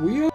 We are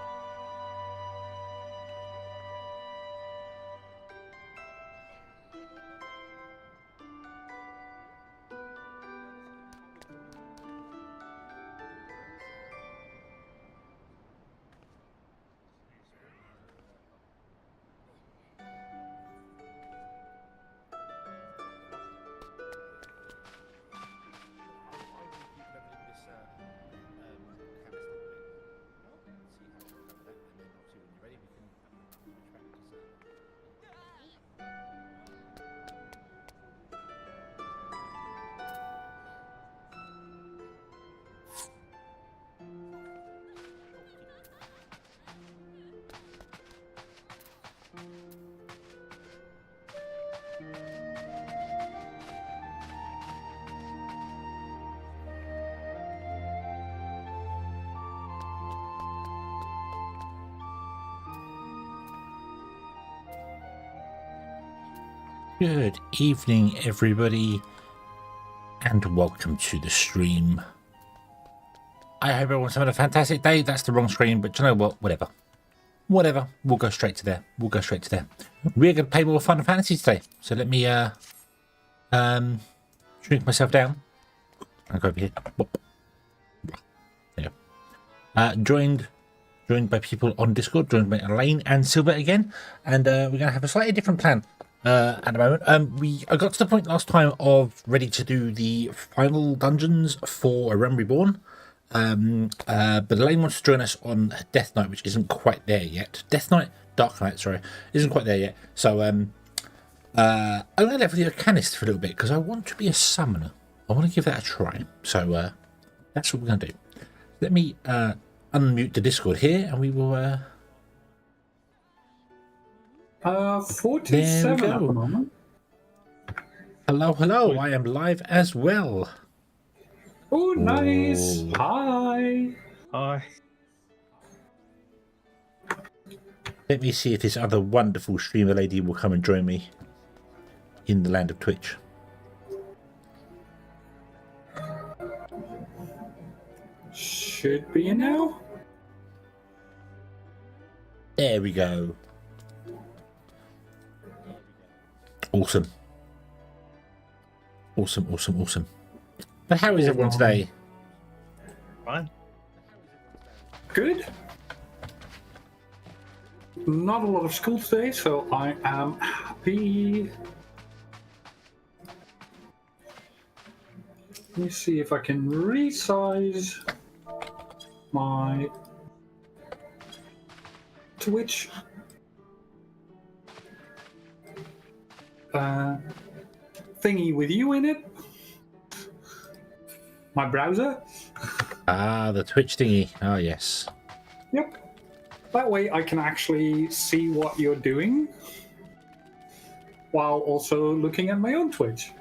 Good evening, everybody, and welcome to the stream. I hope everyone's having a fantastic day. That's the wrong screen, but you know what? Whatever. We'll go straight to there. We're going to play more Fun and Fantasy today. So let me shrink myself down. I'll go over here. There you go. Joined by people on Discord, joined by Elaine and Silver again, and we're going to have a slightly different plan. At the moment, I got to the point last time of ready to do the final dungeons for A Realm Reborn, but Elaine wants to join us on Death Knight, which isn't quite there yet. Dark Knight, sorry, isn't quite there yet. So I'm going to level the Arcanist for a little bit because I want to be a summoner. I want to give that a try. So that's what we're going to do. Let me unmute the Discord here, and we will. 47 at the moment. Hello. I am live as well. Oh, nice. Hi. Let me see if this other wonderful streamer lady will come and join me in the land of Twitch. Should be now. There we go. Awesome. But how is everyone today? Fine. Good. Not a lot of school today, so I am happy. Let me see if I can resize my Twitch thingy with you in it. My browser. The Twitch thingy. Oh, yes. Yep. That way I can actually see what you're doing while also looking at my own Twitch.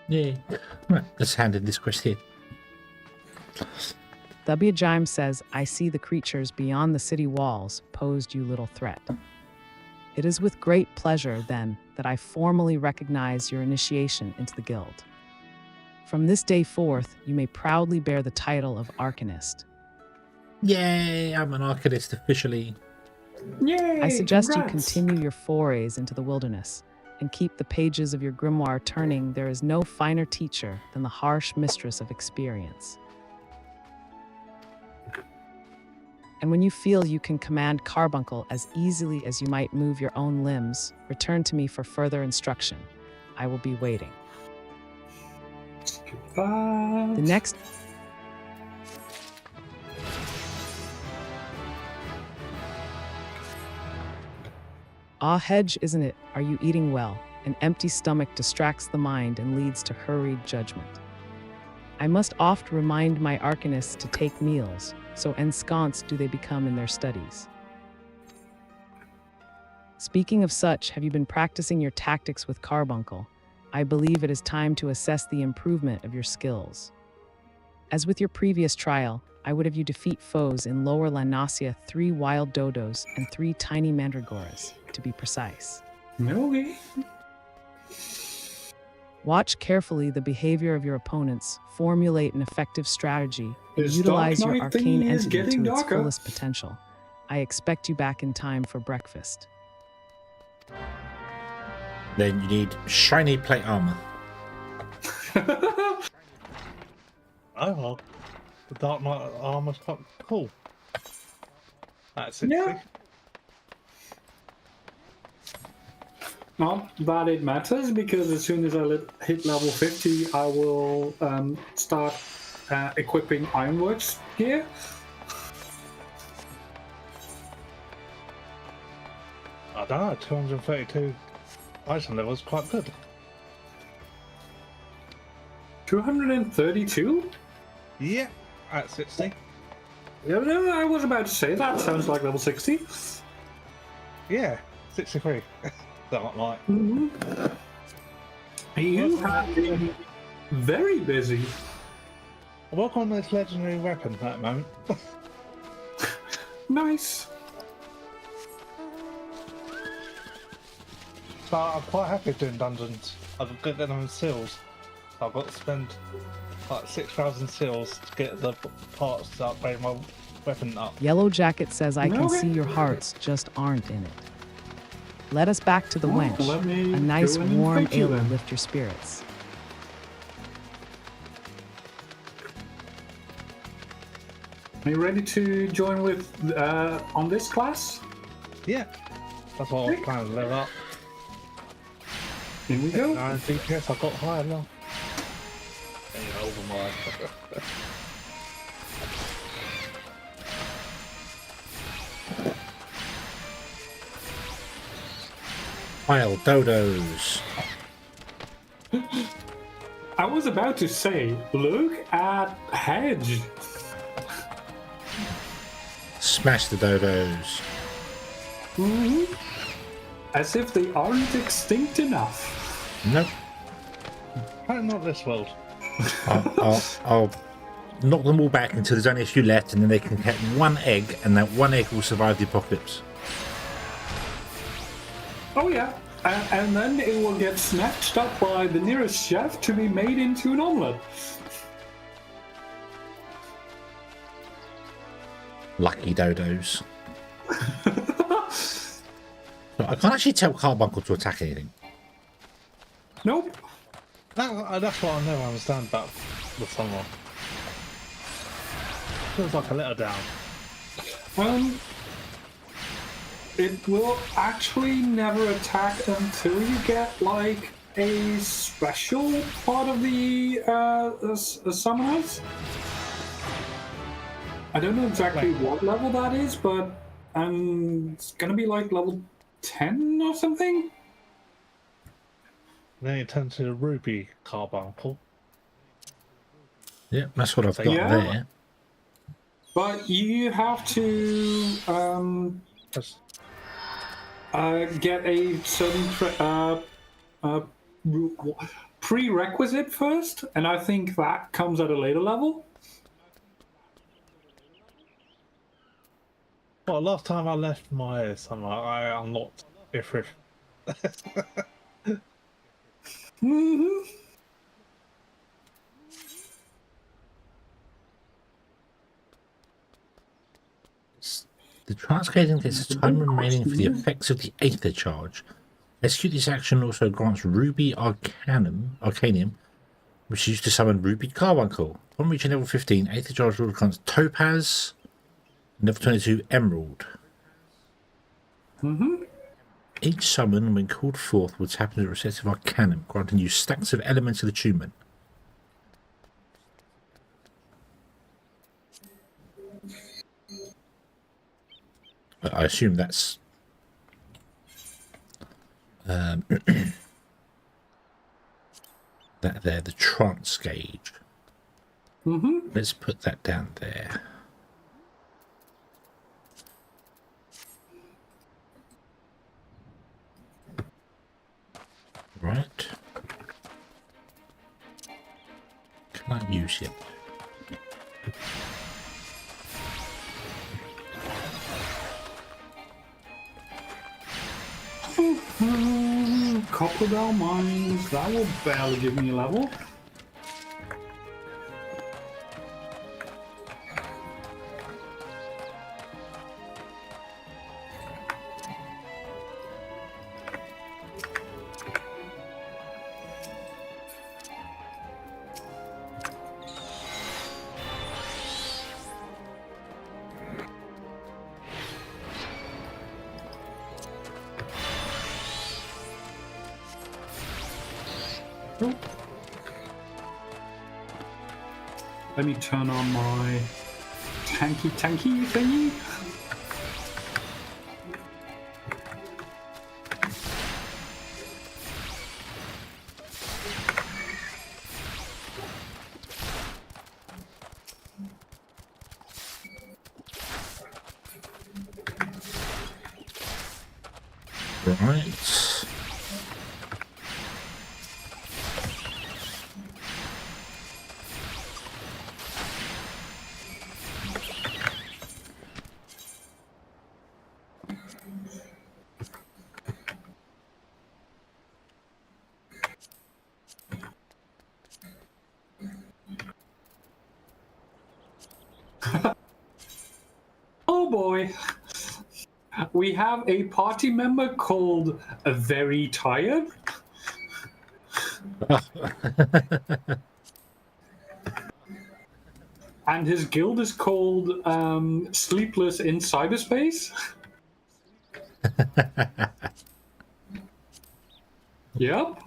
Yeah. Right, let's hand in this quest here. thfuun says, I see the creatures beyond the city walls posed you little threat. It is with great pleasure, then, that I formally recognize your initiation into the guild. From this day forth, you may proudly bear the title of Arcanist. Yay, I'm an Arcanist officially. Yay! I suggest congrats. you continue your forays into the wilderness and keep the pages of your grimoire turning. There is no finer teacher than the harsh mistress of experience. And when you feel you can command Carbuncle as easily as you might move your own limbs, return to me for further instruction. I will be waiting. The next... Ah, Hedge, isn't it? Are you eating well? An empty stomach distracts the mind and leads to hurried judgment. I must oft remind my Arcanists to take meals, so ensconced do they become in their studies. Speaking of such, have you been practicing your tactics with Carbuncle? I believe it is time to assess the improvement of your skills. As with your previous trial, I would have you defeat foes in Lower Lanasia, 3 wild dodos and 3 tiny mandragoras, to be precise. Okay. Watch carefully the behavior of your opponents, formulate an effective strategy, and This utilize Dark your Knight arcane thingy is entity getting to its darker. fullest potential. I expect you back in time for breakfast. Then you need shiny plate armor. Oh, well, the Dark Knight armor's quite cool. That's it. Yeah. Not that it matters, because as soon as I hit level 50, I will start equipping Ironworks gear. I don't know, 232 item levels, quite good. 232? Yeah, at 60. Yeah, no, I was about to say that sounds like level 60. Yeah, 63. Dark Knight. You have been very busy. I work on this legendary weapon at the moment. Nice. So I'm quite happy doing dungeons. I've got them seals. I've got to spend like 6,000 seals to get the parts to upgrade my weapon up. Yellow Jacket says, I can Okay. see your hearts just aren't in it. Let us back to the Well, wench. let me A nice go and warm invite you ale will then. lift your spirits. Are you ready to join with on this class? Yeah, that's what I was planning to level up. Here we go. 9 DPS, I got higher now. Yeah, over my. Wild dodos. I was about to say, look at Hedge. Smash the dodos. As if they aren't extinct enough. Nope. Apparently not this world. I'll knock them all back until there's only a few left, and then they can catch one egg, and that one egg will survive the apocalypse. Oh yeah, and then it will get snatched up by the nearest chef to be made into an omelette. Lucky dodos. But I can't actually tell Carbuncle to attack anything. Nope. That's what I never understand about the summer. Feels like a letterdown. It will actually never attack until you get like a special part of the summoners. I don't know exactly what level that is, but it's gonna be like level 10 or something. Then you turn to the Ruby Carbuncle. Yeah, that's what I've got Yeah. there. But you have to That's- get a certain prerequisite first, and I think that comes at a later level. Well, last time I left my summer, I unlocked Ifrith. The transcoding takes a time remaining for the effects of the Aether charge. Execute this action also grants Ruby Arcanium, which is used to summon Ruby Carbuncle. Upon reaching level 15, Aether charge also grants Topaz, level 22 Emerald. Each summon, when called forth, will tap into the receptive Arcanum, granting you stacks of elemental attunement. I assume that's that there, the trance gauge. Let's put that down there. Right. Can I use it? Crocodile mines. That will barely give me a level. Let me turn on my tanky thingy. Right. Oh boy. We have a party member called Very Tired. And his guild is called Sleepless in Cyberspace. Yep.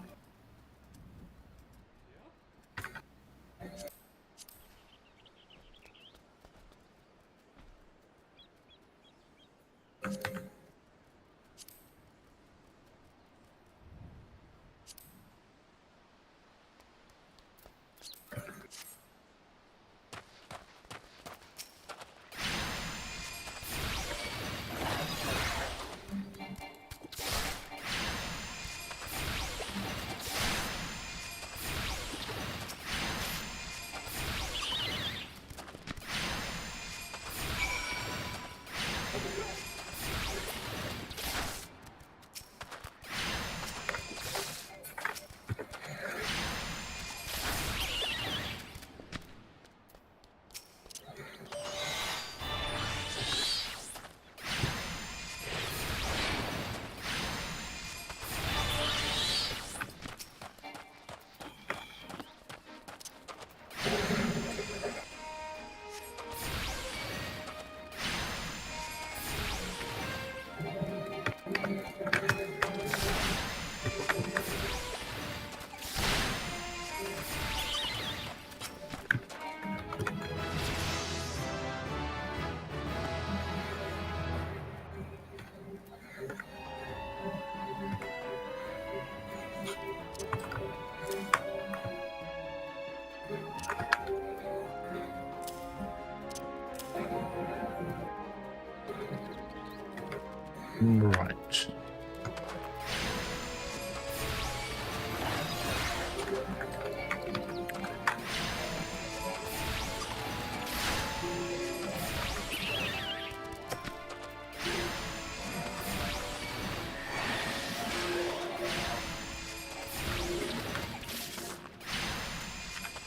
Right.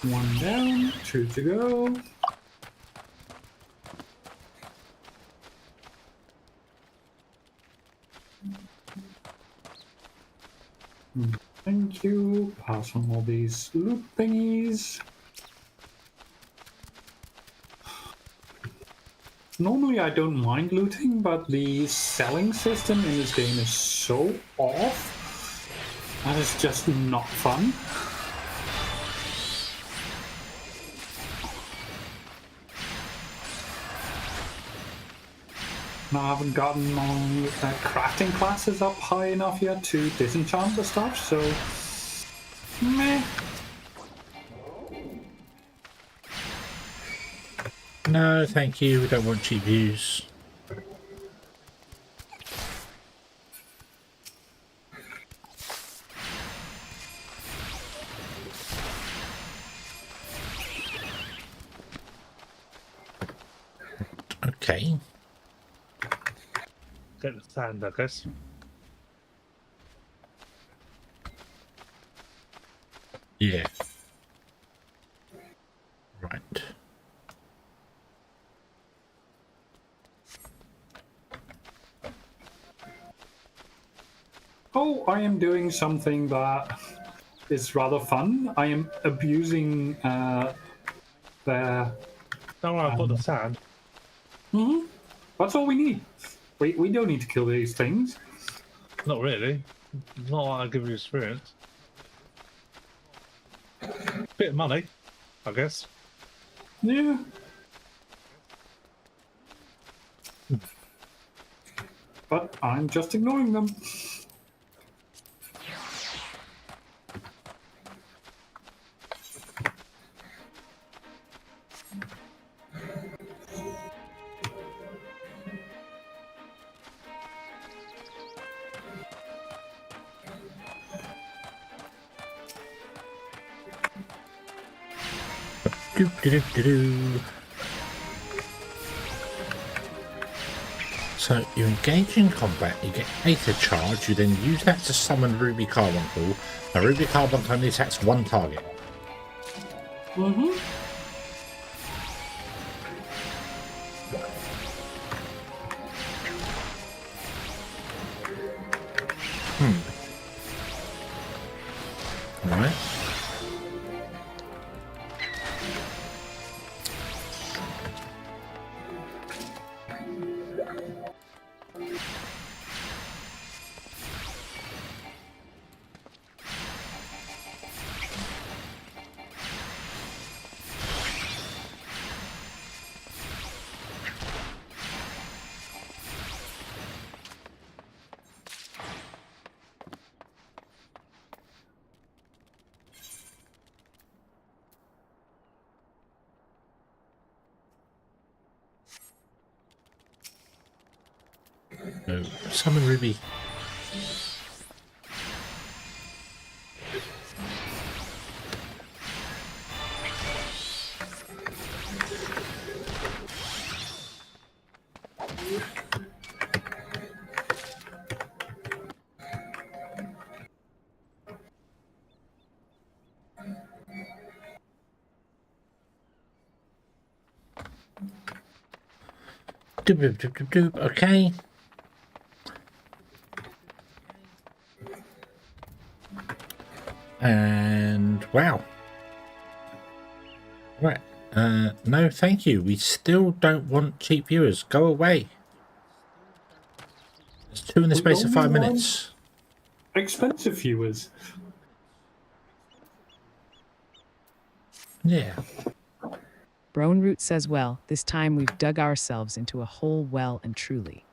One down, two to go. Thank you. Pass on all these loot thingies. Normally I don't mind looting, but the selling system in this game is so off that it's just not fun. Now I haven't gotten my crafting classes up high enough yet to disenchant the stuff, so meh. No, thank you. We don't want cheap views. Okay. Get the sand, I guess. Yeah. Right. Oh, I am doing something that is rather fun. I am abusing their... Don't worry, I've got the sand. That's all we need. We don't need to kill these things. Not really. Not like I give you experience. Bit of money, I guess. Yeah. But I'm just ignoring them. So you engage in combat, you get Aether Charge, you then use that to summon Ruby Carbuncle. Now Ruby Carbuncle only attacks one target. Mm-hmm. Alright. So, summon Ruby. Doop, doop, doop, doop, doop. Okay. And wow. Right. No, thank you. We still don't want cheap viewers. Go away. There's 2 in the space of 5 minutes. Expensive viewers. Yeah. Brownroot says, well, this time we've dug ourselves into a hole well and truly.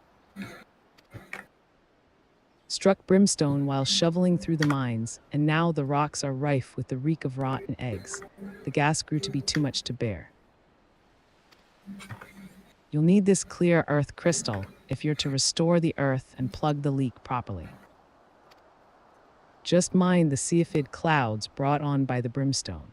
Struck brimstone while shoveling through the mines, and now the rocks are rife with the reek of rotten eggs. The gas grew to be too much to bear. You'll need this clear earth crystal if you're to restore the earth and plug the leak properly. Just mind the Cephid clouds brought on by the brimstone.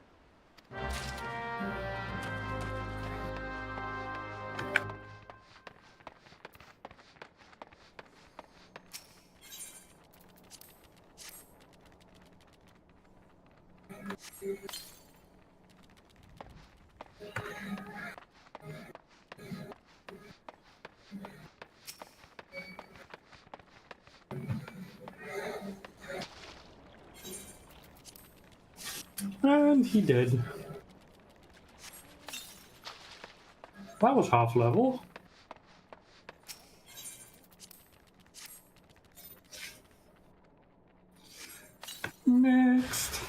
And he did. That was half level. Next.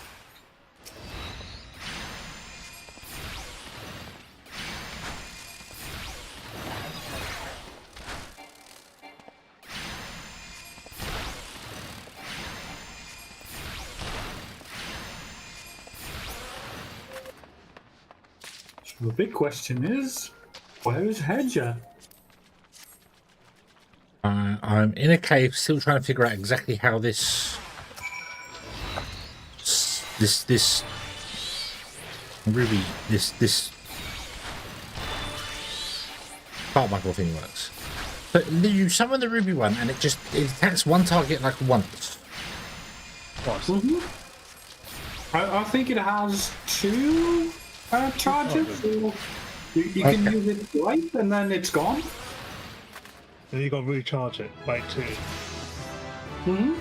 The big question is, where is Hedger? I'm in a cave, still trying to figure out exactly how this Ruby, this Carbuncle thing works. But you summon the Ruby one, and it attacks one target like once. Twice. I think it has 2 charges. So you can use it twice and then it's gone. Then you got to recharge it by 2.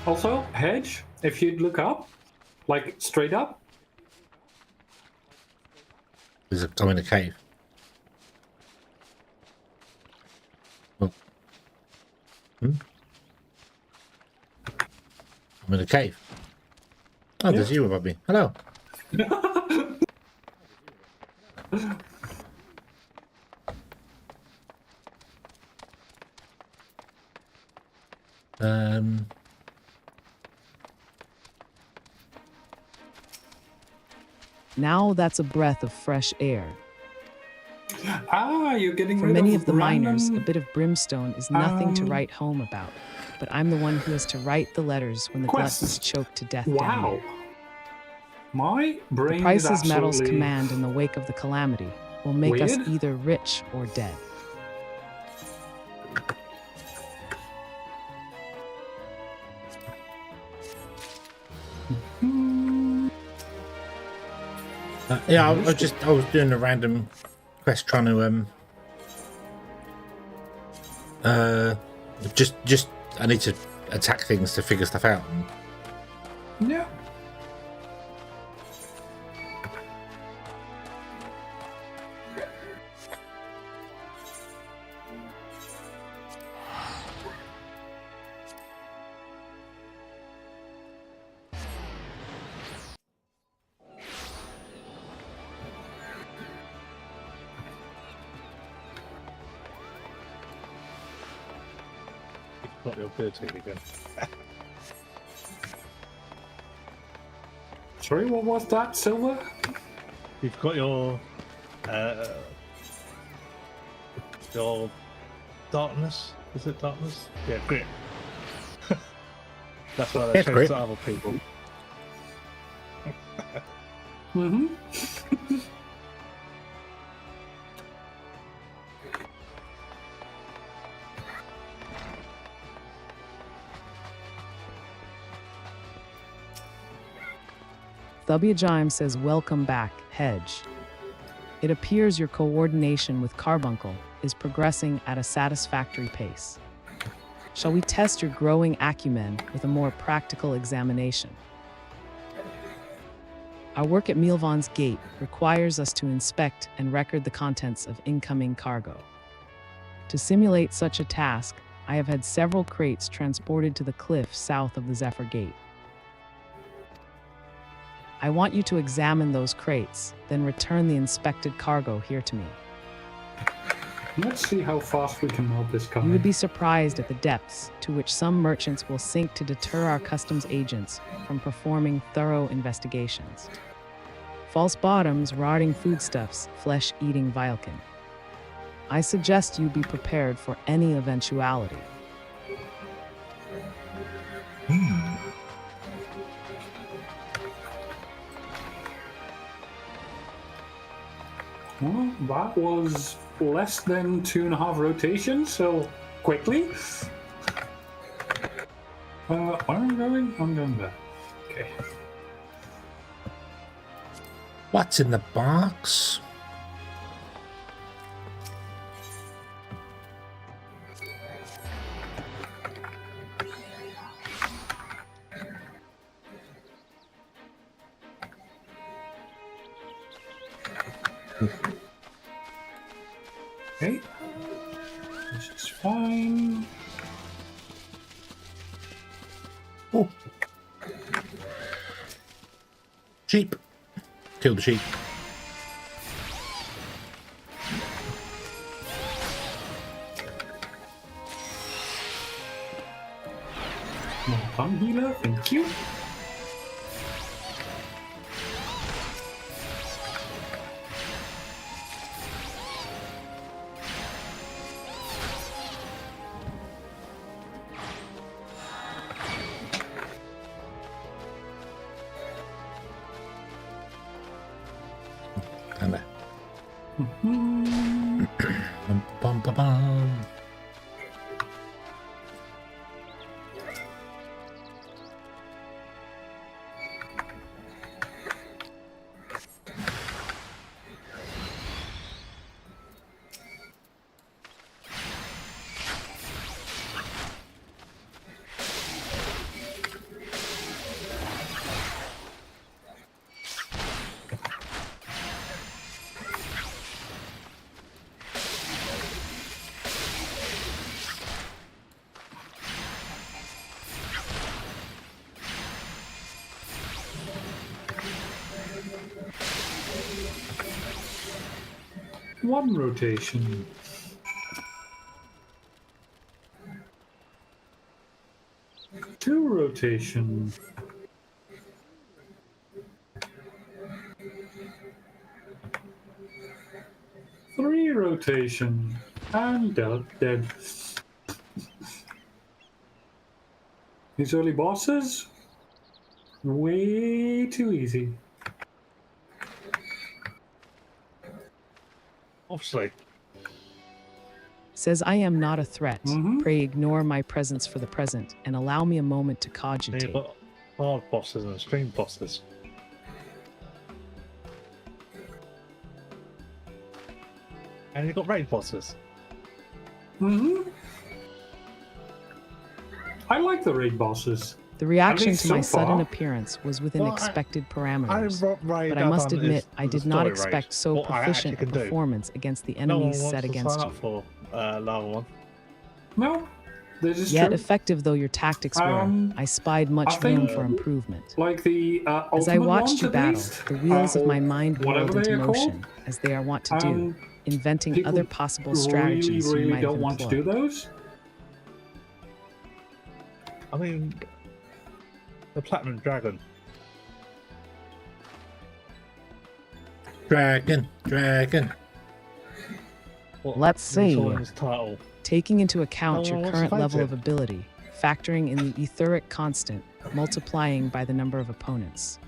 Also, hedge, if you'd look up, like straight up. There's a I'm in a cave. Oh. I'm in a cave. Oh, there's you above me. Hello. Now that's a breath of fresh air. You're getting For rid many of of the miners, a random... bit of brimstone is nothing to write home about. But I'm the one who has to write the letters when the Quests. gluttons choke to death Wow. down here. My brain The is prices metals absolutely command in the wake of the calamity will make us weird. either rich or dead. Yeah, I was doing a random quest trying to just I need to attack things to figure stuff out. Yeah. Got your ability again. Sorry, what was that, Silver? You've got your darkness. Is it darkness? Yeah, grit. That's why they Yes, changed grit. to other people. thfuvi says, "Welcome back, Hedge. It appears your coordination with Carbuncle is progressing at a satisfactory pace. Shall we test your growing acumen with a more practical examination? Our work at Milvan's Gate requires us to inspect and record the contents of incoming cargo. To simulate such a task, I have had several crates transported to the cliff south of the Zephyr Gate. I want you to examine those crates, then return the inspected cargo here to me. Let's see how fast we can melt this guy. You would be surprised at the depths to which some merchants will sink to deter our customs agents from performing thorough investigations. False bottoms, rotting foodstuffs, flesh-eating Vilken. I suggest you be prepared for any eventuality. Well, that was less than 2.5 rotations, so quickly. Where am I going? I'm going back. Okay. What's in the box? Okay. This is fine. Oh. Sheep. Kill the sheep. More tongue healer, thank you. And there. Bum, bum, bum, bum. 1 rotation. Two rotation. Three rotation. And dead. These early bosses? Way too easy. Obviously. Says I am not a threat. Pray ignore my presence for the present and allow me a moment to You've cogitate. got hard bosses and extreme bosses. And you've got raid bosses. I like the raid bosses. The reaction least to my so sudden far. appearance was within Well, expected parameters. Raid But I must done admit, is I the did not story expect raid. so What I proficient a actually can do. performance against the No one enemies wants set to against sign you. up for Lava 1. No, this is Yet true. effective though your tactics were, I spied much I room think- for improvement. Like the As I ultimate watched ones, you at battle, least, the wheels of or my mind whatever whirled into they are called. motion, as they are wont to do, inventing People other possible strategies you really might have don't want to do employed. those. I mean, the Platinum Dragon. Dragon. What Let's we see. saw in his title. Taking into account No your one wants to current fight level it. of ability, factoring in the etheric constant, multiplying by the number of opponents.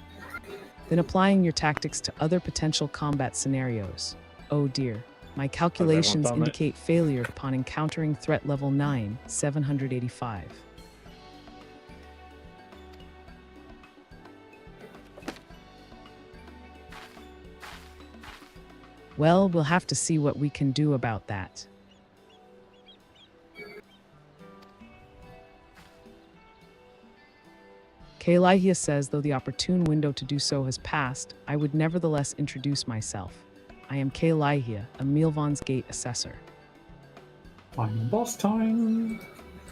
Then applying your tactics to other potential combat scenarios. Oh dear, my calculations done it? indicate failure upon encountering threat level 9, 785. Well, we'll have to see what we can do about that. Kalihia says, though the opportune window to do so has passed, I would nevertheless introduce myself. I am Kalihia, a Milvan's Gate assessor. Final boss time.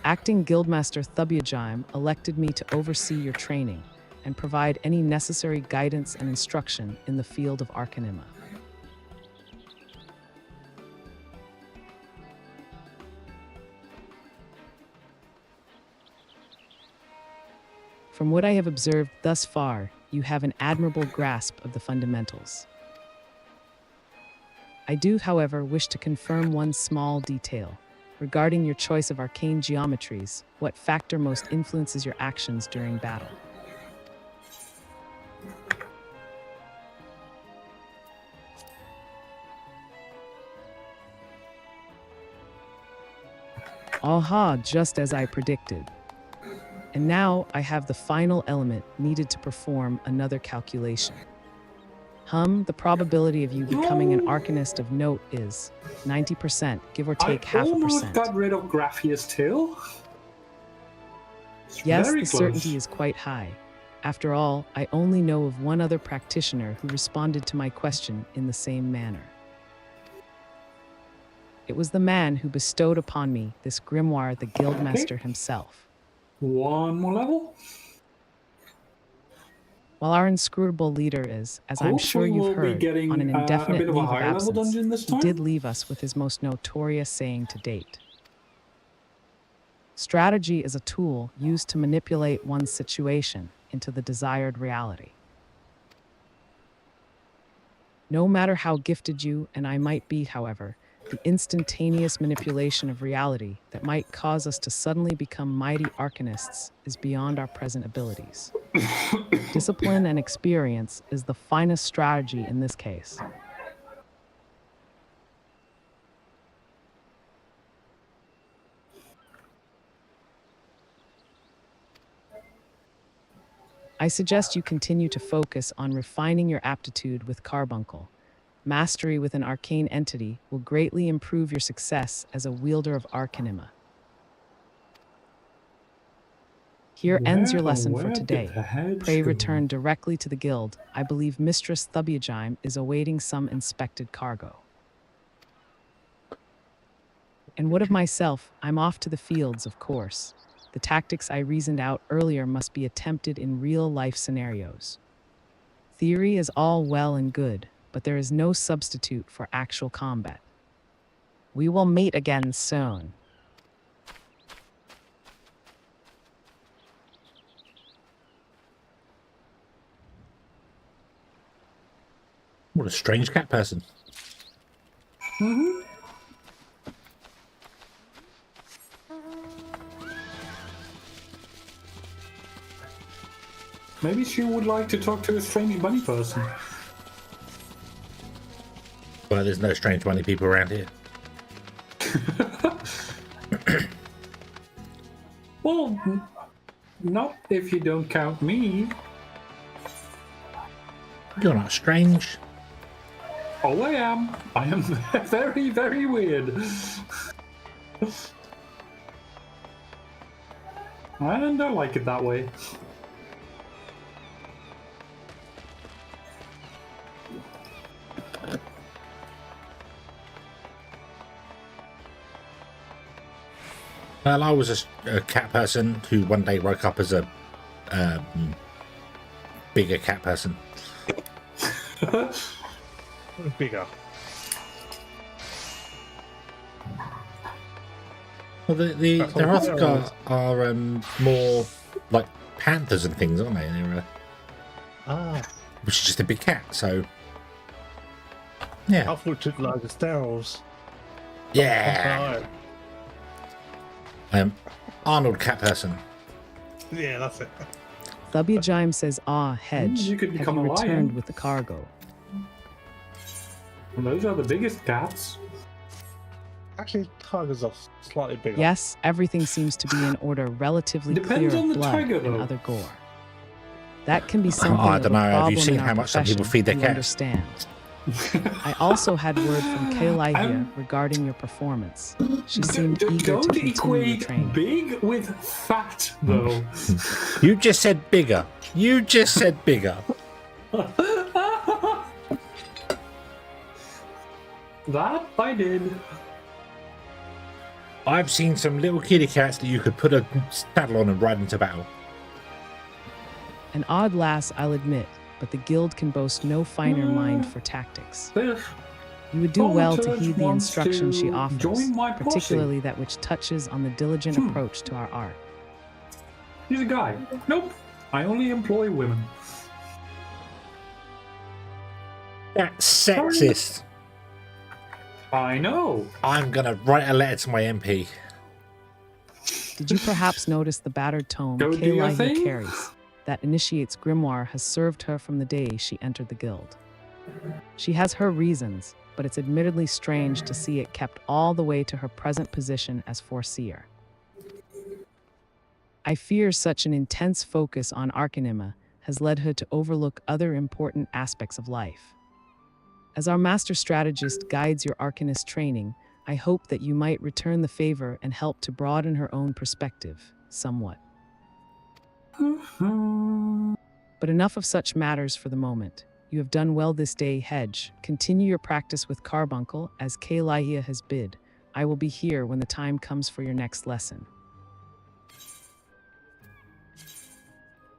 Acting Guildmaster Thubiajime elected me to oversee your training and provide any necessary guidance and instruction in the field of Arcanima. From what I have observed thus far, you have an admirable grasp of the fundamentals. I do, however, wish to confirm one small detail. Regarding your choice of arcane geometries, what factor most influences your actions during battle? Aha, just as I predicted. And now I have the final element needed to perform another calculation. The probability of you becoming an arcanist of note is 90%, give or take I half a almost percent. got rid of Graphia's tail. It's Yes, very the close. certainty is quite high. After all, I only know of one other practitioner who responded to my question in the same manner. It was the man who bestowed upon me this grimoire, the Guildmaster himself. One more level. While our inscrutable leader is, as I'm sure Hopefully you've we'll be heard, getting, on an a indefinite bit of a leave of higher level absence, dungeon this he time. did leave us with his most notorious saying to date. Strategy is a tool used to manipulate one's situation into the desired reality. No matter how gifted you and I might be, however, the instantaneous manipulation of reality that might cause us to suddenly become mighty arcanists is beyond our present abilities. Discipline and experience is the finest strategy in this case. I suggest you continue to focus on refining your aptitude with Carbuncle. Mastery with an arcane entity will greatly improve your success as a wielder of Arcanima. Here ends your lesson for Where today. did the hedge Pray go? return directly to the guild. I believe Mistress Thubiajime is awaiting some inspected cargo. And what of myself? I'm off to the fields, of course. The tactics I reasoned out earlier must be attempted in real-life scenarios. Theory is all well and good, but there is no substitute for actual combat. We will meet again soon. What a strange cat person. Maybe she would like to talk to a strange bunny person. Well, there's no strange bunny people around here. Well, not if you don't count me. You're not strange. Oh, I am. I am very, very weird. And I like it that way. Well, I was a cat person who one day woke up as a bigger cat person. Bigger. Well, the Rothgar are more like panthers and things, aren't they? They're, which is just a big cat, so yeah. I thought you took like the sterols. Yeah. Arnold cat person. Yeah, that's it. thfujaime says, "Ah, Hedge, You could have become you a lion. returned with the cargo?" And those are the biggest cats. Actually, tigers are slightly bigger. Yes, everything seems to be in order, relatively Depends clear on of the blood tiger, and though. other gore. That can be something I of don't a know. Have you problem seen in how our much some people profession, feed their you cats? understand. I also had word from Kailahia regarding your performance. She seemed eager to Don't continue your equate training. big with fat, though. You just said bigger. You just said bigger. That I did. I've seen some little kitty cats that you could put a saddle on and ride into battle. An odd lass, I'll admit, but the guild can boast no finer mind for tactics. If You would do well to Thaumaturge heed the wants instruction she to offers, join my posse. particularly that which touches on the diligent approach to our art. he's a guy. Nope. I only employ women. That's sexist. I know. I'm gonna write a letter to my MP. Did you perhaps notice the battered tome Go do your Kailahia thing. carries? That initiate's grimoire has served her from the day she entered the guild. She has her reasons, but it's admittedly strange to see it kept all the way to her present position as Foreseer. I fear such an intense focus on Arcanima has led her to overlook other important aspects of life. As our master strategist guides your Arcanist training, I hope that you might return the favor and help to broaden her own perspective, somewhat. But enough of such matters for the moment. You have done well this day, Hedge. Continue your practice with Carbuncle, as Kailahia has bid. I will be here when the time comes for your next lesson.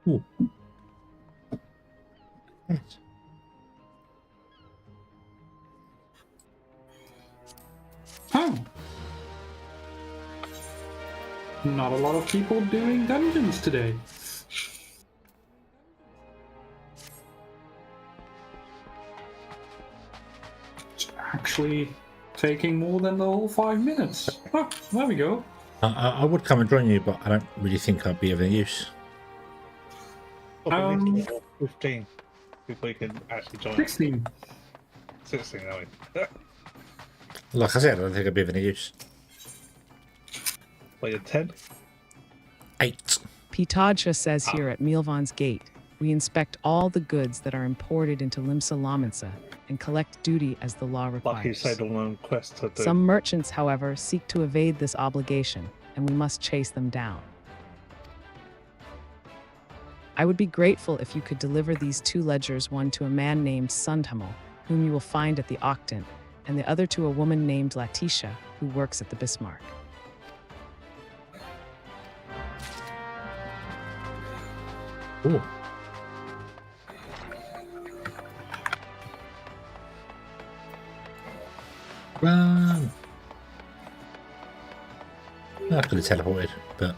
Ooh. Yes. Oh. Not a lot of people doing dungeons today. It's actually taking more than the whole 5 minutes. Oh, there we go. I would come and join you, but I don't really think I'd be of any use. 15 before you can actually join. 16. 16, I mean. Like I said, I don't think I'd be of any use. Well, you're 10? 8. Pitadja says here at Milvan's Gate, we inspect all the goods that are imported into Limsa Lamansa and collect duty as the law requires. Like you said on quest to do. Some merchants, however, seek to evade this obligation, and we must chase them down. I would be grateful if you could deliver these 2 ledgers, one to a man named Sundhummel, whom you will find at the Octant, and the other to a woman named Letitia, who works at the Bismarck. Ooh. Run! I could have teleported, but...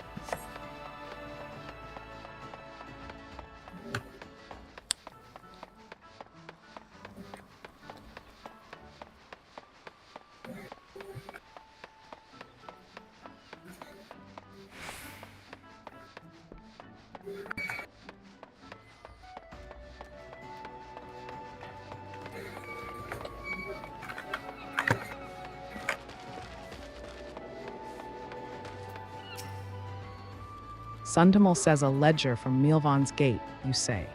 Sundamal says a ledger from Milvan's gate, you say.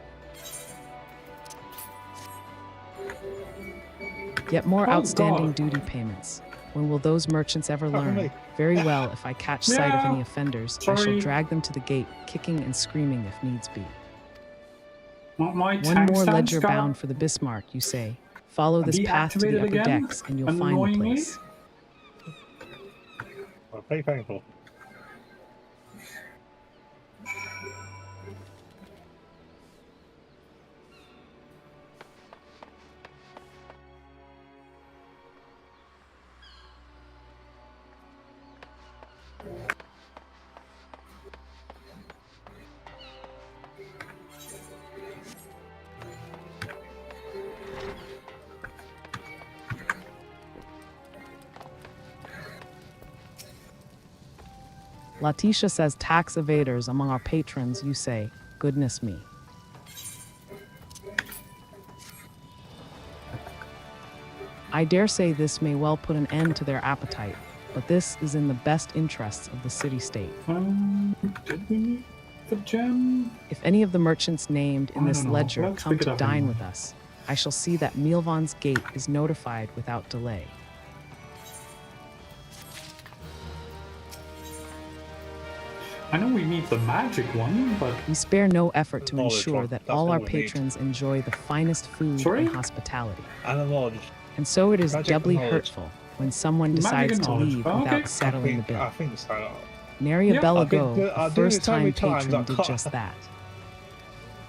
Get more Oh, outstanding God. duty payments. When will those merchants ever learn? me. Very well, if I catch sight of Yeah. any offenders, I shall Sorry. drag them to the gate, kicking and screaming if needs be. My One tank more stance ledger got bound for the Bismarck, you say. Follow this path to the deactivated upper again, decks and you'll find the annoyingly. place. Well, very painful. Latisha says tax evaders among our patrons, you say. Goodness me. I dare say this may well put an end to their appetite, but this is in the best interests of the city-state. Did we need the gem? If any of the merchants named in I this don't know. ledger Let's come pick it to up dine anyway. with us, I shall see that Milvan's gate is notified without delay. I know we need the magic one, but We spare no effort to Knowledge ensure one. that That's all what our we need. patrons enjoy the finest food Sorry? and hospitality. And a knowledge. And so it is Magic doubly and knowledge. hurtful when someone Magic decides and to knowledge. leave Okay. without settling the bill. I think so. Nary a Yeah, bell I've been ago, do- a I've done it so many first-time times, patron I did can't- just that.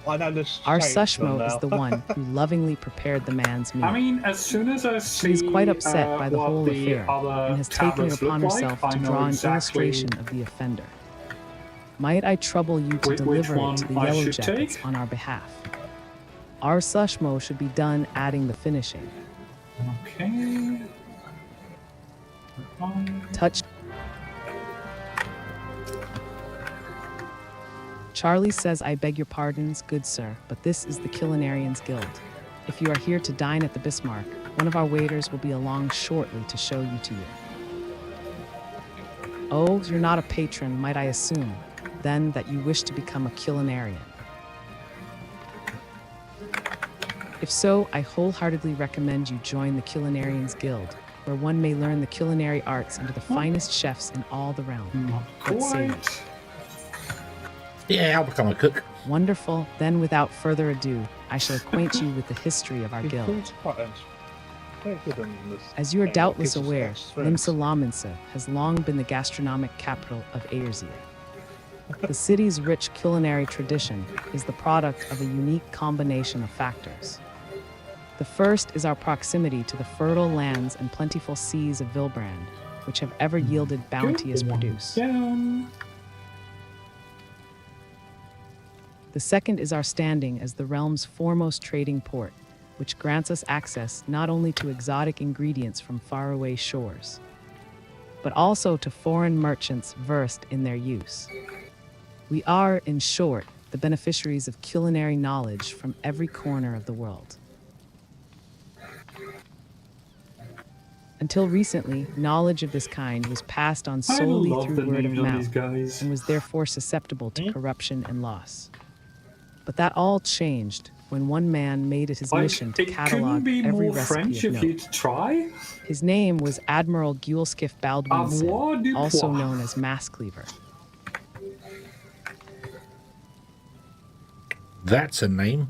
I know this. Our change them Sushmo is now. the one who lovingly prepared the man's meal. I mean, as soon as I see She is quite upset by the what whole the affair other and has taken it tablets upon look like, herself I to know draw an exactly illustration of the offender. Might I trouble you to which deliver it one to the I Yellow should Jackets take? on our behalf? Our Sushmo should be done adding the finishing. Okay. Touch. Charlie says, I beg your pardons, good sir, but this is the Culinarians Guild. If you are here to dine at the Bismarck, one of our waiters will be along shortly to show you to you. Oh, you're not a patron, might I assume, then, that you wish to become a culinarian. If so, I wholeheartedly recommend you join the Culinarians Guild, where one may learn the culinary arts under the finest chefs in all the realm. Not What say you? quite. Yeah, I'll become a cook. Wonderful. Then, without further ado, I shall acquaint you with the history of our It guild. feels quite very good in this. As you are game. It doubtless gives us aware, extra strengths. Limsa Laminsa has long been the gastronomic capital of Aerzia. The city's rich culinary tradition is the product of a unique combination of factors. The first is our proximity to the fertile lands and plentiful seas of Vilbrand, which have ever yielded bounteous Good one. produce. Gem. The second is our standing as the realm's foremost trading port, which grants us access not only to exotic ingredients from faraway shores, but also to foreign merchants versed in their use. We are, in short, the beneficiaries of culinary knowledge from every corner of the world. Until recently, knowledge of this kind was passed on I solely love the through word of names of these mouth guys. and was therefore susceptible to corruption and loss. But that all changed when one man made it his Like, mission to it couldn't catalog be every more recipe French of if note. you'd try. His name was Admiral Gulskiff Avoir Baldwinson, du also pois. known as Mass Cleaver. That's a name.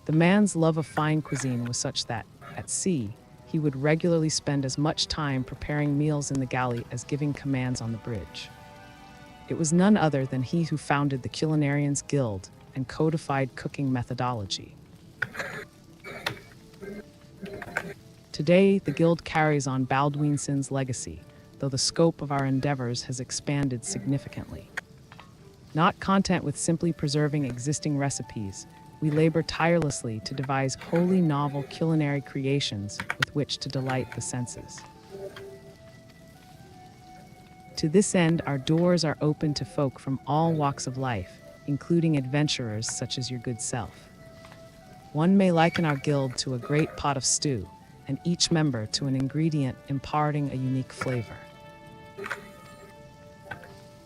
The man's love of fine cuisine was such that, at sea, he would regularly spend as much time preparing meals in the galley as giving commands on the bridge. It was none other than he who founded the Culinarians Guild and codified cooking methodology. Today, the Guild carries on Baldwinson's legacy, though the scope of our endeavors has expanded significantly. Not content with simply preserving existing recipes, we labor tirelessly to devise wholly novel culinary creations with which to delight the senses. To this end, our doors are open to folk from all walks of life, including adventurers such as your good self. One may liken our guild to a great pot of stew, and each member to an ingredient imparting a unique flavor.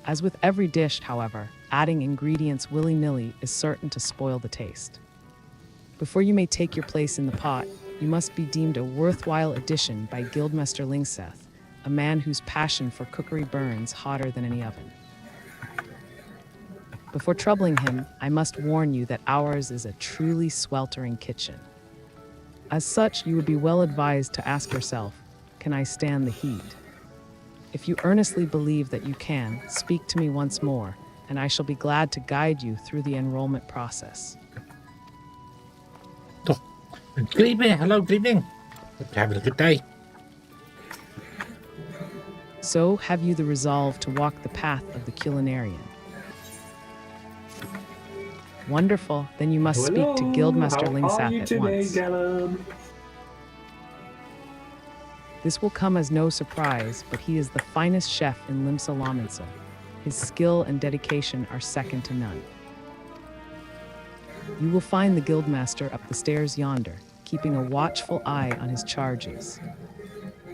As with every dish, however, adding ingredients willy-nilly is certain to spoil the taste. Before you may take your place in the pot, you must be deemed a worthwhile addition by Guildmaster Lingseth, a man whose passion for cookery burns hotter than any oven. Before troubling him, I must warn you that ours is a truly sweltering kitchen. As such, you would be well advised to ask yourself, can I stand the heat? If you earnestly believe that you can, speak to me once more, and I shall be glad to guide you through the enrollment process. Oh, good evening. Hello, good evening. Hope you're having a good day. So, have you the resolve to walk the path of the culinarian? Wonderful. Then you must speak to Guildmaster Lingseth at once. Galen? This will come as no surprise, but he is the finest chef in Limsa. His skill and dedication are second to none. You will find the Guildmaster up the stairs yonder, keeping a watchful eye on his charges.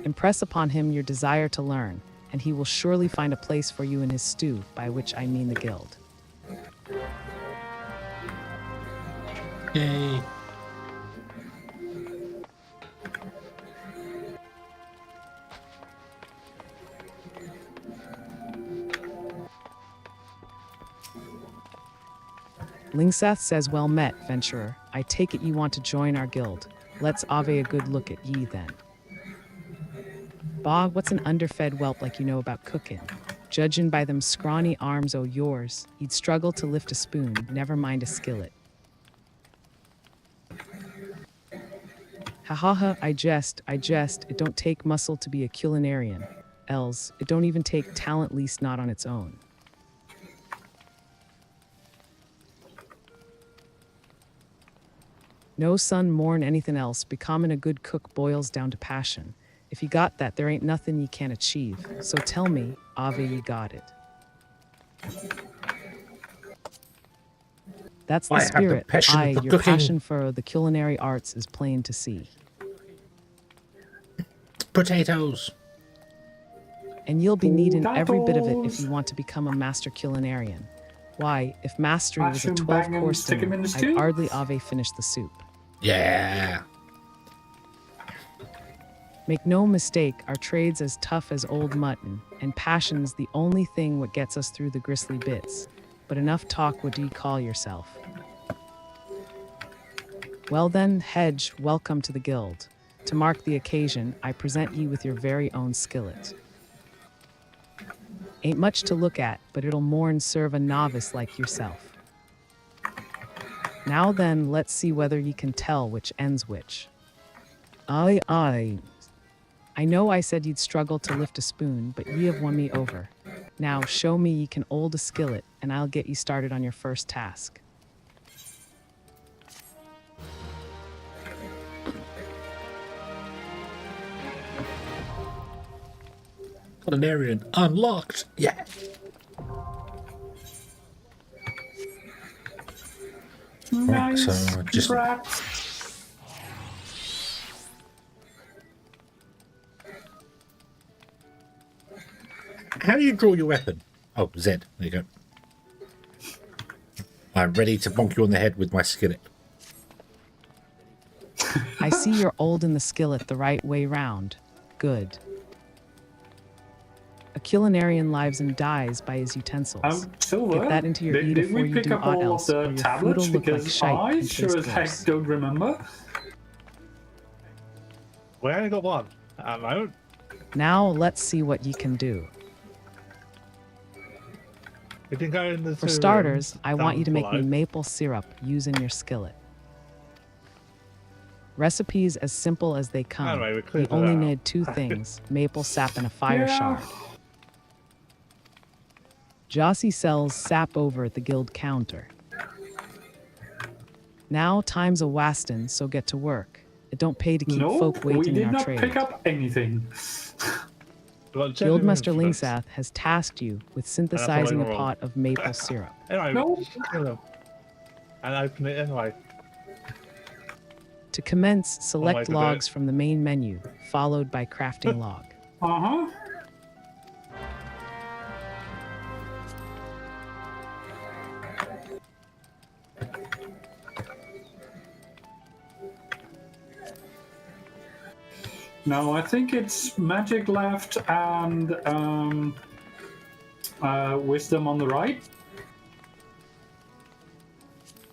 Impress upon him your desire to learn, and he will surely find a place for you in his stew, by which I mean the guild. Yay. Lingseth says, well met, venturer. I take it you want to join our guild. Let's ave a good look at ye then. Bah, what's an underfed whelp like you know about cooking? Judging by them scrawny arms o' yours, you'd struggle to lift a spoon, never mind a skillet. Ha ha ha, I jest, it don't take muscle to be a culinarian. Else, it don't even take talent, least not on its own. No son mourn anything else, becoming a good cook boils down to passion. If you got that, there ain't nothing you can't achieve. So tell me, Ave, you got it. That's the I have the spirit. passion for Your cooking. passion for the culinary arts is plain to see. Potatoes. And you'll be needing every bit of it if you want to become a master culinarian. Why, if mastery was a Mushroom bang 'em, 12-course stick 'em in dinner, the I'd stew? hardly Ave finish the soup. Yeah. Make no mistake, our trade's as tough as old mutton, and passion's the only thing what gets us through the gristly bits. But enough talk, what do you call yourself? Well then, Hedge, welcome to the guild. To mark the occasion, I present ye with your very own skillet. Ain't much to look at, but it'll more'n serve a novice like yourself. Now then, let's see whether ye can tell which ends which. Aye. I know I said you'd struggle to lift a spoon, but ye have won me over. Now show me ye can old a skillet, and I'll get ye started on your first task. Culinarian unlocked. Yeah. Right, Nice. so just Congrats. how do you draw your weapon? Oh, Z. There you go. I'm ready to bonk you on the head with my skillet. I see you're old in the skillet the right way round. Good. A culinarian lives and dies by his utensils. Silver. Get that into your ear Did before we you pick do up aught all of else, or the your tablets? food'll look like Because shite I and sure taste as heck worse. don't remember. We only got one at the moment. Now let's see what ye can do. We didn't go in the For two starters, rooms I want down you to make me below. maple syrup using your skillet. Recipes as simple as they come. Anyway, we You cleared it only out. need two things, maple sap and a fire Yeah. shard. Jossie sells sap over at the guild counter. Now time's a wastin', so get to work. It don't pay to keep No, folk we waiting in did our not trade. pick up anything. We got genuine Guildmaster instruments. Linksath has tasked you with synthesizing a wrong. pot of maple syrup. Anyway, No. we should kill them. And open it anyway. To commence, way select to do logs it. from the main menu, followed by crafting log. Uh-huh. No, I think it's magic left and wisdom on the right.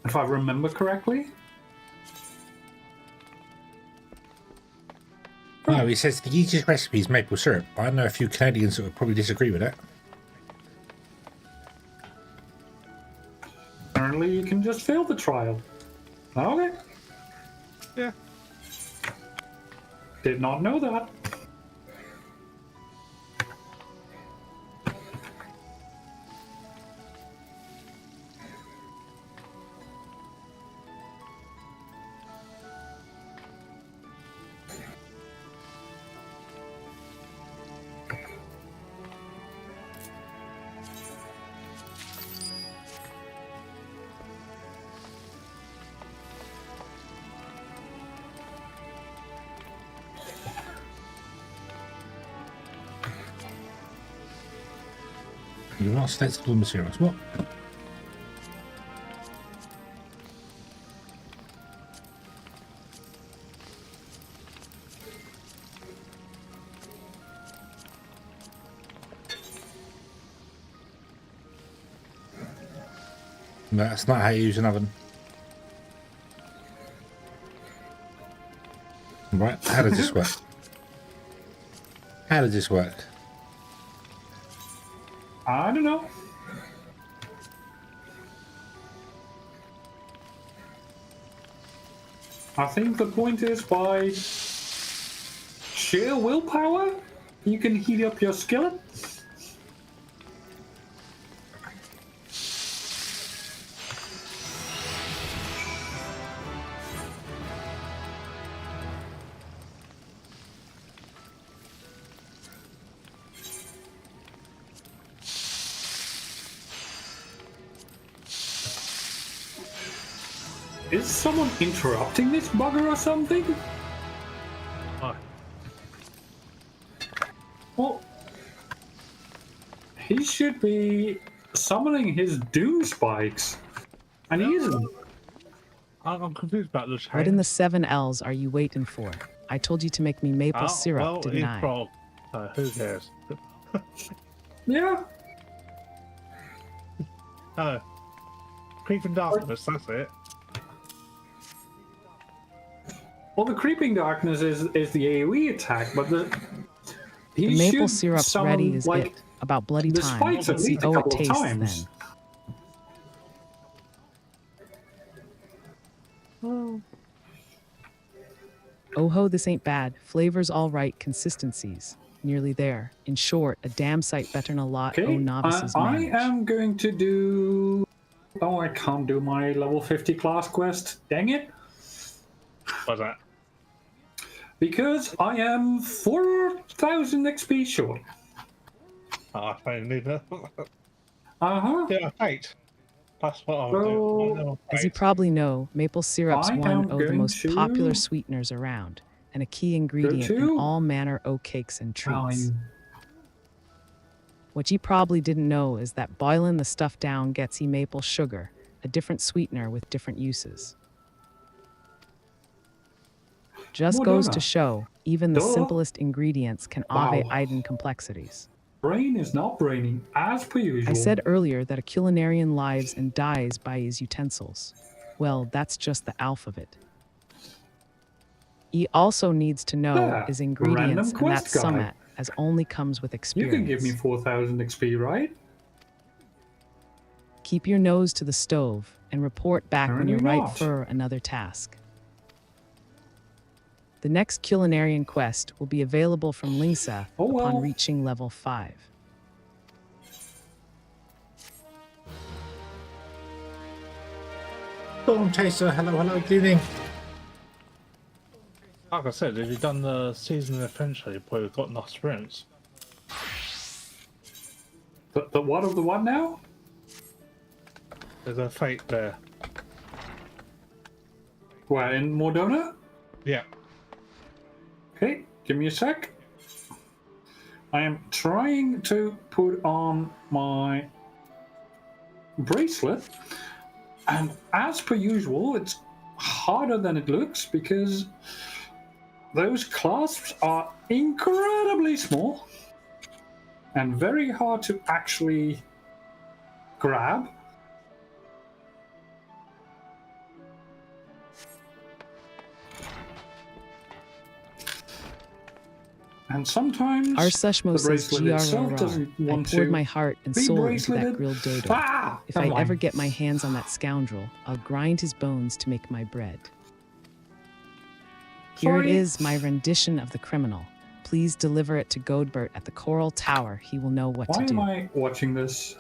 If I remember correctly. No, he says the easiest recipe is maple syrup. I know a few Canadians that would probably disagree with that. Apparently you can just fail the trial. Okay. Yeah. Did not know that. You're not selected on materials. What? No, that's not how you use an oven. Right, how does this work? How does this work? I don't know. I think the point is by sheer willpower, you can heat up your skillet. Is someone interrupting this bugger or something? Oh, Well, he should be summoning his doom spikes, and he isn't. I'm confused about the chain. What in the 7 L's are you waiting for? I told you to make me maple syrup, well, didn't he's I? frog, so who cares? Yeah. Oh. Creeping darkness, that's it. Well, the creeping darkness is the AoE attack, but he The maple should syrup's summon, ready is like, it. About bloody the time. spikes at See least a how it couple of tastes times. then. Oh ho, this ain't bad. Flavors all right, consistencies. Nearly there. In short, a damn sight better than a lot Okay, novices I manage. am going to do... Oh, I can't do my level 50 class quest. Dang it. What's that? Because I am 4,000 XP short. Oh, I don't need that. Uh-huh. Yeah, fate. That's what I'll So- do. As you probably know, maple syrup's I one am of the going most to popular sweeteners around, and a key ingredient in to- all manner o' cakes and treats. Fine. What you probably didn't know is that boiling the stuff down gets you maple sugar, a different sweetener with different uses. Just goes to Moderna. show, even the Duh. simplest ingredients can Wow. ave complexities. Brain is not braining, as per usual. I said earlier that a culinarian lives and dies by his utensils. Well, that's just the alphabet. He also needs to know Yeah, his ingredients, random and that quest guy. summit as only comes with You experience. can give me 4,000 XP, right? Keep your nose to the stove and report back when you're Apparently right not. for another task. The next culinarian quest will be available from Lingsa Oh, upon well. reaching level 5. Dawn Chaser, hello, good evening. Like I said, if you've done the season adventure, you probably got enough sprints. The what of the what now? There's a fate there. Where, in Mordona? Yeah. Okay, give me a sec. I am trying to put on my bracelet, and as per usual, it's harder than it looks because those clasps are incredibly small and very hard to actually grab. And sometimes Our Sushmo the says bracelet itself GRRR. doesn't I want poured to my heart and be soul into that braceleted. grilled dodo. Ah! If I Never mind. ever get my hands on that scoundrel, I'll grind his bones to make my bread. Here Sorry. it is, my rendition of the criminal. Please deliver it to Godbert at the Coral Tower. He will know what Why to do. am I watching this?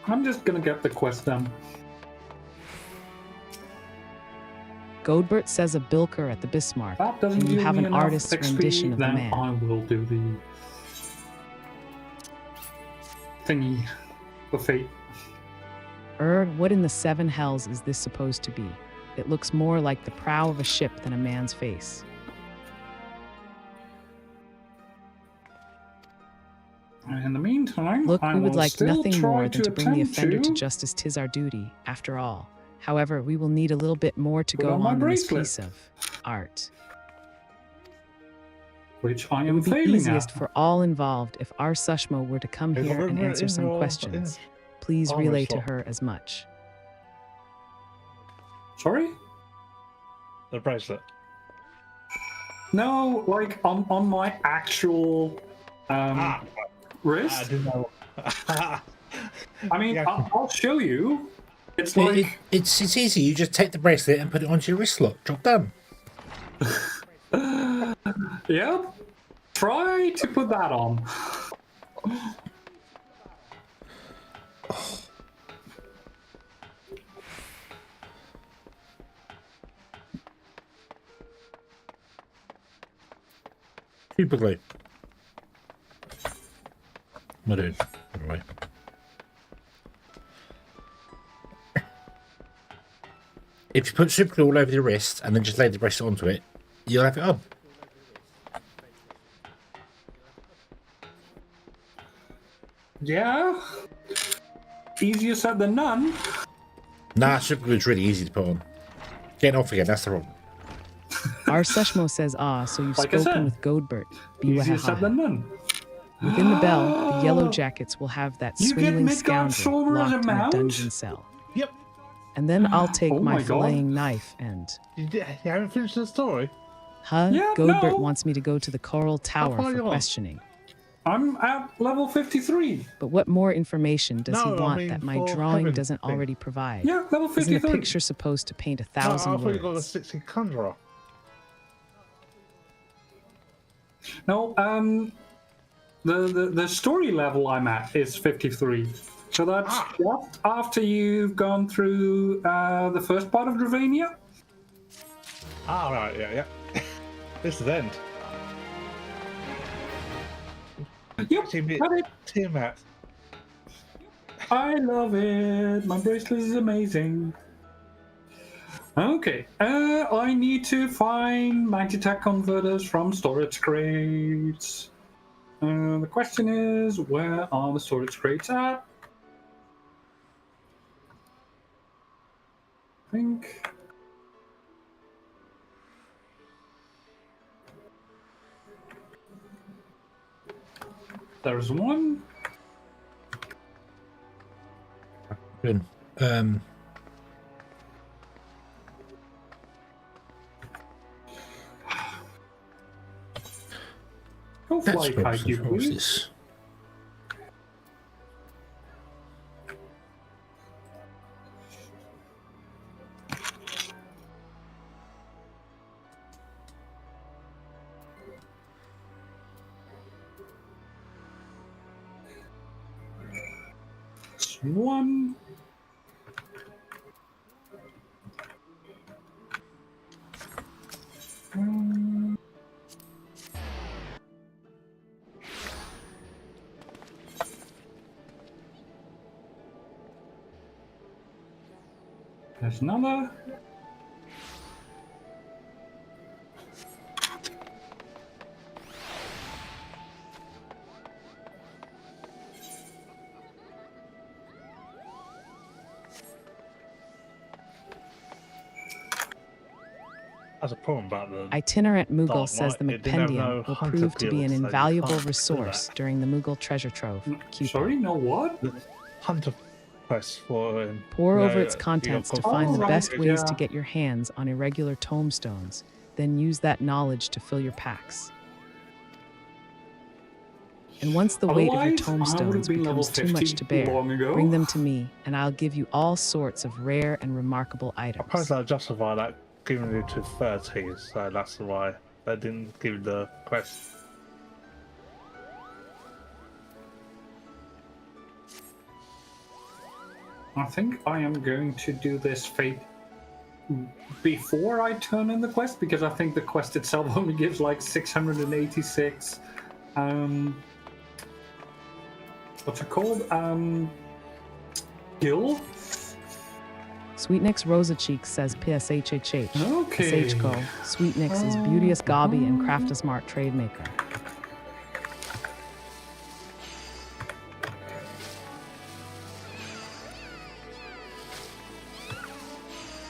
I'm just gonna get the quest done. Godbert says a bilker at the Bismarck, That doesn't and you give have me an enough artist's XP, rendition of the then man. I will do the thingy, the fate. What in the seven hells is this supposed to be? It looks more like the prow of a ship than a man's face. In the meantime, Look, I we would will like still nothing try more than to bring the attempt offender to justice. 'Tis our duty, after all. However, we will need a little bit more to Put go on my on than this bracelet. piece of art. which I It am would be failing easiest at. for all involved if our Sushmo were to come Hey, here and remember answer in some your- questions. in Please armor relay to slot. her as much. Sorry? The bracelet. No, like on my actual I wrist. didn't know. I mean, Yeah. I'll show you. It's like It's easy. You just take the bracelet and put it onto your wrist slot. Job done. Yep. Try to put that on. Super glue. My dude. Anyway. If you put super glue all over your wrist and then just lay the bracelet onto it, you'll have it on. Yeah. Easier said than none. Nah, super glue is really easy to put on. Getting off again, that's the problem. Our Sushmo says so you've Like I spoken said, with Godbert. Easier said than Biwahaha. none. Within the bell, the yellow jackets will have that You get swindling Midgard scoundrel Soldier as a locked in a mount? dungeon cell. Yep. And then I'll take Oh my my God. filleting knife and... You haven't finished the story? Yeah, Godbert no. wants me to go to the Coral Tower far for you are? questioning. I'm at level 53. But what more information does he No, I want mean that my for drawing heaven doesn't thing. already provide? Yeah, level Isn't a 53. picture supposed to paint 1,000 I thought you got a words? 60 conjurer. No, the story level I'm at is 53. So that's just after you've gone through the first part of Dravania. Ah, right, yeah. This is the end. Yep, Team got it. Tiamat. I love it. My bracelet is amazing. Okay, I need to find Magitech converters from storage crates. The question is, where are the storage crates at? I think. There's one. Good. Go That's fly kite, you what's please. this? It's one. There's another. That's a problem about the Itinerant Moogle Dark says the Knight, it didn't have Macpendium no will hunter prove to be field, an so you invaluable can't do resource that. during the Moogle treasure trove. Cupid. Sorry, no what? The hunter quest for Pore you over know, its contents to you've got find the right, best ways yeah. to get your hands on irregular tomestones, then use that knowledge to fill your packs. And once the weight of your Otherwise, I would have tomestones been level becomes too much 50 to bear, long ago. bring them to me, and I'll give you all sorts of rare and remarkable I items. suppose I'll justify that giving you to 30, so that's why they didn't give you the quest. I think I am going to do this fate before I turn in the quest, because I think the quest itself only gives like 686 what's it called? Gil? Sweetnix Rosa Cheeks says PSHHH. Okay. SHCO. Sweetnix is beauteous gobby and craft a smart trade maker.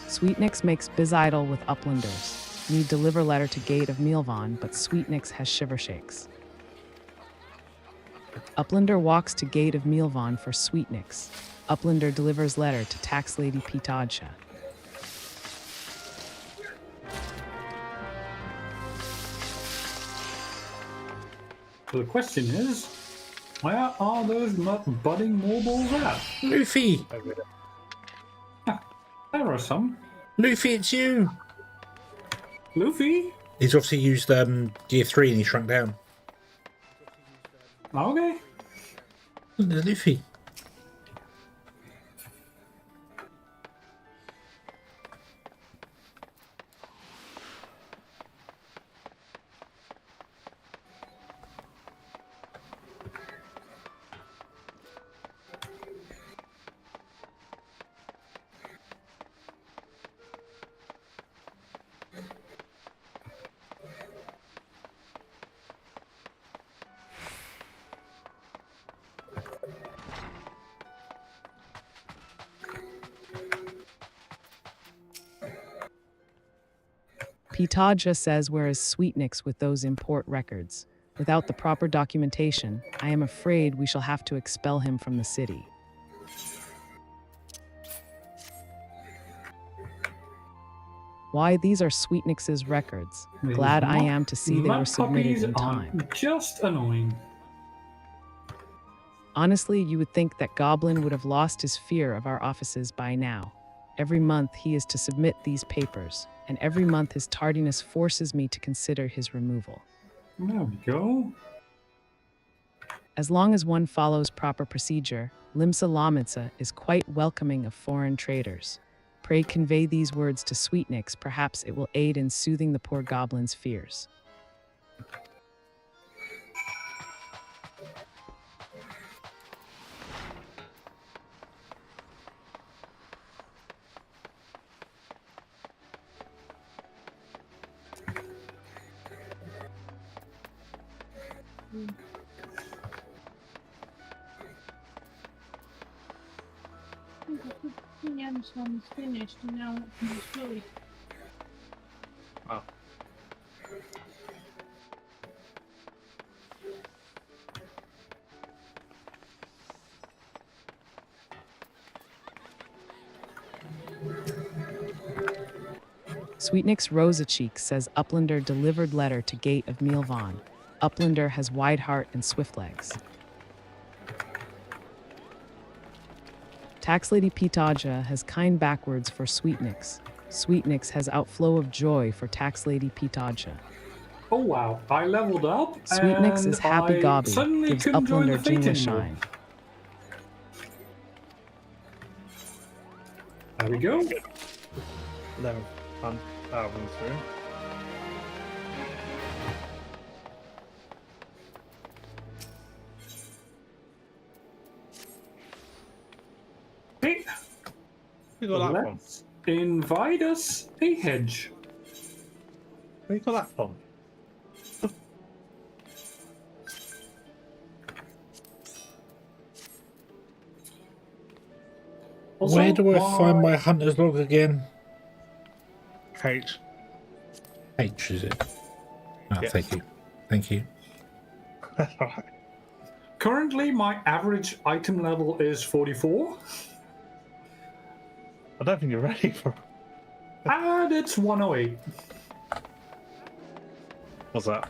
Sweetnix makes biz idle with uplanders. Need deliver letter to Gate of Mealvon, but Sweetnix has shiver shakes. Uplander walks to Gate of Mealvon for Sweetnix. Uplander delivers letter to Tax Lady Pitadsha. So the question is, where are those budding mobiles at? Luffy! There are some. Luffy, it's you! Luffy? He's obviously used Gear 3 and he shrunk down. Okay. There's Luffy. Pitadja says, where is Sweetnix with those import records? Without the proper documentation, I am afraid we shall have to expel him from the city. Why, these are Sweetnix's records. These Glad I mud- am to see they mud were submitted puppies in are time. just annoying. Honestly, you would think that Goblin would have lost his fear of our offices by now. Every month he is to submit these papers, and every month his tardiness forces me to consider his removal. There we go. As long as one follows proper procedure, Limsa Lamitsa is quite welcoming of foreign traders. Pray convey these words to Sweetnix, perhaps it will aid in soothing the poor goblin's fears. Yeah, this one's finished, and now it can be slowly. Oh. Sweetnix Rosacheek says Uplander delivered letter to gate of Mealvon. Uplander has wide heart and swift legs. Tax Lady Pitaja has kind backwards for Sweetnix. Sweetnix has outflow of joy for Tax Lady Pitaja. Oh wow, I leveled up. Sweetnix and is happy I gobby, suddenly gives couldn't join the Uplander fate Jingla anymore. shine. There we go. 11,000 through. Hey, Who got that from? let's invite us a hedge. Where you got that from? Also, Where do I find my hunter's log again? H. H, is it? Ah, Yes. thank you. Thank you. That's alright. Currently, my average item level is 44, I don't think you're ready for. and it's 108. What's that?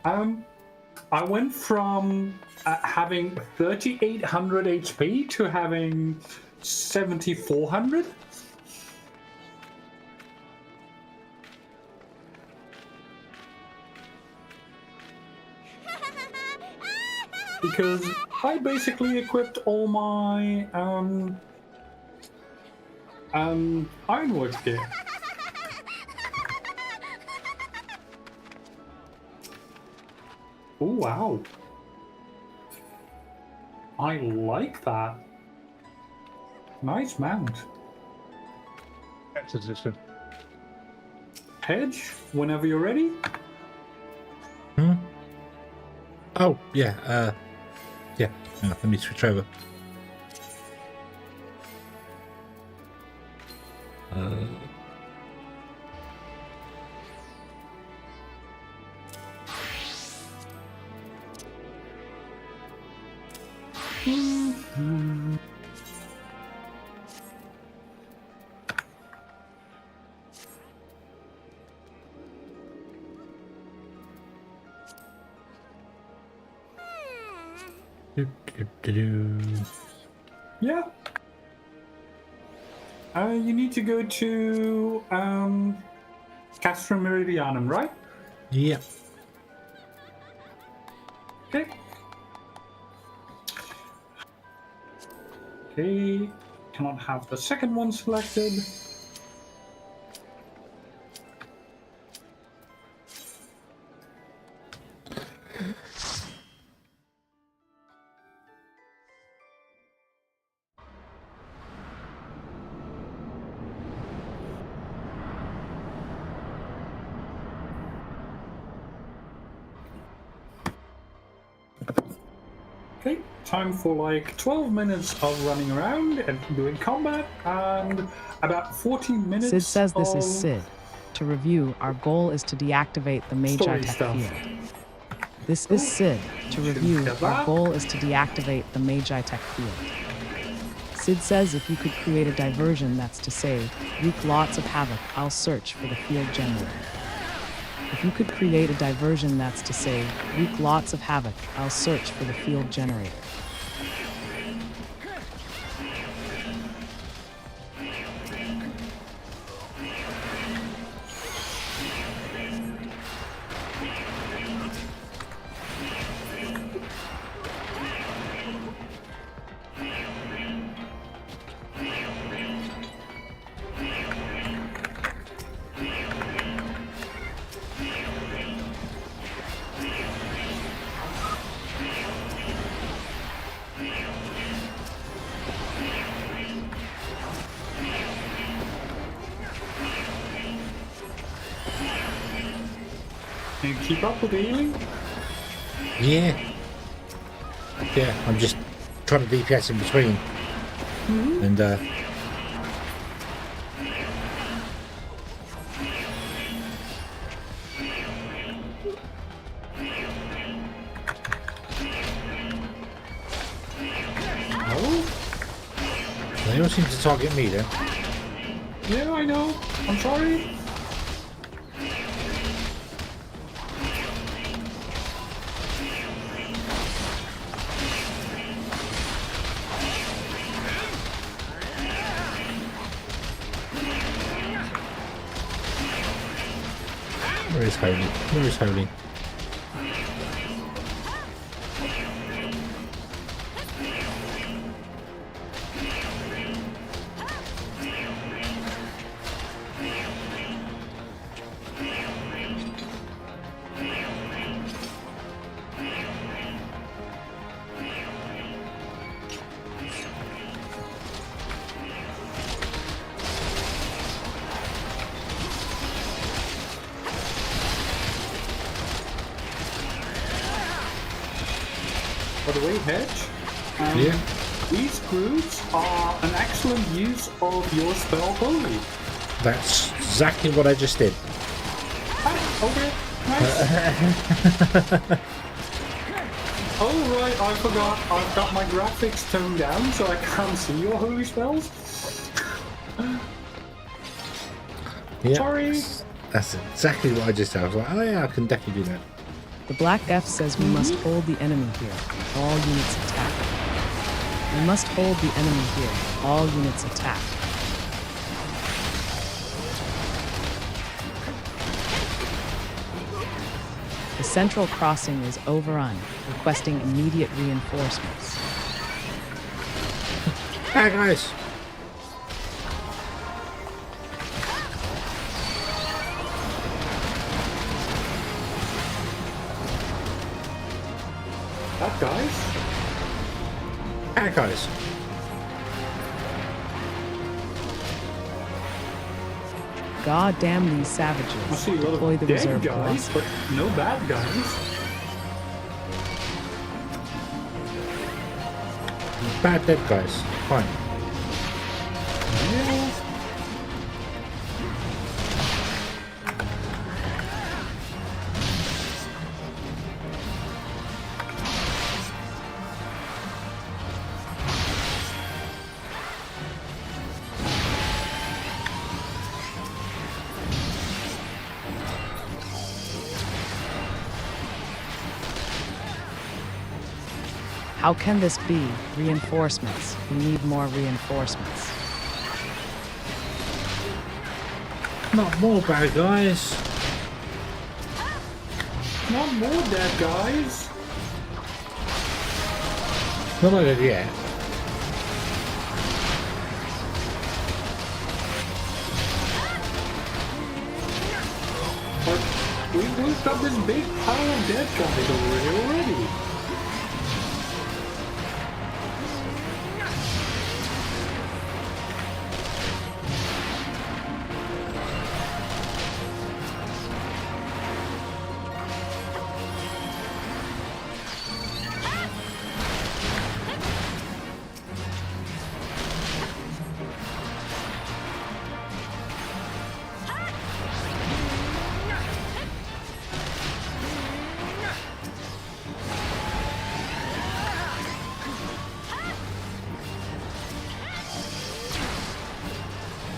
I went from having 3,800 HP to having 7,400. Because I basically equipped all my ironworks gear. Oh wow. I like that. Nice mount. Next edition. Hedge, whenever you're ready. Oh, yeah, yeah. Hang on, let me switch over. Yeah. You need to go to Castra Meridianum, right? Yeah. Okay. Okay. Cannot have the second one selected. Okay, time for like 12 minutes of running around and doing combat, and about 14 minutes. Sid says this is of Sid. To review, our goal is to deactivate the Magi story Tech stuff. field. This is Sid. To review, get our that. goal is to deactivate the Magi Tech field. Sid says if you could create a diversion that's to say, wreak lots of havoc, I'll search for the field generator. If you could create a diversion that's to say, wreak lots of havoc, I'll search for the field generator. Can you keep up with the healing? Yeah. Yeah, I'm just trying to DPS in between. And, No. they all seem to target me then. Yeah, I know. I'm sorry. Where is Holy? Where is Holy? By the way, Hedge, Yeah. these groups are an excellent use of your spell Holy. That's exactly what I just did. Ah, okay, nice. Oh right, I forgot. I've got my graphics toned down so I can't see your holy spells. Yeah. Sorry. That's exactly what I just did. I was like, oh yeah, I can definitely do that. The Black F says we must hold the enemy here. All units attack. We must hold the enemy here. All units attack. The central crossing is overrun, requesting immediate reinforcements. Hi guys. That guys. Hi guys. God damn these I savages. see a lot Deploy of the dead reserve guys, colossus. but no bad guys. Bad dead guys. Fine. Yeah. How can this be? Reinforcements. We need more reinforcements. Not more bad guys. Not more dead guys. Not like that yet. But we've got this big pile of dead guys over here already.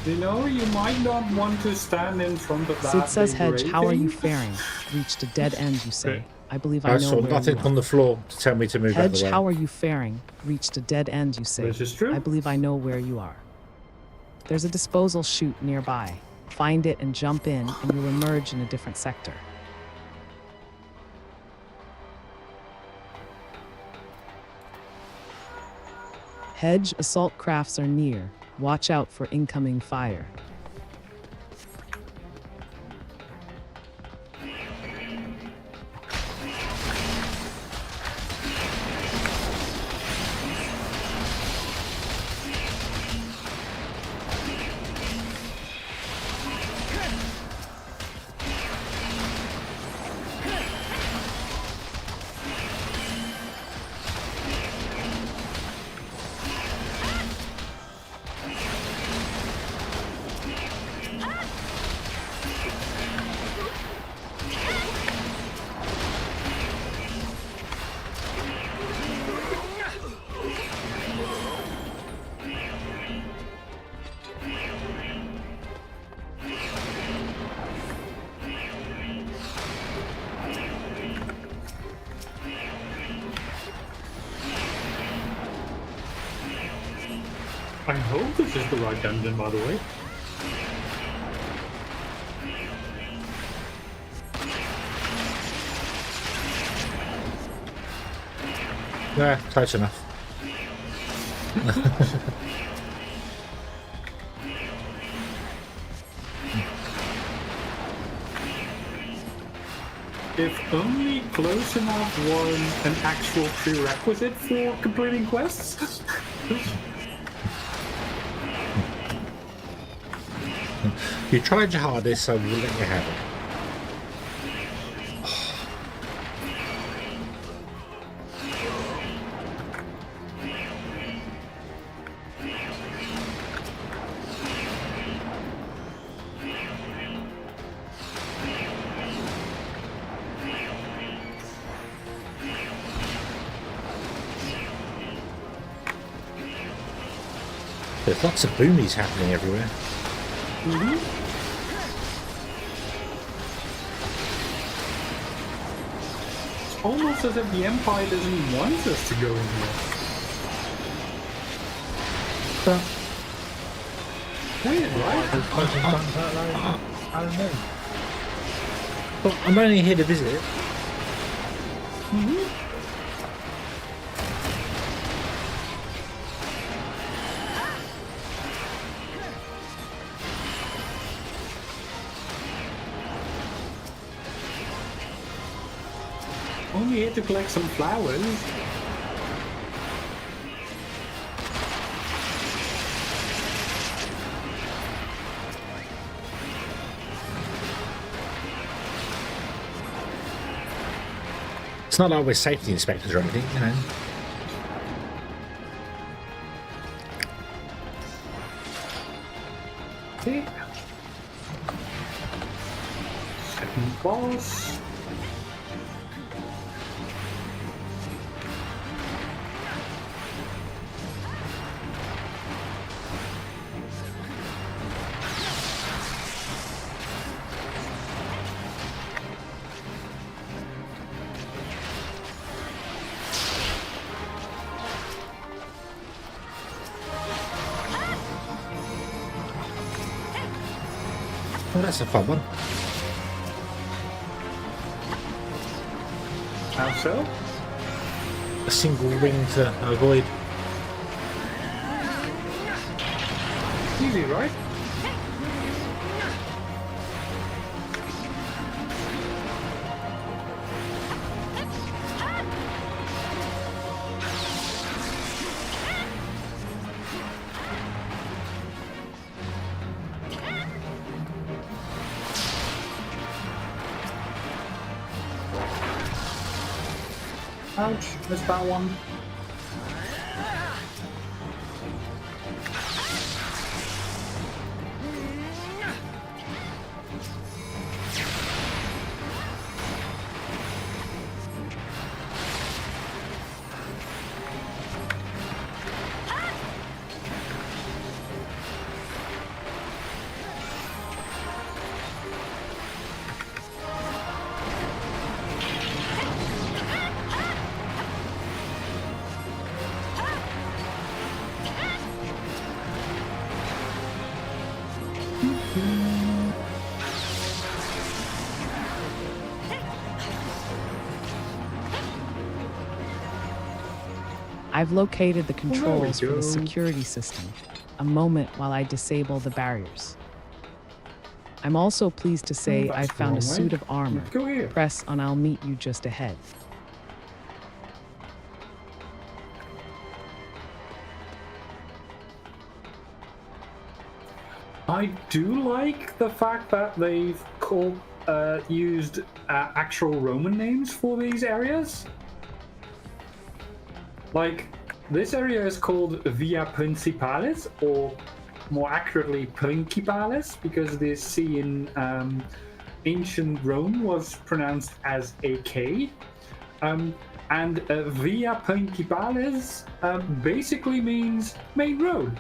You know, you might not want to stand in front of that. Sid says, big Hedge, ray how are thing. you faring? Reached a dead end, you say. I believe I I know saw where nothing you on are. the floor to tell me to move out of Hedge, the way. how are you faring? Reached a dead end, you say. This is true. I believe I know where you are. There's a disposal chute nearby. Find it and jump in, and you'll emerge in a different sector. Hedge, assault crafts are near. Watch out for incoming fire. I hope this is the right dungeon, by the way. Yeah, close enough. If only close enough was an actual prerequisite for completing quests. You tried your hardest, so we'll let you have it. There's lots of boomies happening everywhere. It's almost as if the Empire doesn't want us to go in here. But Weird, right? I don't know. well, I'm only here to visit. Only here to collect some flowers. It's not like we're safety inspectors or anything, you know. Okay. Second boss. Oh, that's a fun one. How so? A single ring to avoid. Easy, right? Ouch, missed that one. I've located the there we controls for go. the security system. A moment while I disable the barriers. I'm also pleased to say that's I've found a the wrong suit way. of armor. Let's go here. Press on I'll meet you just ahead. I do like the fact that they've used actual Roman names for these areas. Like, this area is called Via Principalis, or more accurately, Principalis, because the C in ancient Rome was pronounced as a K. And Via Principalis basically means main road.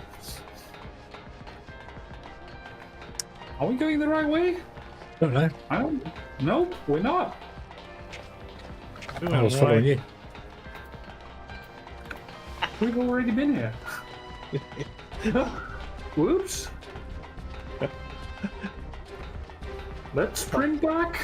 Are we going the right way? Don't know. I don't. Nope, we're not. I was following you. We've already been here. Whoops. Let's spring back.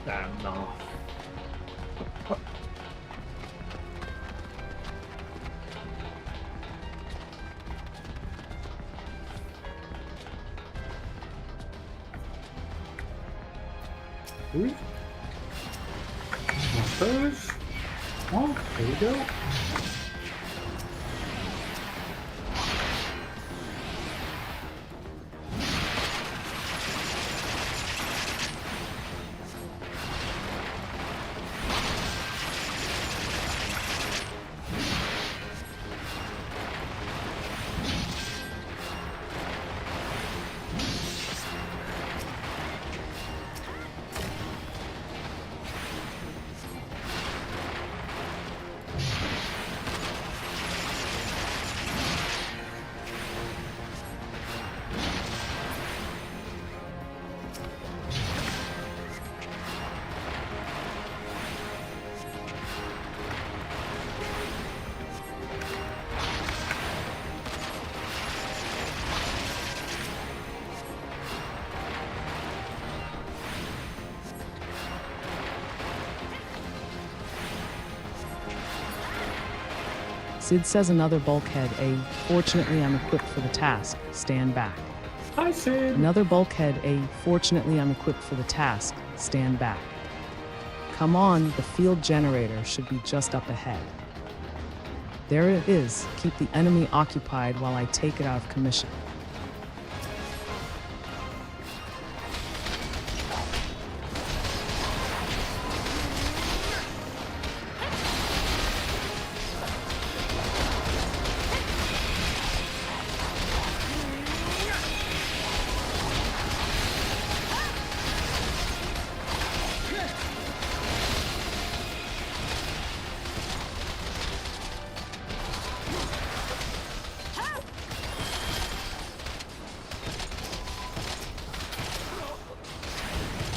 Damn, no. Ooh. Those. Oh, here we go. Sid says another bulkhead, A. Fortunately, I'm equipped for the task. Stand back. Hi, Sid. Another bulkhead, A. Fortunately, I'm equipped for the task. Stand back. Come on, the field generator should be just up ahead. There it is. Keep the enemy occupied while I take it out of commission.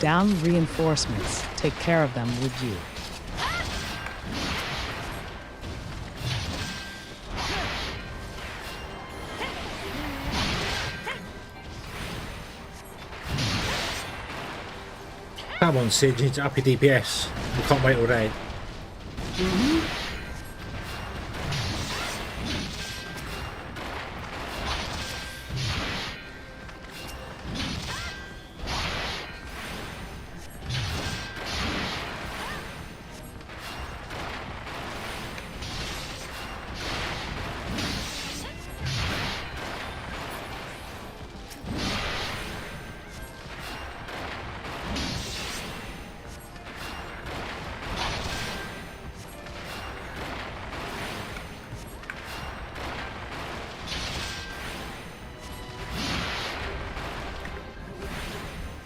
Down reinforcements. Take care of them, would you? Come on, Sid, you need to up your DPS. We can't wait all day.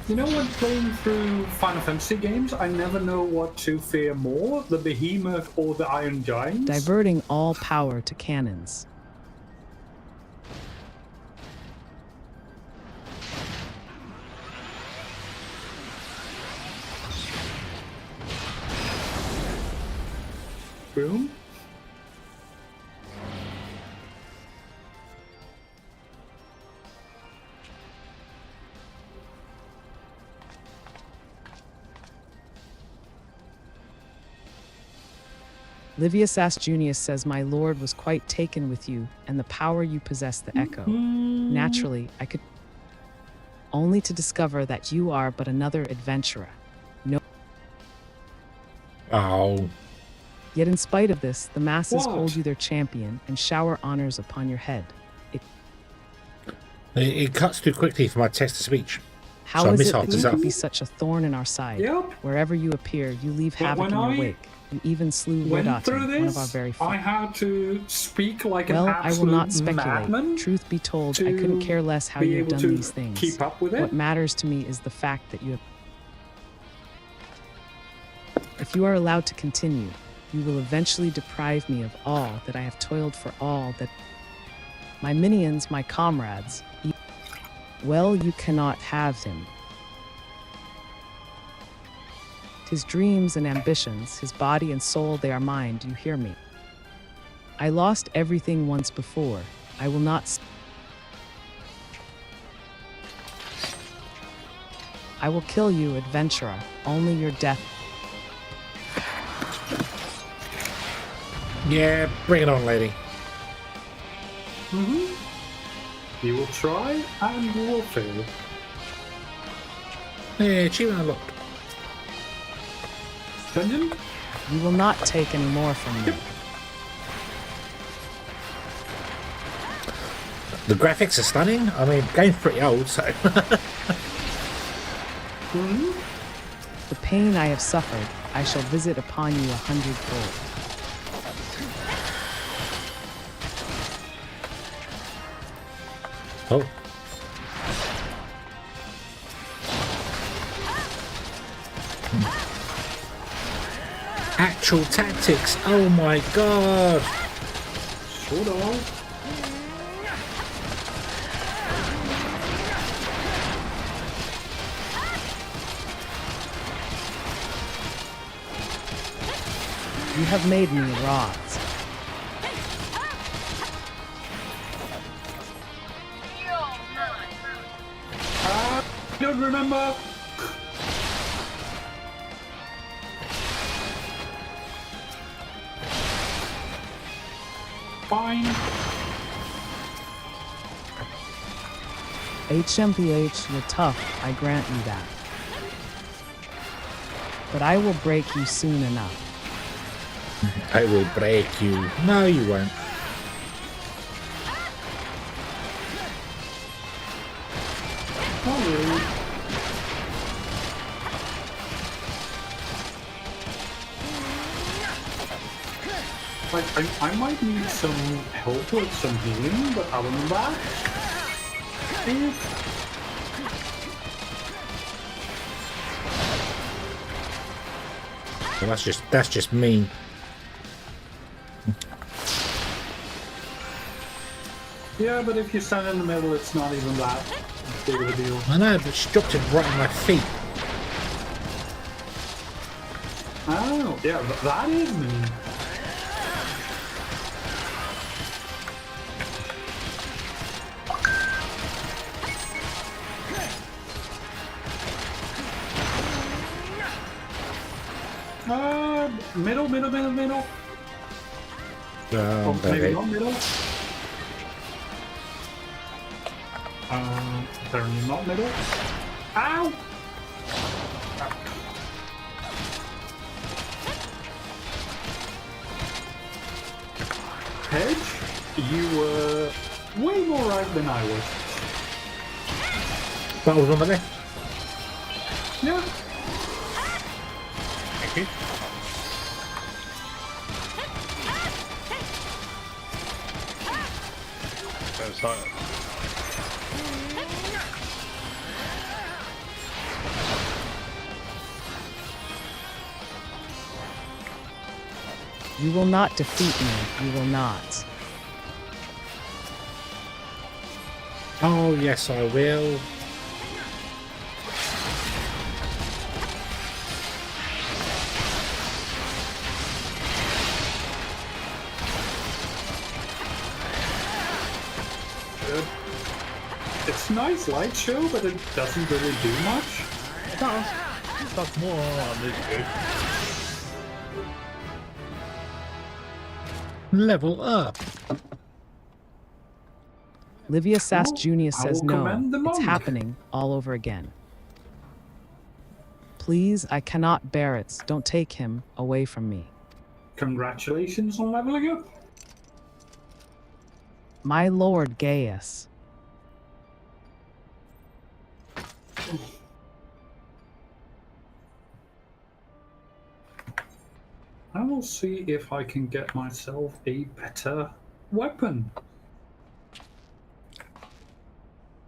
You know, when playing through Final Fantasy games, I never know what to fear more, the behemoth or the iron giants. Diverting all power to cannons. Boom. Livius Ass Junius says, my lord was quite taken with you, and the power you possess the echo. Naturally, I could only to discover that you are but another adventurer. No. Oh. Yet in spite of this, the masses What? hold you their champion and shower honors upon your head. It cuts too quickly for my text-to-speech. How So I is miss it half that the you stuff. could be such a thorn in our side? Yep. Wherever you appear, you leave But havoc when in your I wake. You even slew Went through Robotin, this, one of our very I had to speak like Well, an I absolute will not speculate. madman. Truth be told, I to couldn't care less how be you've able done to these things. keep up with it. What matters to me is the fact that you have. If you are allowed to continue, you will eventually deprive me of all that I have toiled for, all that. My minions, my comrades. Well, you cannot have him. His dreams and ambitions, his body and soul, they are mine. Do you hear me? I lost everything once before. I will not. I will kill you, adventurer. Only your death. Yeah, bring it on, lady. You will try and you will fail. Yeah, achievement unlocked. Dungeon? You will not take any more from me. The graphics are stunning. I mean, the game's pretty old, so. The pain I have suffered, I shall visit upon you 100-fold. Oh. Actual tactics. Oh my god. Sort of. You have made me rods. Don't remember. Fine. HMPH, you're tough, I grant you that. But I will break you soon enough. I will break you. No, you won't. Not really. Like, I might need some help with some healing, but other than that, Well, that's just mean. yeah, but if you stand in the middle, it's not even that big of a deal. I know, but she dropped it right on my feet. Oh, yeah, that is mean. Middle. Oh, maybe Okay. not middle. Apparently not middle. Ow! Hedge, you were way more right than I was. That was on the left. Yeah. Thank you. There's that. You will not defeat me, you will not. Oh, yes, I will. It's a nice light show, but it doesn't really do much. That's more on this game. Level up. Livia Sass Oh, Junius I says will no, commend the it's monk. happening all over again. Please, I cannot bear it. Don't take him away from me. Congratulations on leveling up. My lord Gaius. I will see if I can get myself a better weapon.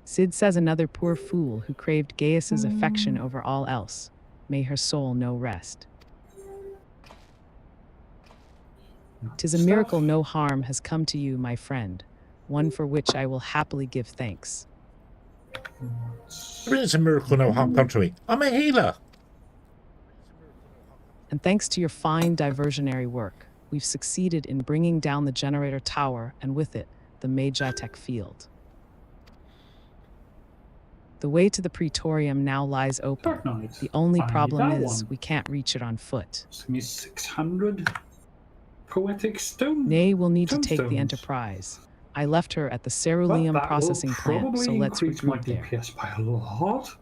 Sid says another poor fool who craved Gaius's affection over all else. May her soul know rest. 'Tis a miracle no harm has come to you, my friend. one for which I will happily give thanks. It's a miracle no harm come to me. I'm a healer. And thanks to your fine diversionary work, we've succeeded in bringing down the generator tower and with it, the Magitech field. The way to the Praetorium now lies open. Dark Knight. The only I need problem that is one. we can't reach it on foot. Give me 600 poetic stone. Nay will need to take the tombstones. Enterprise. I left her at the But ceruleum that processing will plant, probably so let's increase my regroup there. DPS by a lot.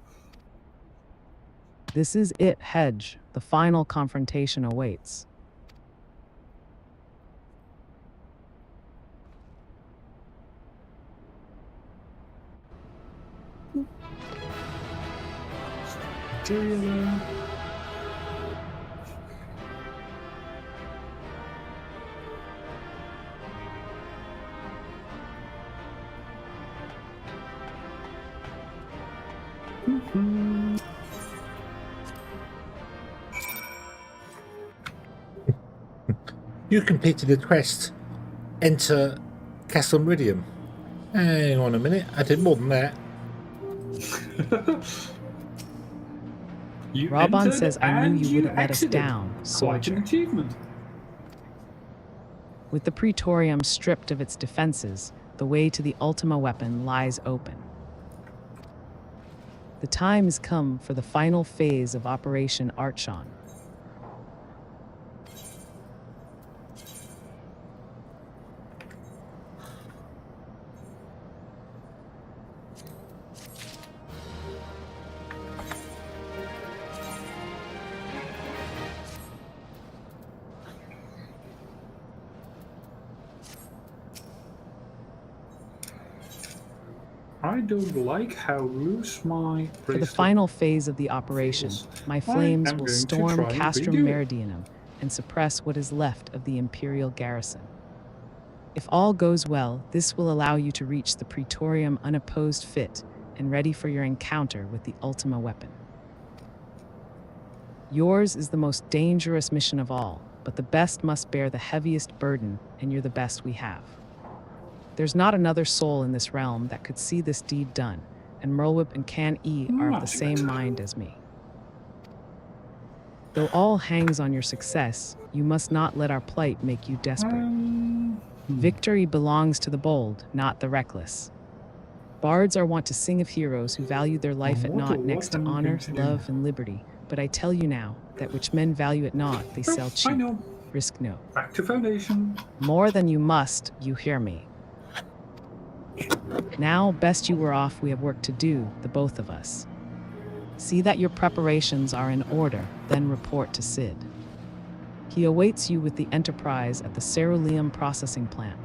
This is it, Hedge. The final confrontation awaits. Material there. You completed the quest. Enter Castle Meridian. Hang on a minute. I did more than that. You Robon entered says I and knew you wouldn't let us exited. down, Quite an soldier. achievement. With the Praetorium stripped of its defenses, the way to the Ultima weapon lies open. The time has come for the final phase of Operation Archon. I don't like how loose my For the bracelet final phase of the operation, my flames am will going to storm try and Castrum redo it. Meridianum and suppress what is left of the Imperial garrison. If all goes well, this will allow you to reach the Praetorium unopposed fit and ready for your encounter with the Ultima weapon. Yours is the most dangerous mission of all, but the best must bear the heaviest burden, and you're the best we have. There's not another soul in this realm that could see this deed done, and Merlwip and Can E are of the Much same better. mind as me. Though all hangs on your success, you must not let our plight make you desperate. Victory belongs to the bold, not the reckless. Bards are wont to sing of heroes who value their life at naught next to honor, love, and liberty. But I tell you now, that which men value at naught, they sell I cheap. know. Risk no. Back to Foundation. More than you must, you hear me. Now, best you were off, we have work to do, the both of us. See that your preparations are in order, then report to Sid. He awaits you with the Enterprise at the ceruleum processing plant.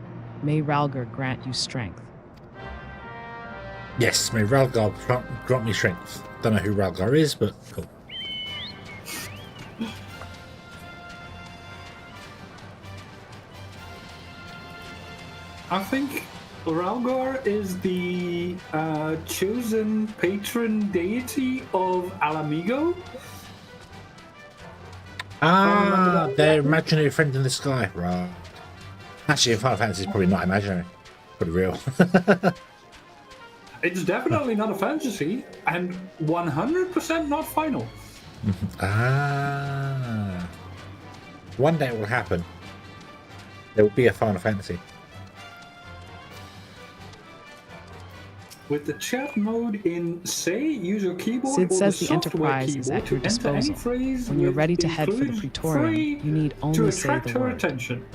May Ralgar grant you strength. Yes, may Ralgar grant me strength. Don't know who Ralgar is, but cool. I think Ralgar is the chosen patron deity of Alamigo. Ah, their imaginary friend in the sky. Right. Actually, in Final Fantasy, it's probably not imaginary. Probably real. It's definitely not a fantasy, and 100% not final. Ah. One day it will happen. There will be a Final Fantasy. With the chat mode in say, use your keyboard Sid or says the the software Enterprise is keyboard at your to enter any disposal. phrase When you're with ready to head for the include Praetorium, free you need to only say attract the her word. attention.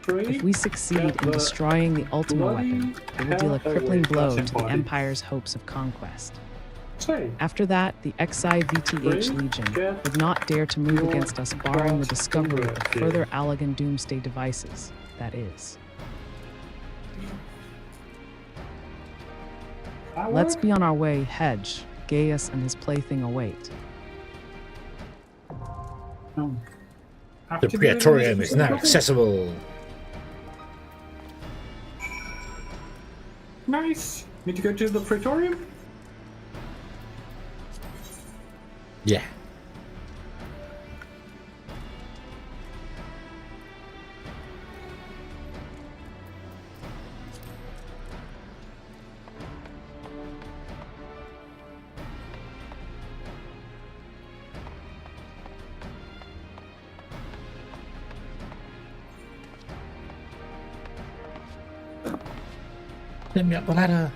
If we succeed in destroying the Ultima weapon, it will deal a crippling blow to the Empire's hopes of conquest. After that, the XIVTH Legion would not dare to move against us, barring the discovery of further Allagan doomsday devices, that is. Let's be on our way, Hedge. Gaius and his plaything await. The Praetorium is now accessible. Nice. Need to go to the Praetorium? Yeah. Let me up the ladder.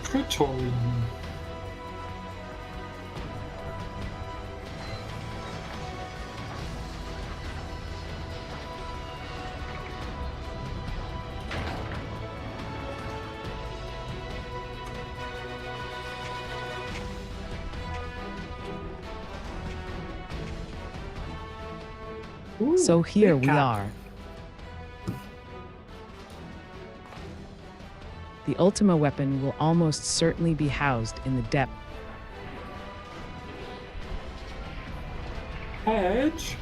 Praetorian. Ooh, So here big we cat. are. The Ultima weapon will almost certainly be housed in the depth. Hedge,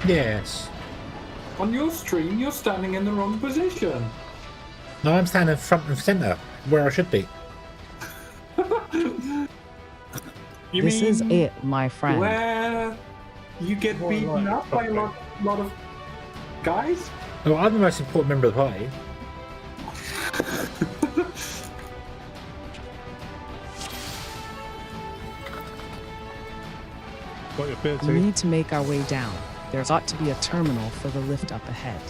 Yes. on your stream, you're standing in the wrong position. No, I'm standing front and centre, where I should be. You This is mean it, my friend. where you get More beaten like up by a lot of guys? Oh, I'm the most important member of the party. Got your beer We too. need to make our way down. There ought to be a terminal for the lift up ahead.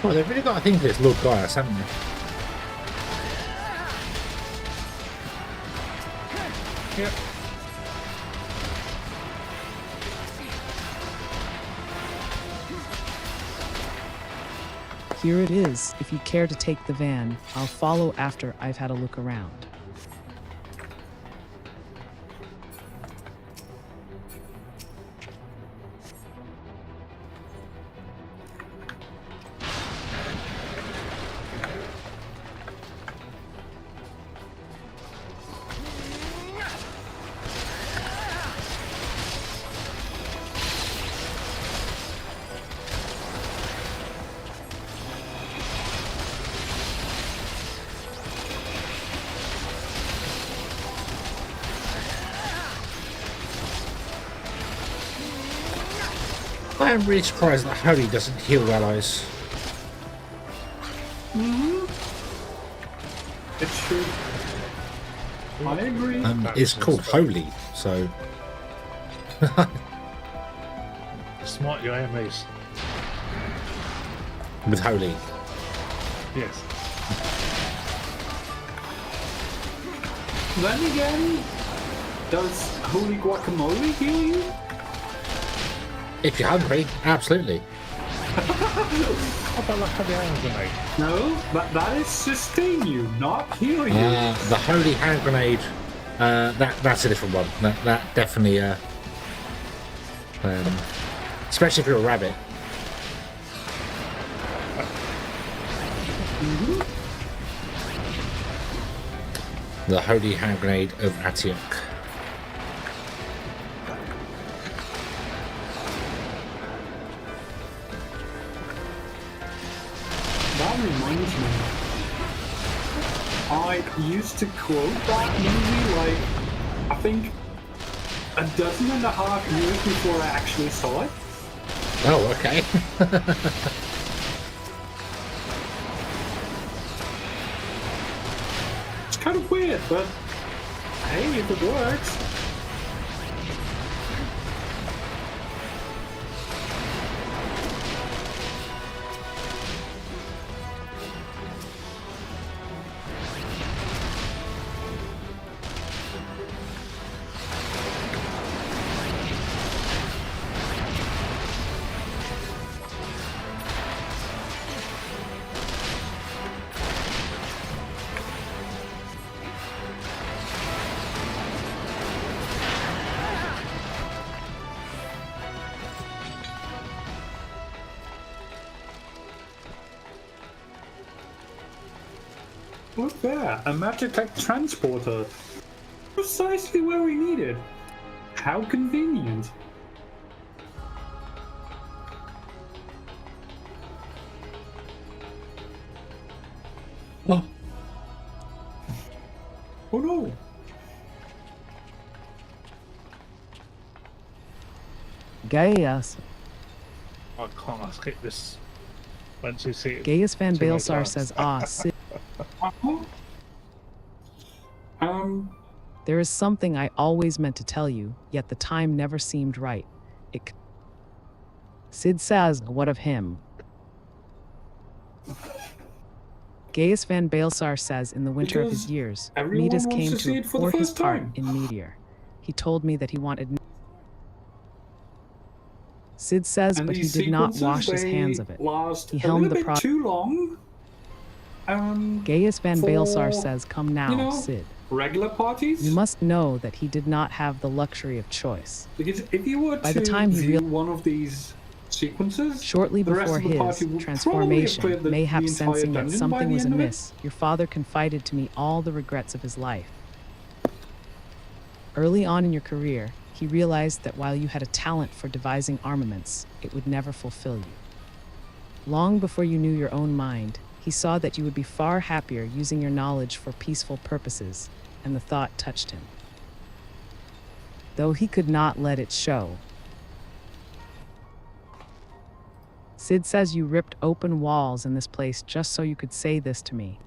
Oh, they've really got a thing for this Lord Gaius, haven't they? Yep. Here it is. If you care to take the van, I'll follow after I've had a look around. I am really surprised that Holy doesn't heal allies. It should. I agree. It's called Holy, so Smite your enemies. with Holy. Yes. Then again, does holy guacamole heal you? If you're hungry, absolutely. How about like a hand grenade? No, that is sustain you, not heal you. The Holy Hand Grenade, that's a different one. That definitely, especially if you're a rabbit. The Holy Hand Grenade of Antioch. That reminds me. I used to quote that movie like, I think, 12.5 years before I actually saw it. Oh, okay. It's kind of weird, but hey, if it works. Look there, a Magitech transporter. Precisely where we need it. How convenient. Oh, Oh no! Gaius. I can't escape this. Once you see it. Gaius Van Too many Baelsar times. says, ah, Sid, Um, there is something I always meant to tell you, yet the time never seemed right. Sid says, what of him? Gaius Van Baelsar says in the winter of his Because years, everyone Midas wants came to see to it for the pour his first part time. in Meteor. He told me that he wanted. Sid says, and but he these did not sequences, wash his they hands of it. last He a helmed little the bit too long. Gaius Van for, Baelsar says, come now, you know, Sid. regular parties. You must know that he did not have the luxury of choice. Because if you were By to the time he view one of these sequences, Shortly the rest before of the party his would transformation, probably have cleared mayhap the entire sensing that dungeon by something the was end of it. amiss, your father confided to me all the regrets of his life. Early on in your career, he realized that while you had a talent for devising armaments, it would never fulfill you. Long before you knew your own mind, he saw that you would be far happier using your knowledge for peaceful purposes, and the thought touched him. Though he could not let it show. Sid says you ripped open walls in this place just so you could say this to me.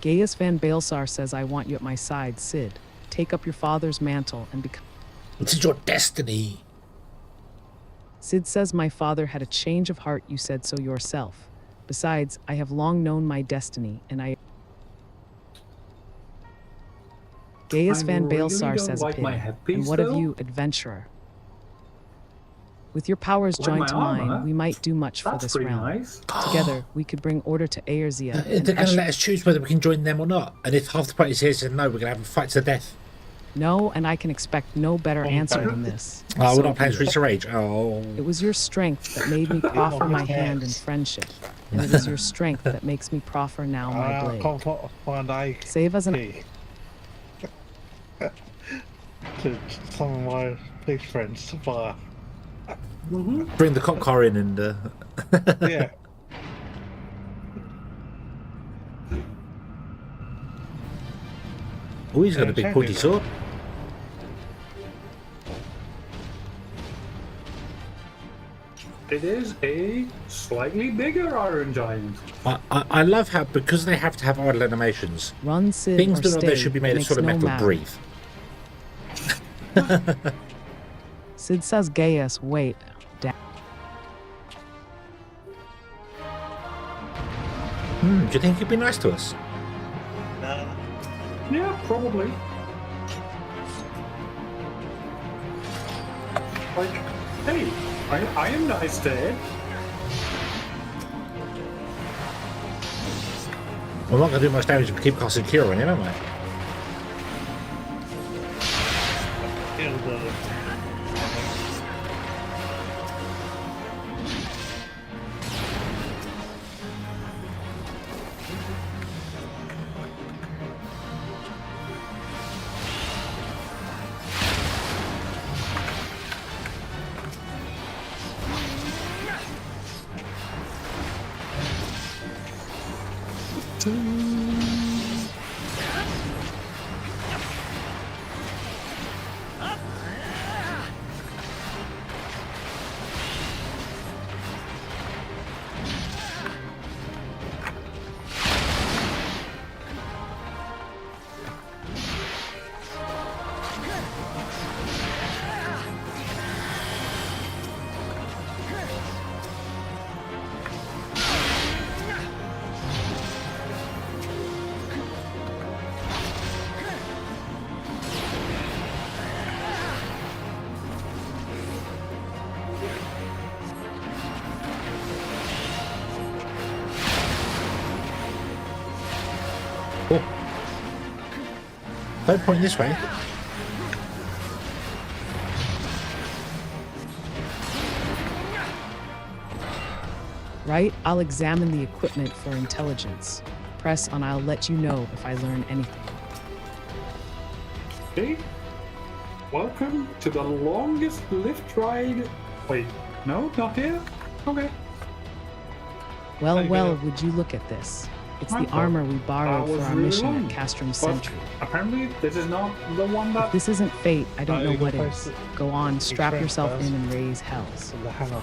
Gaius Van Baelsar says I want you at my side, Sid. Take up your father's mantle and become... it is your destiny. Sid says my father had a change of heart, you said so yourself. Besides, I have long known my destiny, and I... Gaius I Van really Baelsar don't says like a my pity. headpiece, And what though. of you, adventurer? With your powers Like joined my to armor? mine, we might do much for That's this pretty realm. nice. Together, we could bring order to Aerzia. They're and going to usher- let us choose whether we can join them or not. And if half the party says no, we're going to have a fight to the death. No, and I can expect no better Okay. answer than this. Oh, So we're not playing be it. Streets of Rage. Oh. It was your strength that made me proffer my hand in friendship, and it is your strength that makes me proffer now my I blade. can't find a Save as an... key to some of my big friends to fire. Bring the cop car in and... Yeah. oh, he's got Yeah, a big check pointy it. sword. It is a slightly bigger Iron Giant. I love how, because they have to have idle animations, Run, Sid, things or do not stay, they should be made of makes solid no metal matter. breathe. Sid says Gaius, wait. Do you think he'd be nice to us? Yeah, probably. Like, hey, I am nice to Ed. I'm not going to do much damage if we keep casting Cure on him, am I? Kill the... Oh. Don't point this way. Right? I'll examine the equipment for intelligence. Press on I'll let you know if I learn anything. Okay. Welcome to the longest lift ride. Wait, no, not here? Okay. Well, you well, go. would you look at this? It's My the fault. armor we borrowed was for our really mission long. at Castrum But Sentry. apparently, this is not the one If that. this isn't fate, I don't know you what can is. place it- Go on, strap trained yourself first. in and raise hells. The hammer.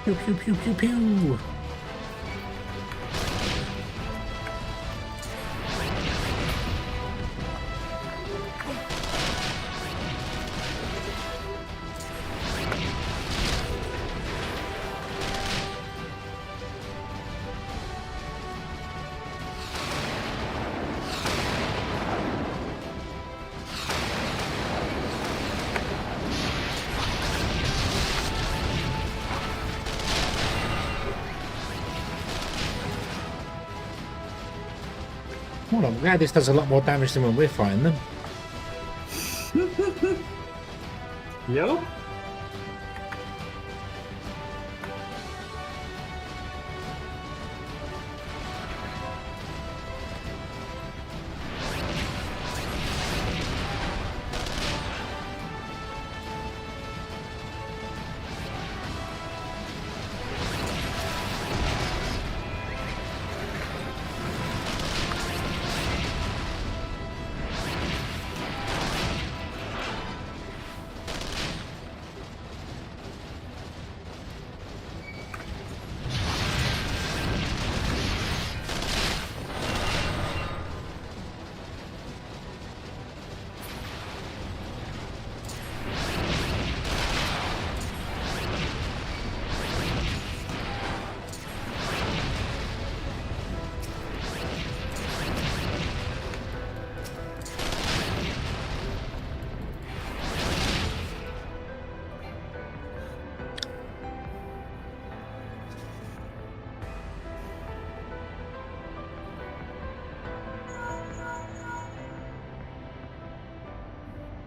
Pew pew pew pew pew. Well, I'm glad this does a lot more damage than when we're fighting them. Yep.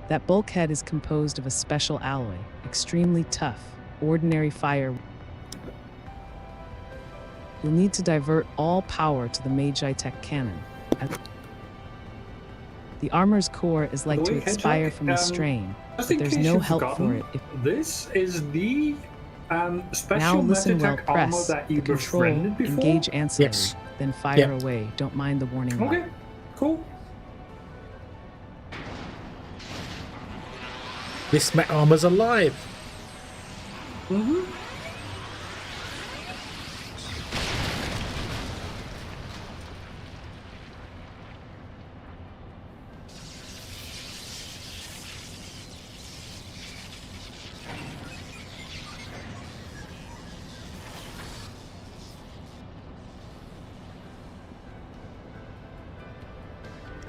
That bulkhead is composed of a special alloy, extremely tough, ordinary fire. You'll need to divert all power to the Magi-Tech cannon. The armor's core is like By the to way, expire Hedgehog, from the strain, Just but in there's case no you've help for forgotten, it if this is the now special listen well, Meta-Tech armor press that the you control, befriended before. engage ancillary, Yes. then fire Yep. away. Don't mind the warning Okay, light. cool. This mech armor's alive. Mm-hmm.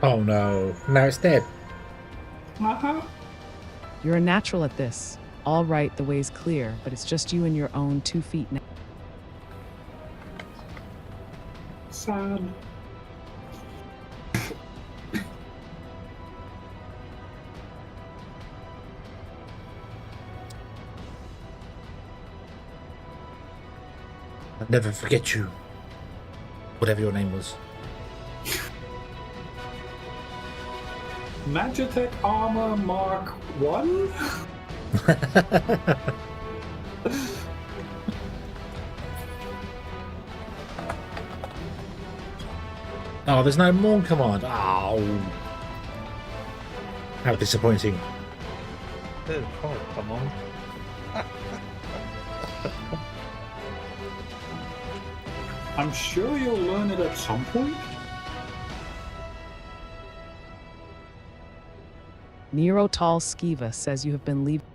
Oh no, now it's dead. Uh-huh. You're a natural at this. All right, the way's clear, but it's just you and your own 2 feet now. Sad. I'll never forget you. Whatever your name was. Magitech Armor Mark 1? Oh, there's no more command. Oh. How disappointing. Oh, come on. I'm sure you'll learn it at some point. Nero Tal Skiva says you have been leaving.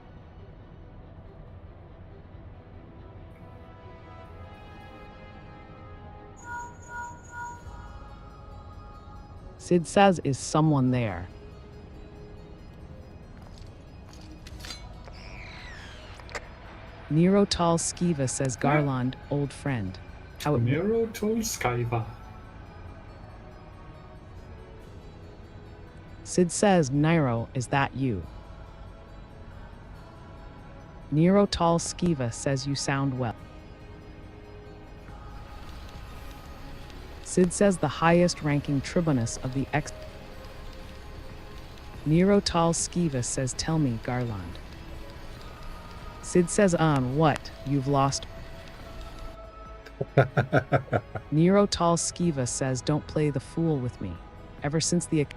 Sid says, is someone there? Nero Tal Skiva says, Garland, old friend. How it Miro Tolskaiva. Sid says, Nairo, is that you? Nero Tall Skiva says you sound well. Sid says the highest ranking tribunus of the ex. Nero Tall Skiva says, tell me, Garland. Sid says, what? You've lost. Nero Tall Skiva says, don't play the fool with me. Ever since the...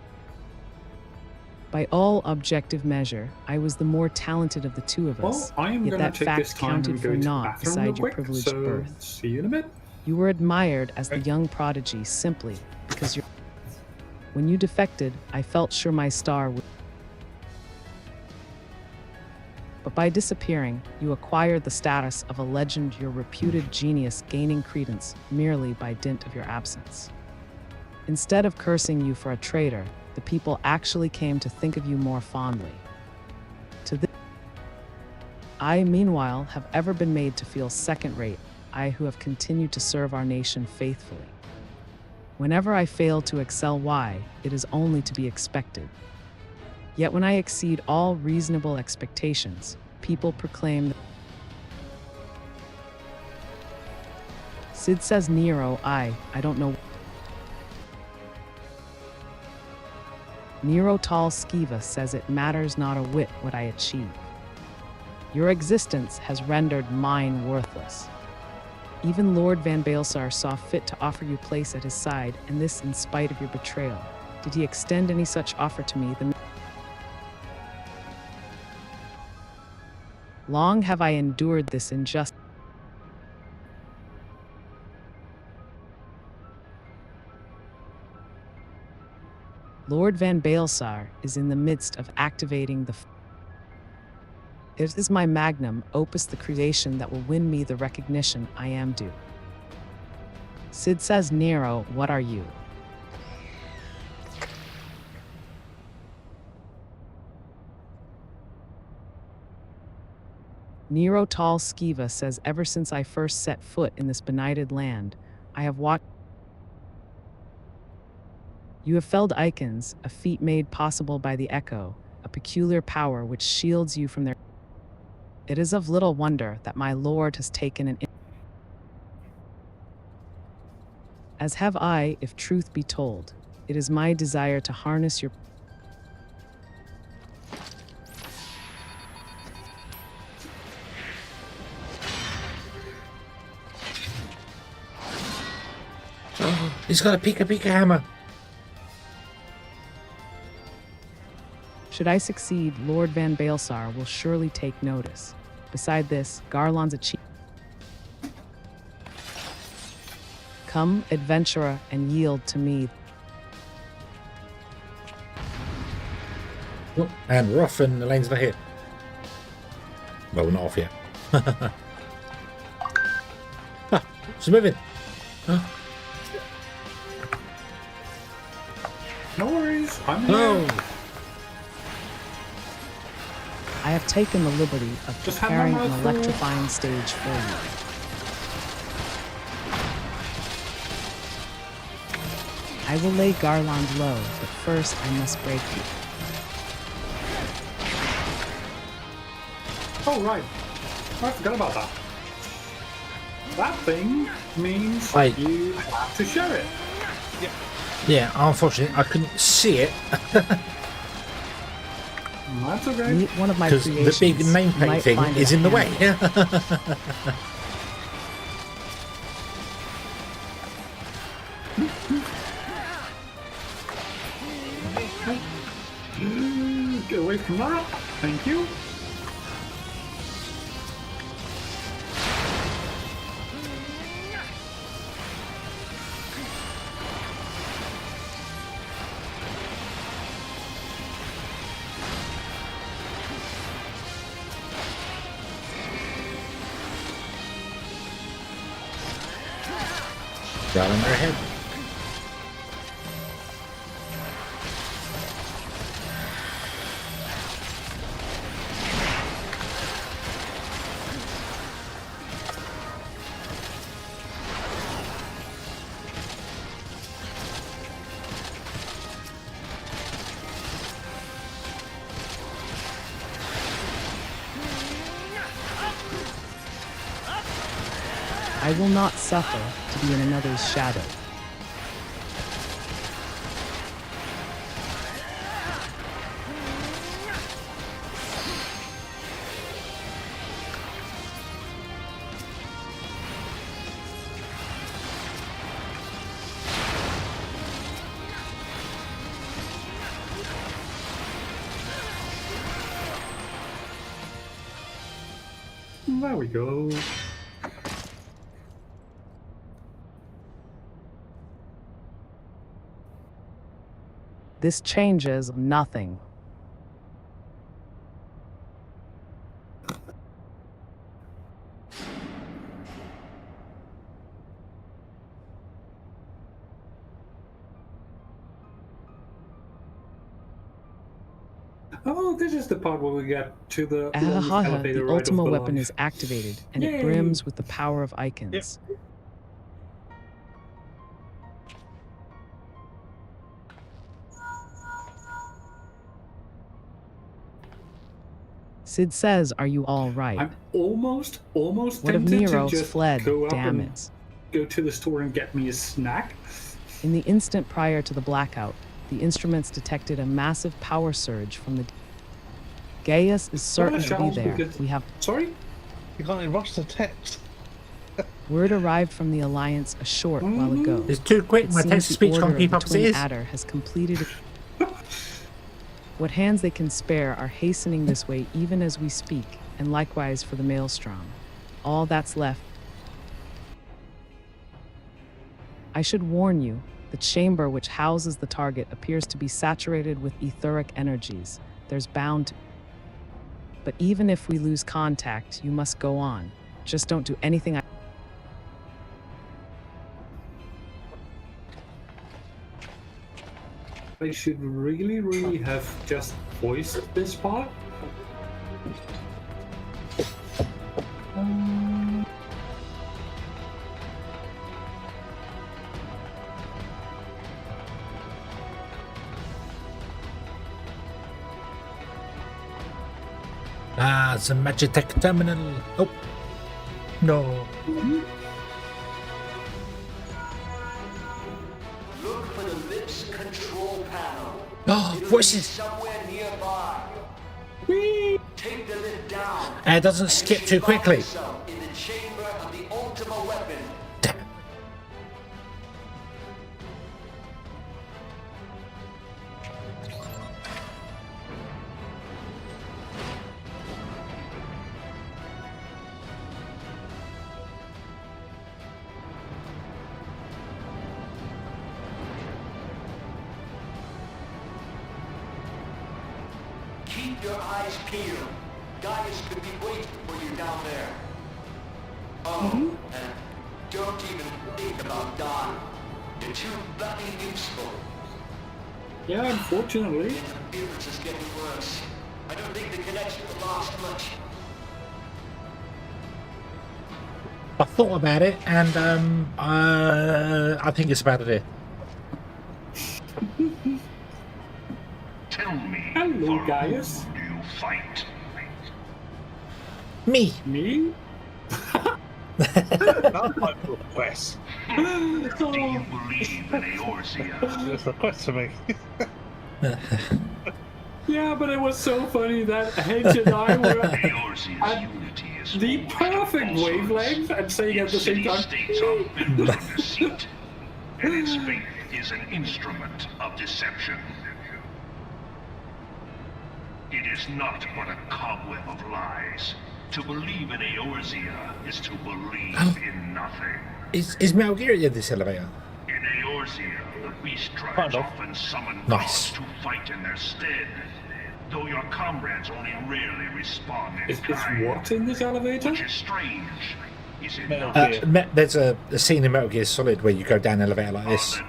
By all objective measure, I was the more talented of the two of us. Well, I am Yet going to that take fact this time counted and for go to the naught bathroom beside real your quick, privileged so birth. see you in a bit. You were admired as the young prodigy simply because you're... When you defected, I felt sure my star would... But by disappearing, you acquired the status of a legend, your reputed genius gaining credence merely by dint of your absence. Instead of cursing you for a traitor, the people actually came to think of you more fondly. To this, I, meanwhile, have ever been made to feel second-rate, I who have continued to serve our nation faithfully. Whenever I fail to excel, why, it is only to be expected. Yet when I exceed all reasonable expectations, people proclaim that... Sid says, Nero, I don't know... Nero Tall Skiva says it matters not a whit what I achieve. Your existence has rendered mine worthless. Even Lord Van Baelsar saw fit to offer you place at his side, and this in spite of your betrayal. Did he extend any such offer to me? Long have I endured this injustice. Lord Van Baelsar is in the midst of activating the... It is my magnum opus, the creation that will win me the recognition I am due. Sid says, Nero, what are you? Nero Tall Skiva says, ever since I first set foot in this benighted land, I have watched... You have felled icons, a feat made possible by the echo, a peculiar power which shields you from their... It is of little wonder that my lord has taken an... As have I, if truth be told. It is my desire to harness your... Oh, he's got a Pika hammer. Should I succeed, Lord Van Baelsar will surely take notice. Beside this, Garland's a chief. Come, adventurer, and yield to me. Oh, and we're off, and the lane's not here. Well, we're not off yet. Ah, she's moving. Oh. No worries, I'm here. Oh. I have taken the liberty of Just have preparing my an mouth full. electrifying stage for you. I will lay Garland low, but first I must break you. Oh, right. I forgot about that. That thing means Wait. you have to share it. Yeah, unfortunately, I couldn't see it That's okay. Meet one of my because the creations. big You nameplate might thing find it is a in the way. handy. Get away from that. Thank you. Got on their head. I will not suffer to be in another's shadow. There we go. This changes nothing. Oh, this is the part where we get to the longest Ahaha, elevator the ride of ultima the weapon life. is activated, and Yay. it brims with the power of icons. Sid says, "Are you all right?" I'm almost What if tempted Nero to just fled? go up Damn and it. go to the store and get me a snack. In the instant prior to the blackout, the instruments detected a massive power surge from the... Gaius is certain to be Charles, there. because- We have... Sorry? You can't rush the text. Word arrived from the Alliance a short while ago. It's too quick. It My seems text to the speech order can't of keep the up as Twin it is. Adder has completed... What hands they can spare are hastening this way even as we speak, and likewise for the Maelstrom. All that's left... I should warn you, the chamber which houses the target appears to be saturated with etheric energies. There's bound to... But even if we lose contact, you must go on. Just don't do anything I should really have just voiced this part. Ah, it's a Magitech terminal. Oh, no. Look for the lips control panel. Oh, It'll voices. be somewhere nearby. Take the lid down. And it doesn't skip too quickly. Yourself in the chamber of the ultima weapon. Damn it. Keep your eyes peeled. Gaius could be waiting for you down there. Oh, and don't even think about dying. You're too bloody useful. Yeah, unfortunately. The interference is getting worse. I don't think the connection will last much. I thought about it, and I think it's a bad idea. Tell me, Hello, for Gaius. whom do you fight? Me. Me? That's my request. Do you believe in Eorzea? It's a request to me. Yeah, but it was so funny that Hedge and I were Eorzea's at unity is the forged perfect of falsehoods. wavelength and saying at the same time, City-states are built on deceit, and its faith is an instrument of deception. It is not but a cobweb of lies. To believe in Eorzea is to believe in nothing. Is Metal Gear at the end of this elevator? In Eorzea, the beast Kind tribes of. often summon Nice. gods to fight in their stead, though your comrades only rarely respond in is kind. what in this elevator? Which is strange, is it Metal not? Gear. There's a scene in Metal Gear Solid where you go down an elevator like this,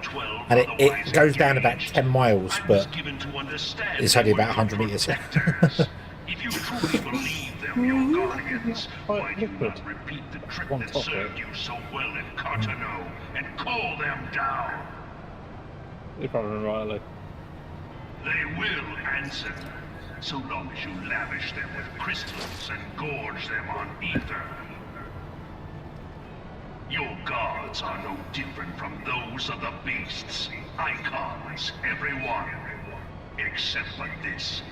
and it goes down about 10 miles, but it's only about 100 meters. If you truly believe them your guardians, why do you liquid. not repeat the trick On that top of served it. you so well in Cartano and call them down? If I remember rightly. They will answer, so long as you lavish them with crystals and gorge them on ether. Your gods are no different from those of the beasts. Icons, every one. Except for this.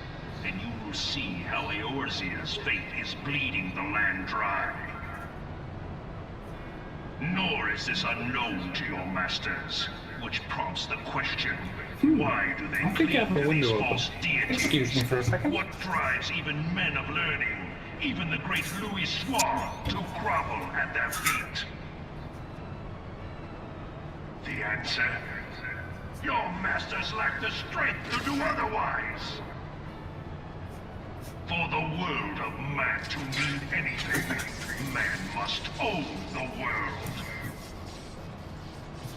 And you will see how Eorzea's fate is bleeding the land dry. Nor is this unknown to your masters, which prompts the question, why do they I think I have cling a to these window open. false deities? Excuse me for a second. What drives even men of learning, even the great Louis Swan, to grovel at their feet? The answer? Your masters lack the strength to do otherwise. For the world of man to mean anything, man must own the world.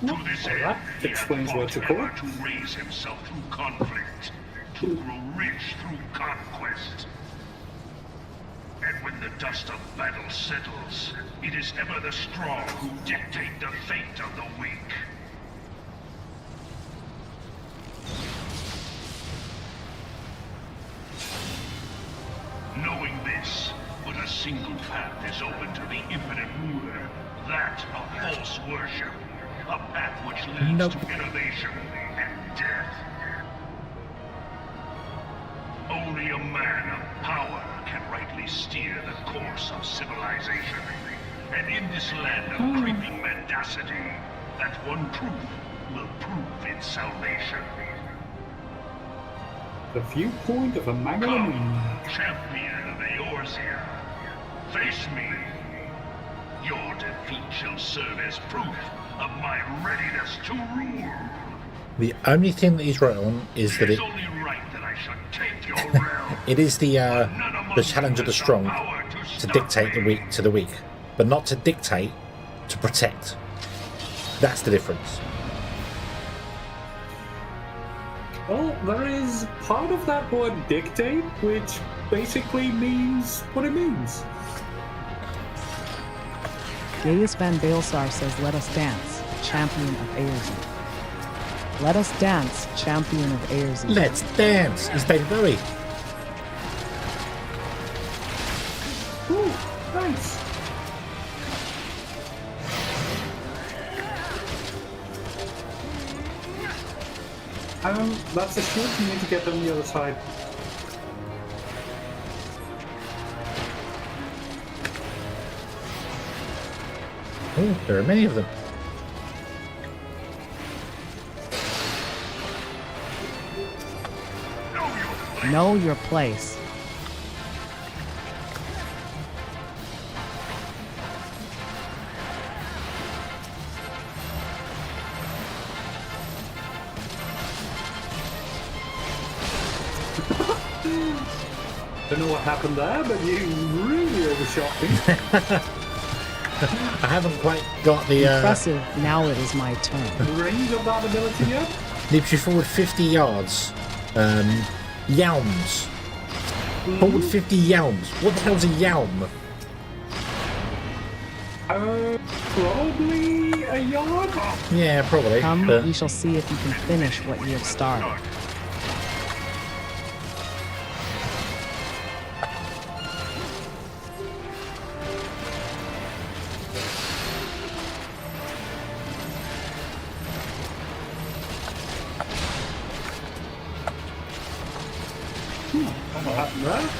To this Well, end, that he hath explains what's fought occurred. ever to raise himself through conflict, to grow rich through conquest. And when the dust of battle settles, it is ever the strong who dictate the fate of the weak. Knowing this, but a single path is open to the infinite ruler, that of false worship, a path which leads Nope. to innovation and death. Only a man of power can rightly steer the course of civilization. And in this land of creeping mendacity, that one truth will prove its salvation. The viewpoint of a Magdalene. Champion of Eorzea, face me. Your defeat shall serve as proof of my readiness to rule. The only thing that he's right on is that It's it only right that I should take your realm. it is the challenge of the strong Power to stop dictate the me. weak to the weak, but not to dictate, to protect. That's the difference. Well, there is part of that word dictate, which basically means what it means. Gaius Van Baelsar says, "Let us dance, champion of Eorzea." Let us dance, champion of Eorzea. Let's dance! It's David Bowie. Ooh, nice. That's a shield. You need to get on the other side. Oh, there are many of them. Know your place. Don't know what happened there, but you really overshot me. I haven't quite got the Impressive. Now it is my turn. The range of that ability yet? leaps you forward 50 yards. Yalms. Forward 50 yalms. What the hell's a yalm? Probably a yard? Yeah, probably. Come, but we shall see if you can finish what you have started. What happened there?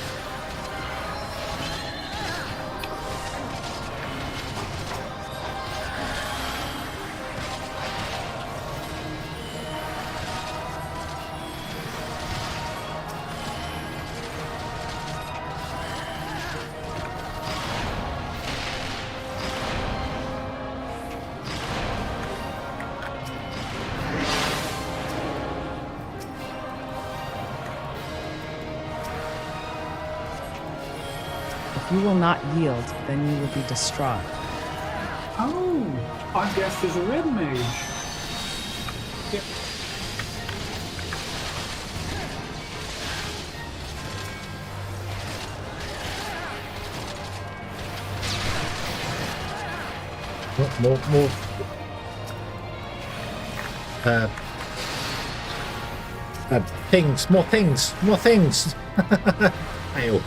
If you will not yield, then you will be distraught. Oh, I guess there's a red mage. Yep. more. Things, more things. Failed.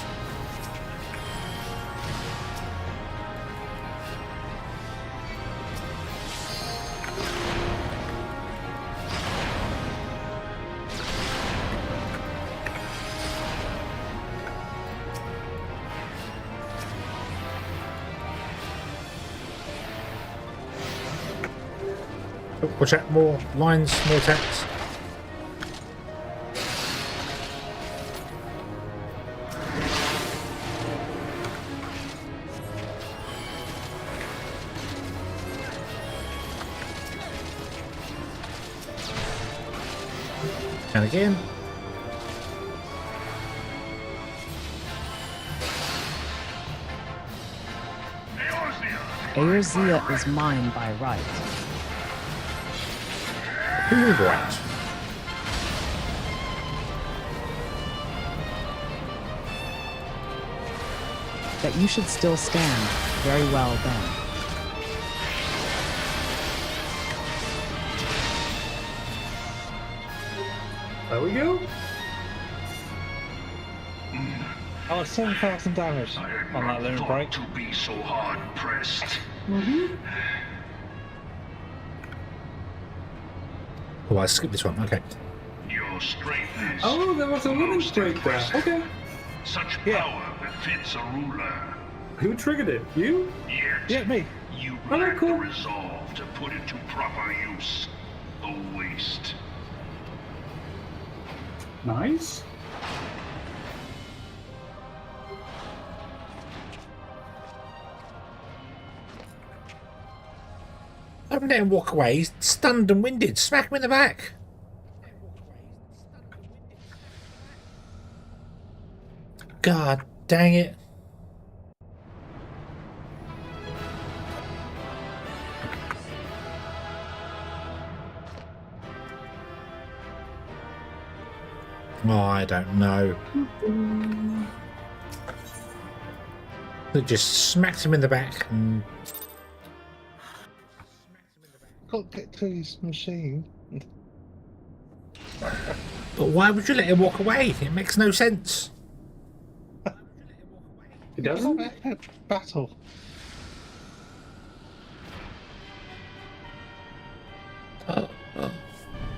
Watch out, more lines, more attacks. And again. Eorzea is mine by right. Right. That you should still stand. Very well then. There we go. I was 7,000 damage I had on that not limit thought break. to be so hard pressed. Oh, I skipped this one. Okay. Your strength is Oh, there was a limit most break there. impressive. Okay. Such Yeah. power befits a ruler. Who triggered it? You? Yet Yeah, me. you Alright, lack cool. the resolve to put it to proper use. A waste. Nice. Don't let him walk away. He's stunned and winded. Smack him in the back. God dang it. Oh, I don't know. They just smacked him in the back and Can't get to his machine. but why would you let him walk away? It makes no sense. It doesn't? Battle.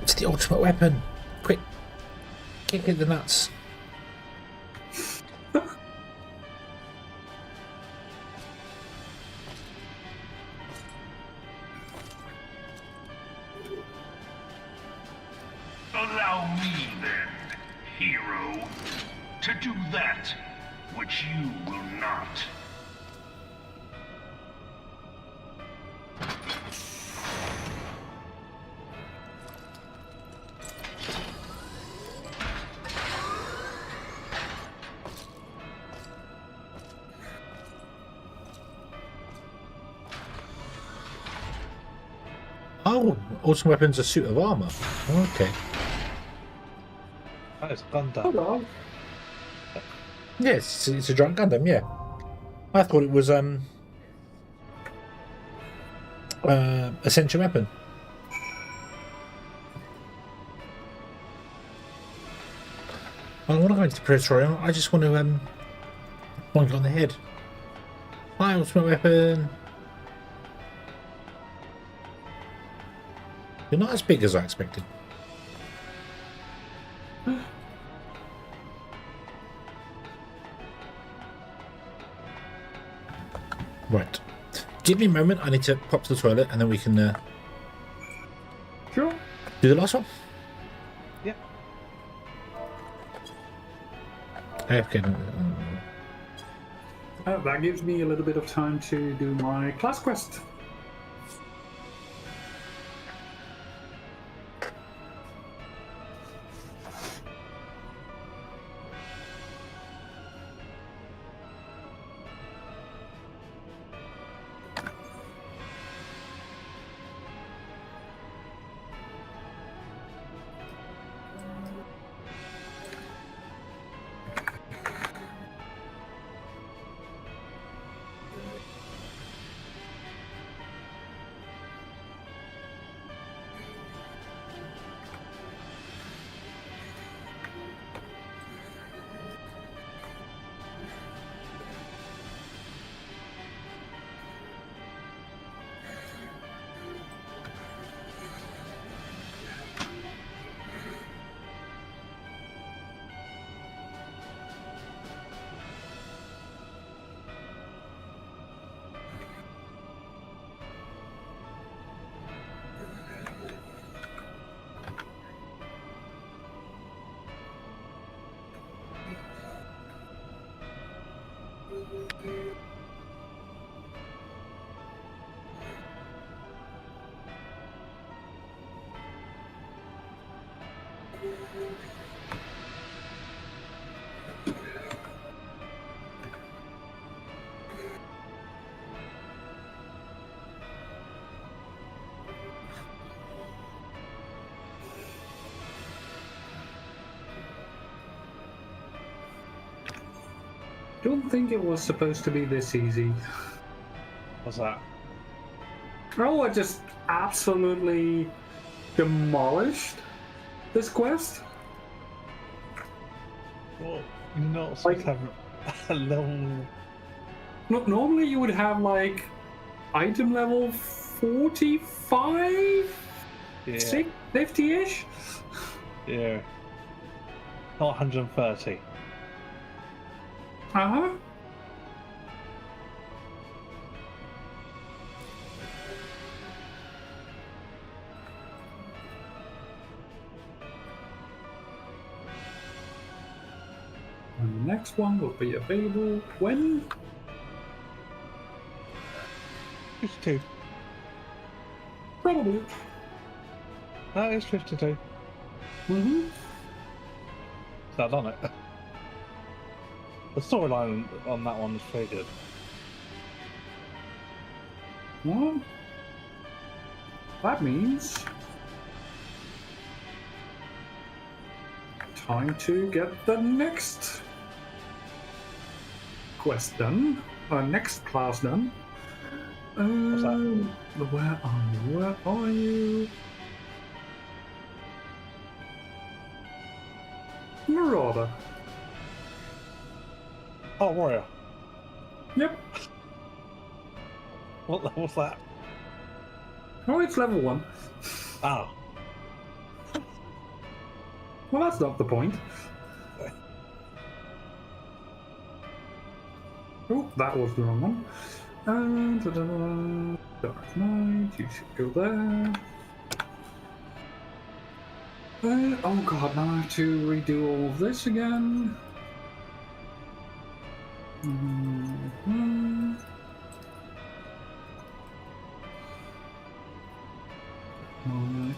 It's the ultimate weapon. Quick, kick it in the nuts. Allow me then, hero, to do that which you will not. Oh, ultimate weapon's a suit of armor. Okay. That is Gundam. Hello. Yes, it's a giant Gundam. Yeah, I thought it was essential weapon. I don't want to go into the Praetorium. I just want to boink it on the head. My ultimate weapon. You're not as big as I expected. Right. Give me a moment. I need to pop to the toilet and then we can Sure. do the last one. Yep. Okay. That gives me a little bit of time to do my class quest. Don't think it was supposed to be this easy. What's that? Oh, I just absolutely demolished this quest. Well, you're not supposed Like- to have a level. Normally you would have like item level 45, Yeah. 50-ish. Yeah. Not 130. Uh-huh. And the next one will be available when? 52. Probably. That is 52. Mm-hmm. So I've done it. The storyline on that one is pretty good. Well, that means time to get the next quest done, or next class done. What's that? Where are you? Where are you? Marauder. Oh, Warrior. Yep. What's that? Oh, it's level 1. Oh. Well, that's not the point. Oh, that was the wrong one. Dark Knight, you should go there. Oh god, now I have to redo all of this again. Mm-hmm.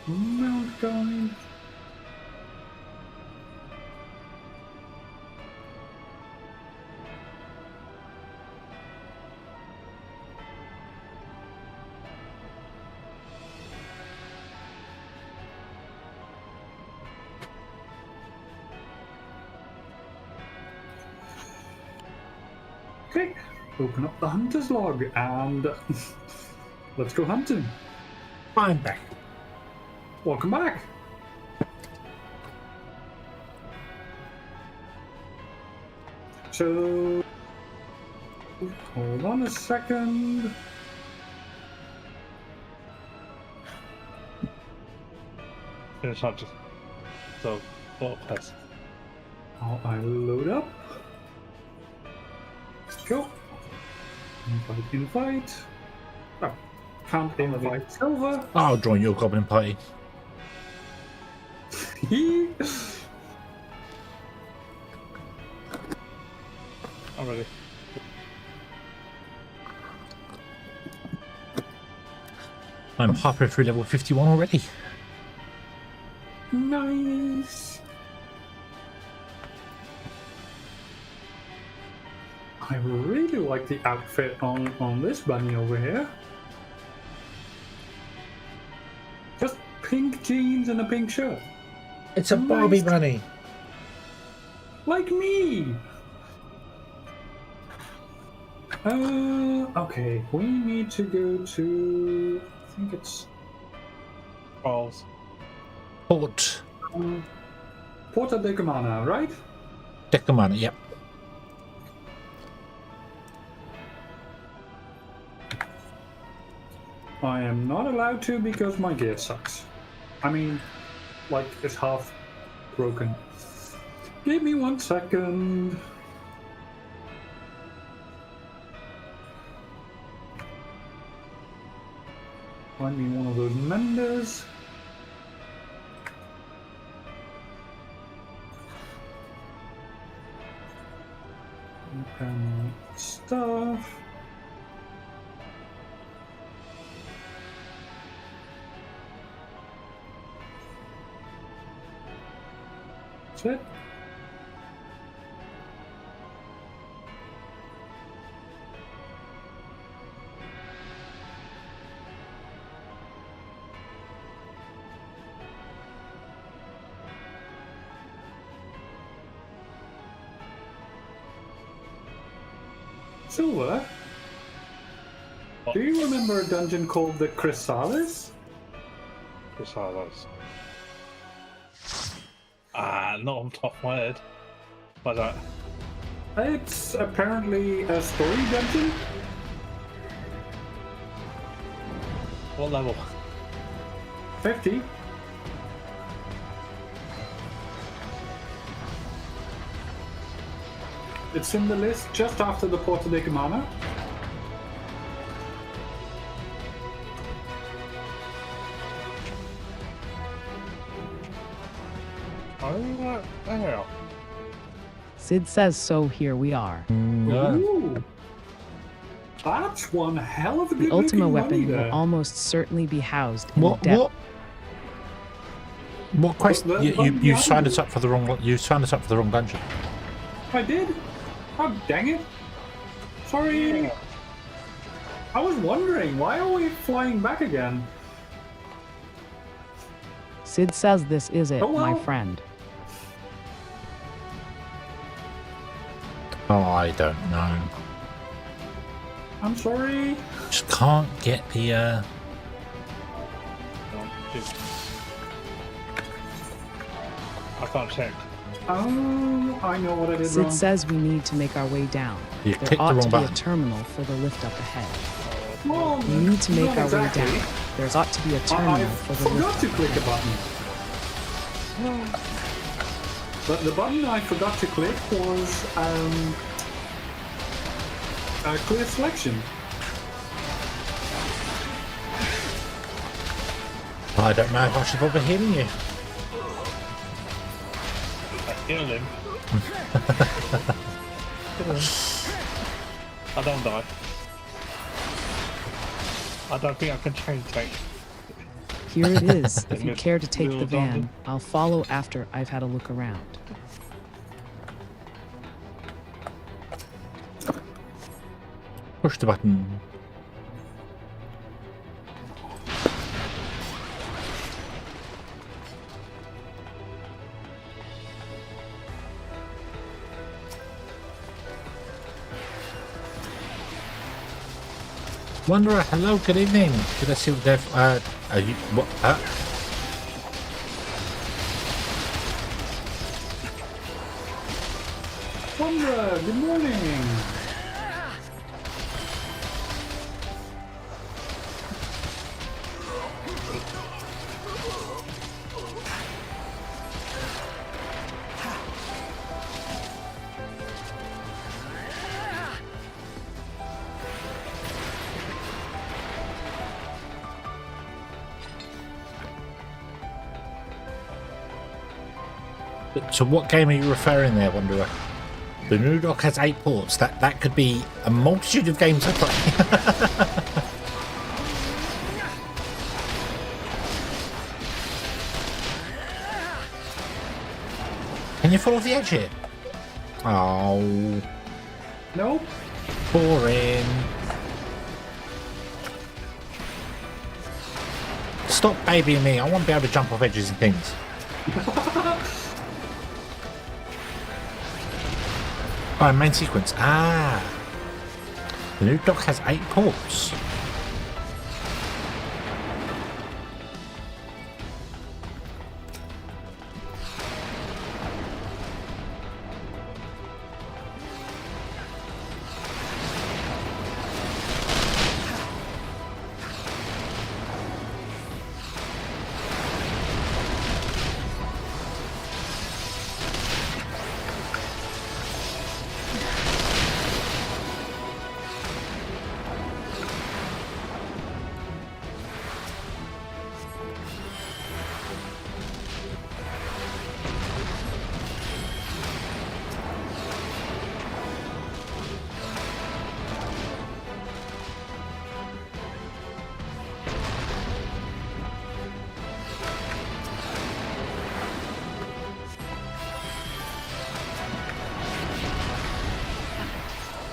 Mount guide. Okay, open up the hunter's log and let's go hunting. I'm back. Welcome back. So, hold on a second. Finish up just. So, quest. I load up. Let's go. Invite. Oh, can't invite Silver. I'll join your goblin party. I'm ready. I'm halfway through level 51 already. Nice. I really like the outfit on this bunny over here. Just pink jeans and a pink shirt. It's a Barbie Nice. bunny. Like me. Okay, we need to go to, I think it's Balls. Port Porta de Camana, right? Decamana, yep. I am not allowed to because my gear sucks. I mean, like, it's half broken. Give me 1 second. Find me one of those menders. Open stuff. That's it. Silver, do you remember a dungeon called the Chrysalis? Chrysalis. Not on top of my head. But It's apparently a story dungeon. what level? 50. It's in the list just after the Porta de Camana. Oh, right there. Sid says so. Here we are. Ooh. That's one hell of a good The Ultima looking weapon mummy will there. almost certainly be housed in What? the depth. What quest? The- You signed us up for the wrong. You signed us up for the wrong dungeon. I did? Oh, dang it. Sorry. I was wondering, why are we flying back again? Sid says this is it, Oh, well. my friend. Oh, I don't know. I'm sorry. Just can't get the. No, just- I can't check. Oh, I know what I did Sid wrong. says we need to make our way down. You There clicked the ought wrong to be a button. terminal for the lift up ahead. Well, We need to make not our exactly. way down. There's ought to be a I terminal for the forgot lift to up click a ahead. button. But the button I forgot to click was a clear selection. I don't know if I should bother healing you. I kill him. I don't die. I don't think I can chain tank. Here it is. If you Little- care to take the little van, dungeon. I'll follow after I've had a look around. Push the button. Wanderer, hello, good evening. Did I see what they've, are you, what, Wanderer, good morning. So what game are you referring there, Wanderer? The new dock has 8 ports. That could be a multitude of games I play. Can you fall off the edge here? Oh, Nope. boring. Stop babying me. I want to be able to jump off edges and things. Oh, main sequence. Ah. The new dock has 8 ports.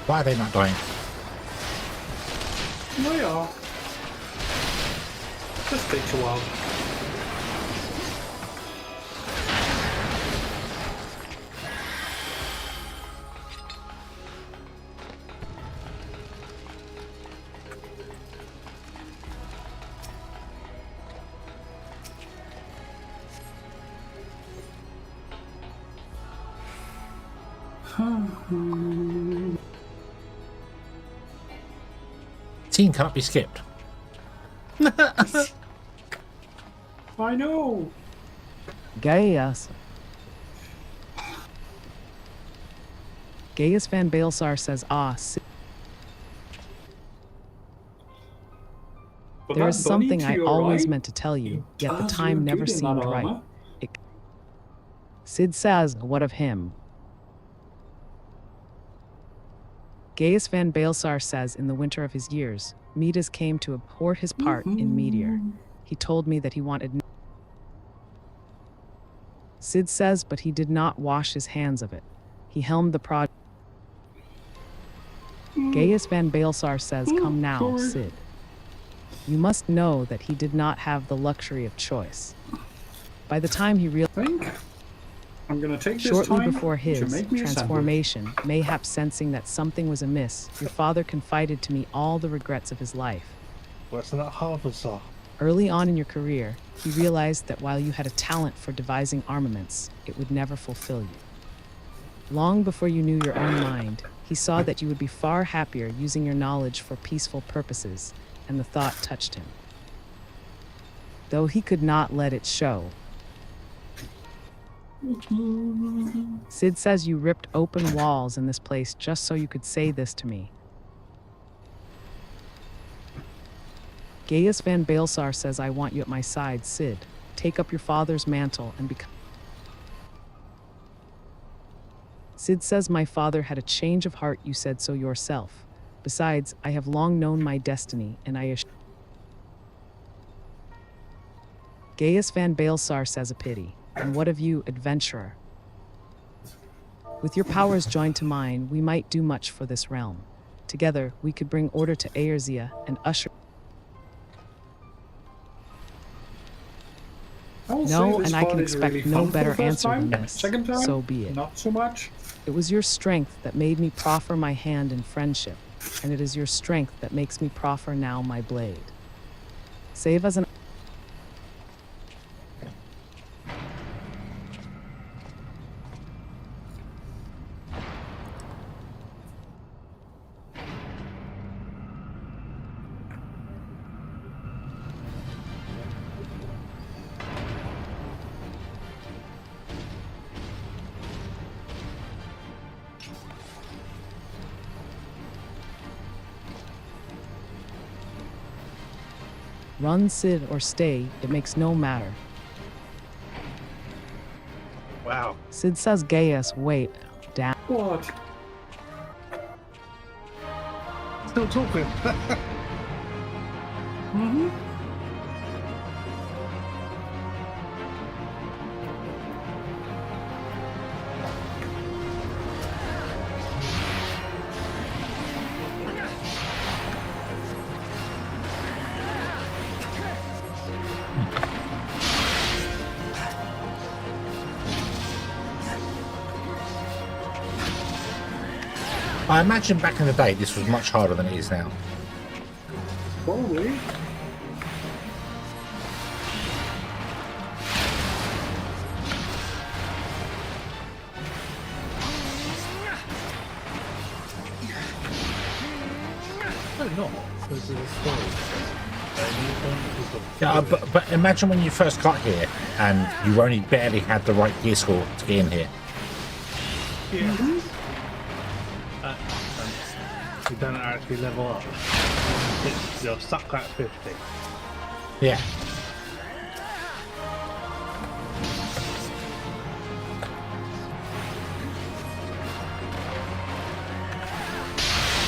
Why are they not dying? They are. Just takes a while. Scene cannot be skipped. I know. Gaius. Gaius Van Baelsar says, Sid. But There that is bunny something to I your always right, meant to tell you, it yet the does time look never good in seemed that right. armor. Sid says, what of him? Gaius Van Baelsar says in the winter of his years, Midas came to abhor his part in Meteor. He told me that he wanted... Sid says, but he did not wash his hands of it. He helmed the project. Gaius Van Baelsar says, come now, sorry. Sid. You must know that he did not have the luxury of choice. By the time he realized... I think I'm gonna take this Shortly time before to his make me a sandwich. transformation, mayhap sensing that something was amiss, your father confided to me all the regrets of his life. Where's that Harvard, sir? Early on in your career, he realized that while you had a talent for devising armaments, it would never fulfill you. Long before you knew your own mind, he saw that you would be far happier using your knowledge for peaceful purposes, and the thought touched him. Though he could not let it show. Sid says you ripped open walls in this place just so you could say this to me. Gaius Van Baelsar says I want you at my side, Sid. Take up your father's mantle and become... Sid says my father had a change of heart, you said so yourself. Besides, I have long known my destiny, and I assure... Gaius Van Baelsar says a pity. And what of you, adventurer? With your powers joined to mine, we might do much for this realm. Together, we could bring order to Eorzea and usher... I'll No, say this and I part can is expect really no fun for better the first answer time. than this. Second time, So be it. not so much. It was your strength that made me proffer my hand in friendship, and it is your strength that makes me proffer now my blade. Save as an... Run, Sid, or stay, it makes no matter. Wow. Sid says Gaius, wait, down. What? Still talking. Mm-hmm. I imagine back in the day this was much harder than it is now. Probably. No, not. This is a story. Yeah, but imagine when you first got here and you only barely had the right gear score to get in here. Yeah. You don't actually level up. You're stuck at 50. Yeah.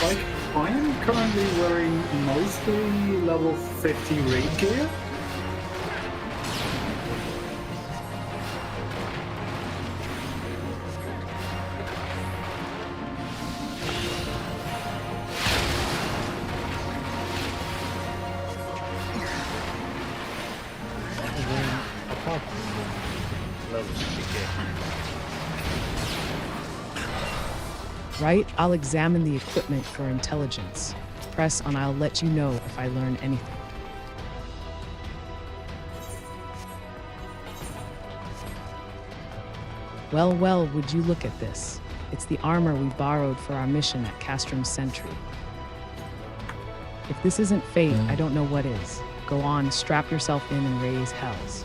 Like, I am currently wearing mostly level 50 raid gear. Right? I'll examine the equipment for intelligence. Press on I'll let you know if I learn anything. Well, well, would you look at this? It's the armor we borrowed for our mission at Castrom's Sentry. If this isn't fate, I don't know what is. Go on, strap yourself in and raise hells.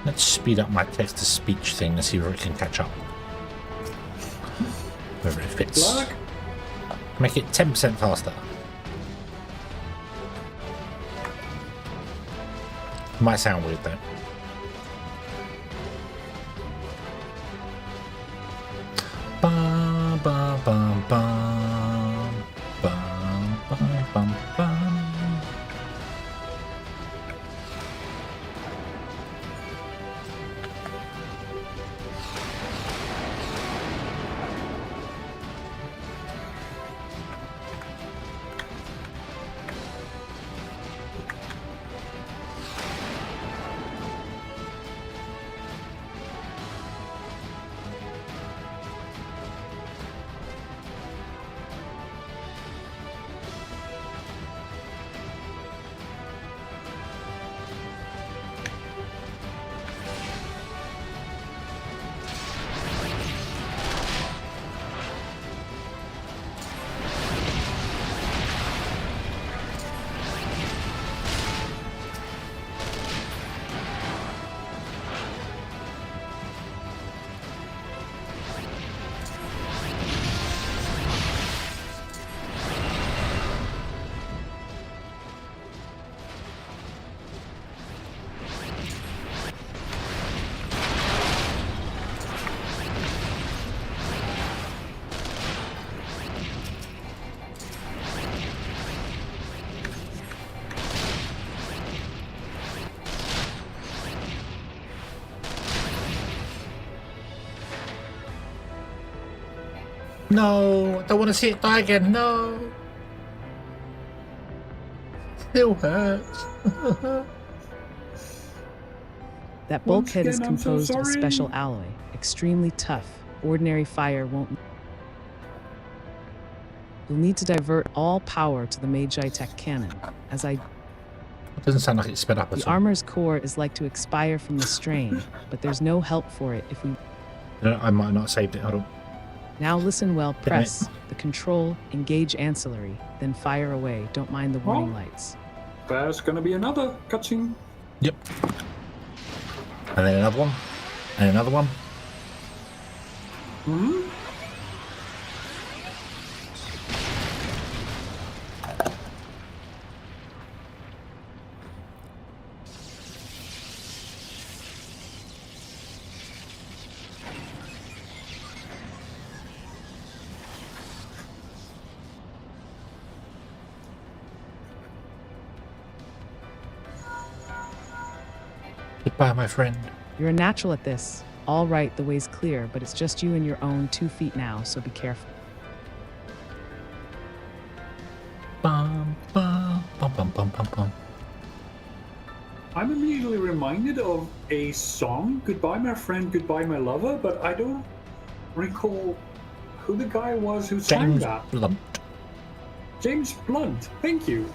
Let's speed up my text-to-speech thing and see where it can catch up. Wherever it fits. Luck. Make it 10% faster. Might sound weird though. Bum, bum, bum, bum. Bum, bum, bum, bum. No, I don't want to see it die again. No. Still hurts. That Once bulkhead is again, I'm so composed of a sorry. special alloy, extremely tough. Ordinary fire won't. You'll need to divert all power to the Magi Tech cannon. It doesn't sound like it's sped up at The all. armor's core is like to expire from the strain, but there's no help for it if we. I might not have saved it. Hold on. Now listen well, minute. press the control, engage ancillary, then fire away. Don't mind the warning lights. There's gonna be another cutscene. Yep. And then another one. And another one. Hmm? Goodbye, my friend. You're a natural at this. All right, the way's clear, but it's just you and your own 2 feet now, so be careful. Bum, bum, bum, bum, bum, bum, bum. I'm immediately reminded of a song, Goodbye My Friend, Goodbye My Lover, but I don't recall who the guy was who sang James that. Blunt. James Blunt, thank you.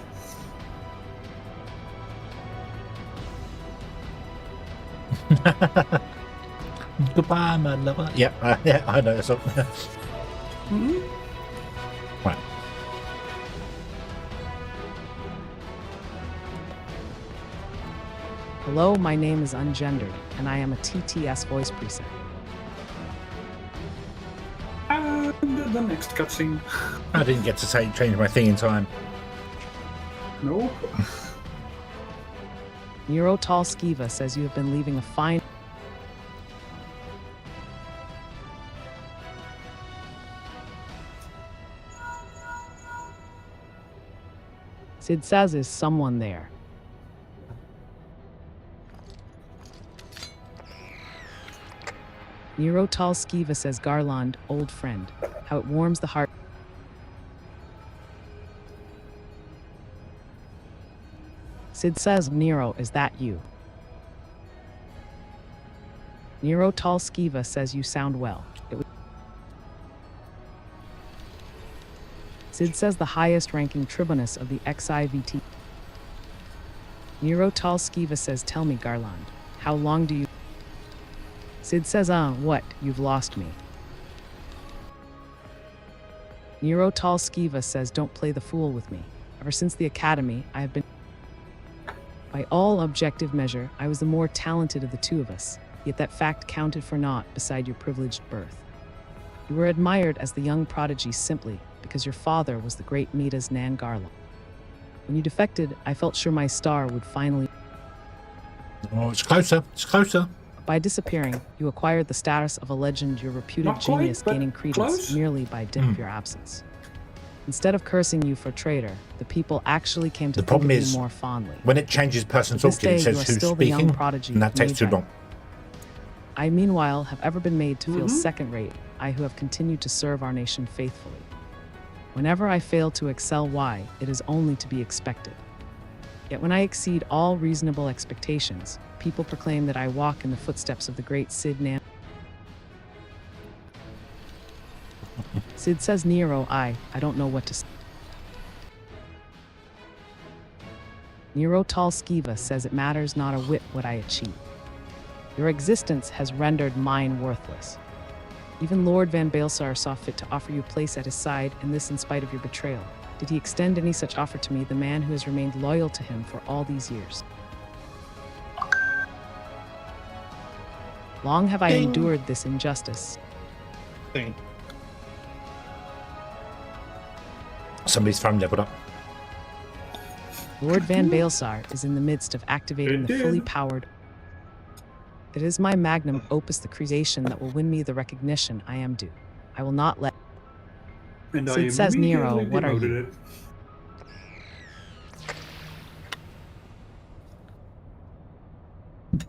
Goodbye, my lover. Yep, yeah, I know that song. Hmm? Right. Hello, my name is Ungendered, and I am a TTS voice preset. And the next cutscene. I didn't get to change my thing in time. Nope. Nero Tall Skiva says you have been leaving a fine. Sid says, is someone there? Nero Tall Skiva says, Garland, old friend, how it warms the heart. Sid says, Nero, is that you? Nero Tall Skiva says you sound well. Sid says the highest-ranking tribunus of the XIVT. Nero Talskiva says, tell me, Garland, how long do you... Sid says, what? You've lost me. Nero Talskiva says, don't play the fool with me. Ever since the academy, I have been... By all objective measure, I was the more talented of the two of us, yet that fact counted for naught beside your privileged birth. You were admired as the young prodigy simply because your father was the great Midas Nan Garland. When you defected, I felt sure my star would finally... Oh, it's closer. It's closer. By disappearing, you acquired the status of a legend, your reputed Not quite, genius but gaining credence close. merely by dint of your absence. Instead of cursing you for traitor, the people actually came to The problem think of is, you more fondly. when it changes person To this talking, it day, says you are who's still the young speaking, prodigy and that takes too Magi. long. I, meanwhile, have ever been made to feel second-rate, I who have continued to serve our nation faithfully. Whenever I fail to excel, why, it is only to be expected. Yet when I exceed all reasonable expectations, people proclaim that I walk in the footsteps of the great Sid Nan. Sid says, Nero, I don't know what to say. Nero Talskiva says it matters not a whit what I achieve. Your existence has rendered mine worthless. Even Lord Van Baelsar saw fit to offer you a place at his side, and this in spite of your betrayal. Did he extend any such offer to me, the man who has remained loyal to him for all these years? Long have I endured this injustice. Thing. Somebody's phone leveled up. Lord Van Baelsar is in the midst of activating the fully powered... It is my magnum opus, the creation, that will win me the recognition I am due. I will not let... And Sid says, Nero, what are you? It.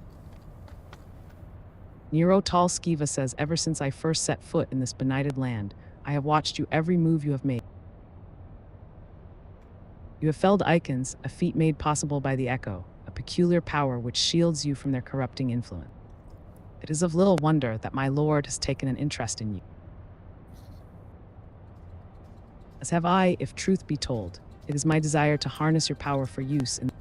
Nero Talskiva says, ever since I first set foot in this benighted land, I have watched you every move you have made. You have felled icons, a feat made possible by the Echo, a peculiar power which shields you from their corrupting influence. It is of little wonder that my lord has taken an interest in you. As have I, if truth be told. It is my desire to harness your power for use in...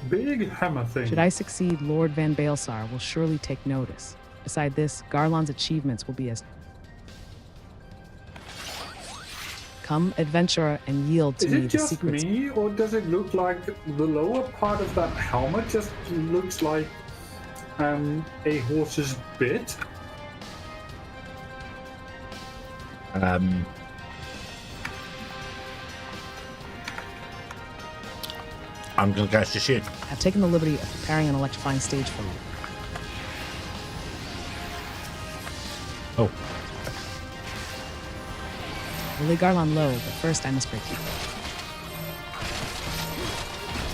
Big hammer thing. Should I succeed, Lord Van Baelsar will surely take notice. Beside this, Garland's achievements will be as... Come, adventurer, and yield to Is me it the just secrets... me, or does it look like the lower part of that helmet just looks like a horse's bit? I'm going to go to shoot. I've taken the liberty of preparing an electrifying stage for you. Oh, We'll lay Garland low, but first I must break you.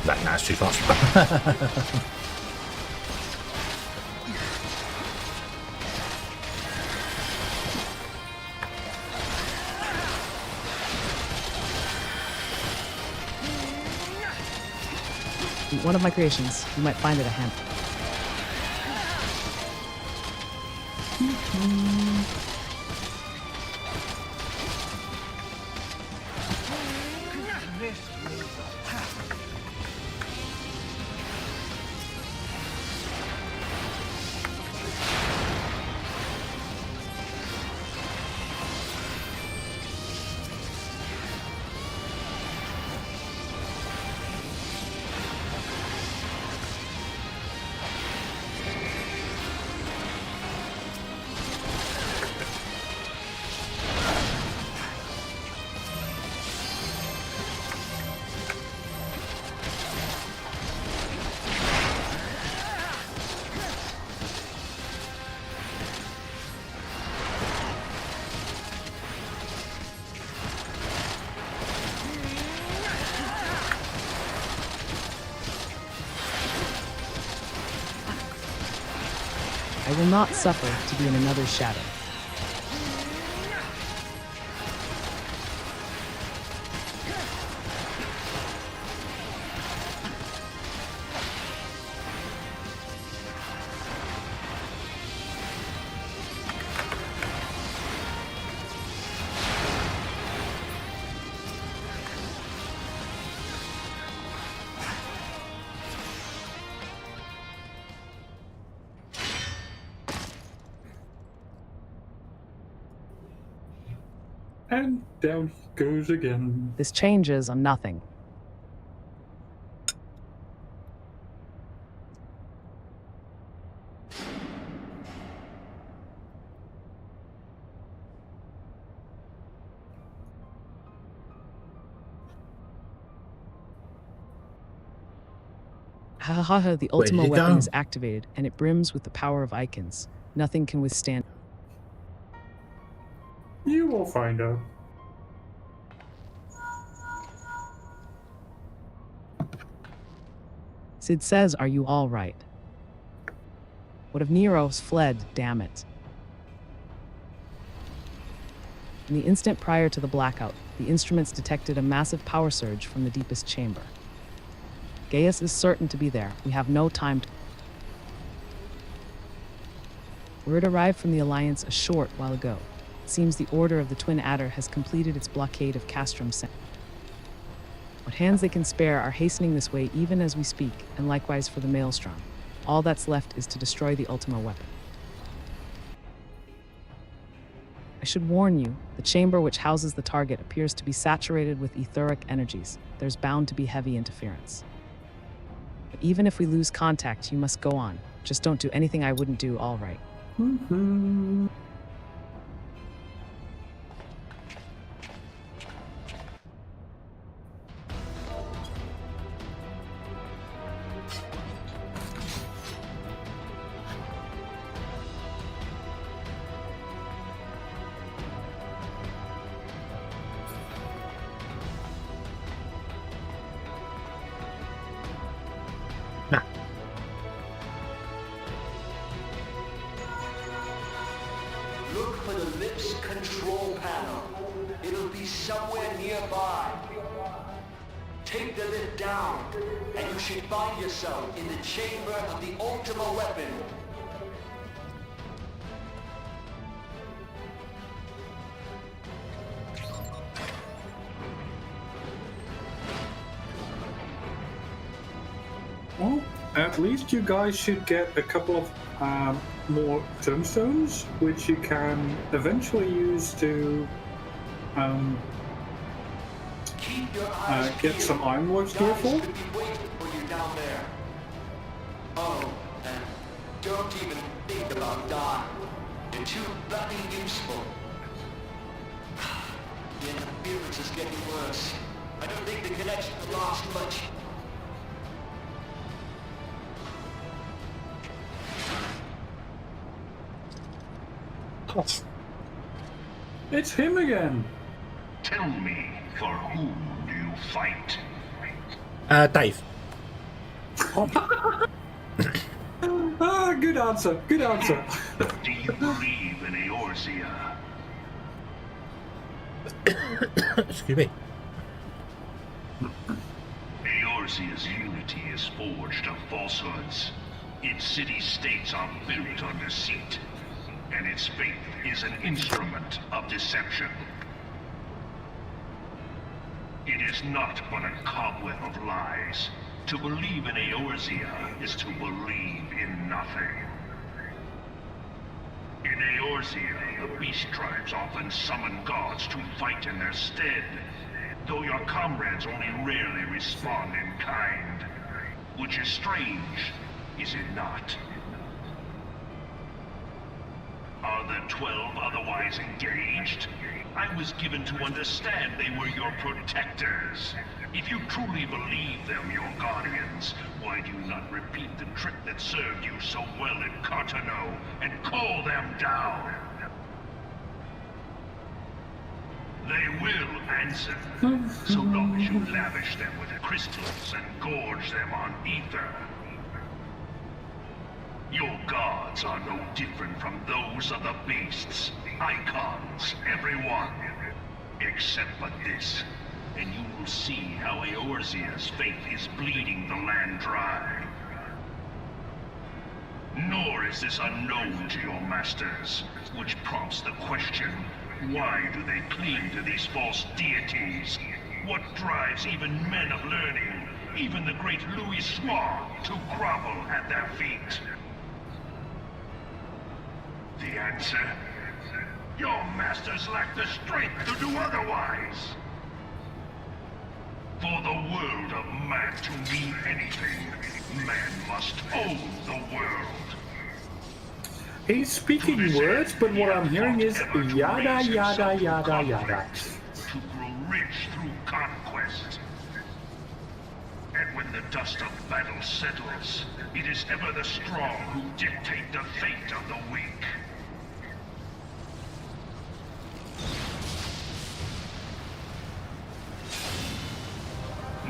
that's too fast. One of my creations, you might find it a hand. I will not suffer to be in another's shadow. And down he goes again. This changes on nothing. Hahaha, the Where did Ultima it weapon go? is activated, and it brims with the power of icons. Nothing can withstand. You will find out. Sid says, "Are you all right?" What if Nero's fled, damn it? In the instant prior to the blackout, the instruments detected a massive power surge from the deepest chamber. Gaius is certain to be there. We have no time to... Word arrived from the Alliance a short while ago. It seems the Order of the Twin Adder has completed its blockade of Castrum. What hands they can spare are hastening this way even as we speak, and likewise for the Maelstrom. All that's left is to destroy the Ultima weapon. I should warn you, the chamber which houses the target appears to be saturated with etheric energies. There's bound to be heavy interference. But even if we lose contact, you must go on. Just don't do anything I wouldn't do, all right. Mm-hmm. Look for the lips control panel. It'll be somewhere nearby. Take the lid down, and you should find yourself in the chamber of the Ultima weapon. Well, at least you guys should get a couple of more tombstones, which you can eventually use to Keep your eyes get peeled. some ironworks gear Guys for. could be waiting for you down there. Oh, and don't even think about dying. You're too bloody useful. The interference is getting worse. I don't think the connection will last much. It's him again. Tell me, for whom do you fight? Dave. Ah, good answer. Good answer. Do you believe in Eorzea? Excuse me. Eorzea's unity is forged of falsehoods. Its city-states are built on deceit, and its faith is an instrument of deception. It is not but a cobweb of lies. To believe in Eorzea is to believe in nothing. In Eorzea, the beast tribes often summon gods to fight in their stead, though your comrades only rarely respond in kind. Which is strange, is it not? Are the 12 otherwise engaged? I was given to understand they were your protectors. If you truly believe them your guardians, why do you not repeat the trick that served you so well in Cartano and call them down? They will answer, so long as you lavish them with crystals and gorge them on ether. Your gods are no different from those of the beasts. Icons, everyone. Except but this, and you will see how Eorzea's faith is bleeding the land dry. Nor is this unknown to your masters, which prompts the question, why do they cling to these false deities? What drives even men of learning, even the great Louis Swan, to grovel at their feet? The answer? Your masters lack the strength to do otherwise. For the world of man to mean anything, man must own the world. He's speaking words, but what I'm hearing is yada yada yada yada. To grow rich through conquest. And when the dust of battle settles, it is ever the strong who dictate the fate of the weak.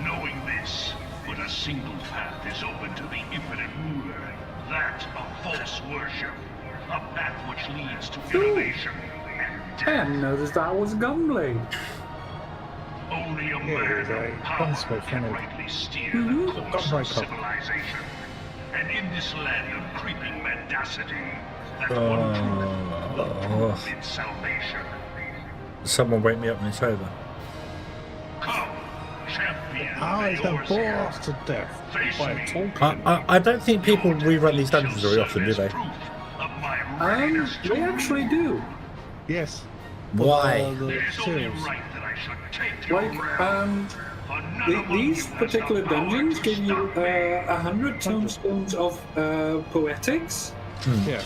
Knowing this, but a single path is open to the infinite ruler, that of false worship, a path which leads to innovation and I death. hadn't noticed that was Gunblade. Only a Yeah, man there's a of power concept, can isn't it? rightly steer Mhm. the course Gunblade of cup. civilization. And in this land of creeping mendacity, that one truth will prove its salvation. Someone wake me up when it's over. Come, champion How is the Eorzea. boss to death Face by me. talking? I don't think people rerun these dungeons very often, do they? They actually do. Yes. Why? The It is only seals. right that I should take your Like, realm. For none among these you has particular the power dungeons to give you stop me. 100 tomestones of poetics, Yeah.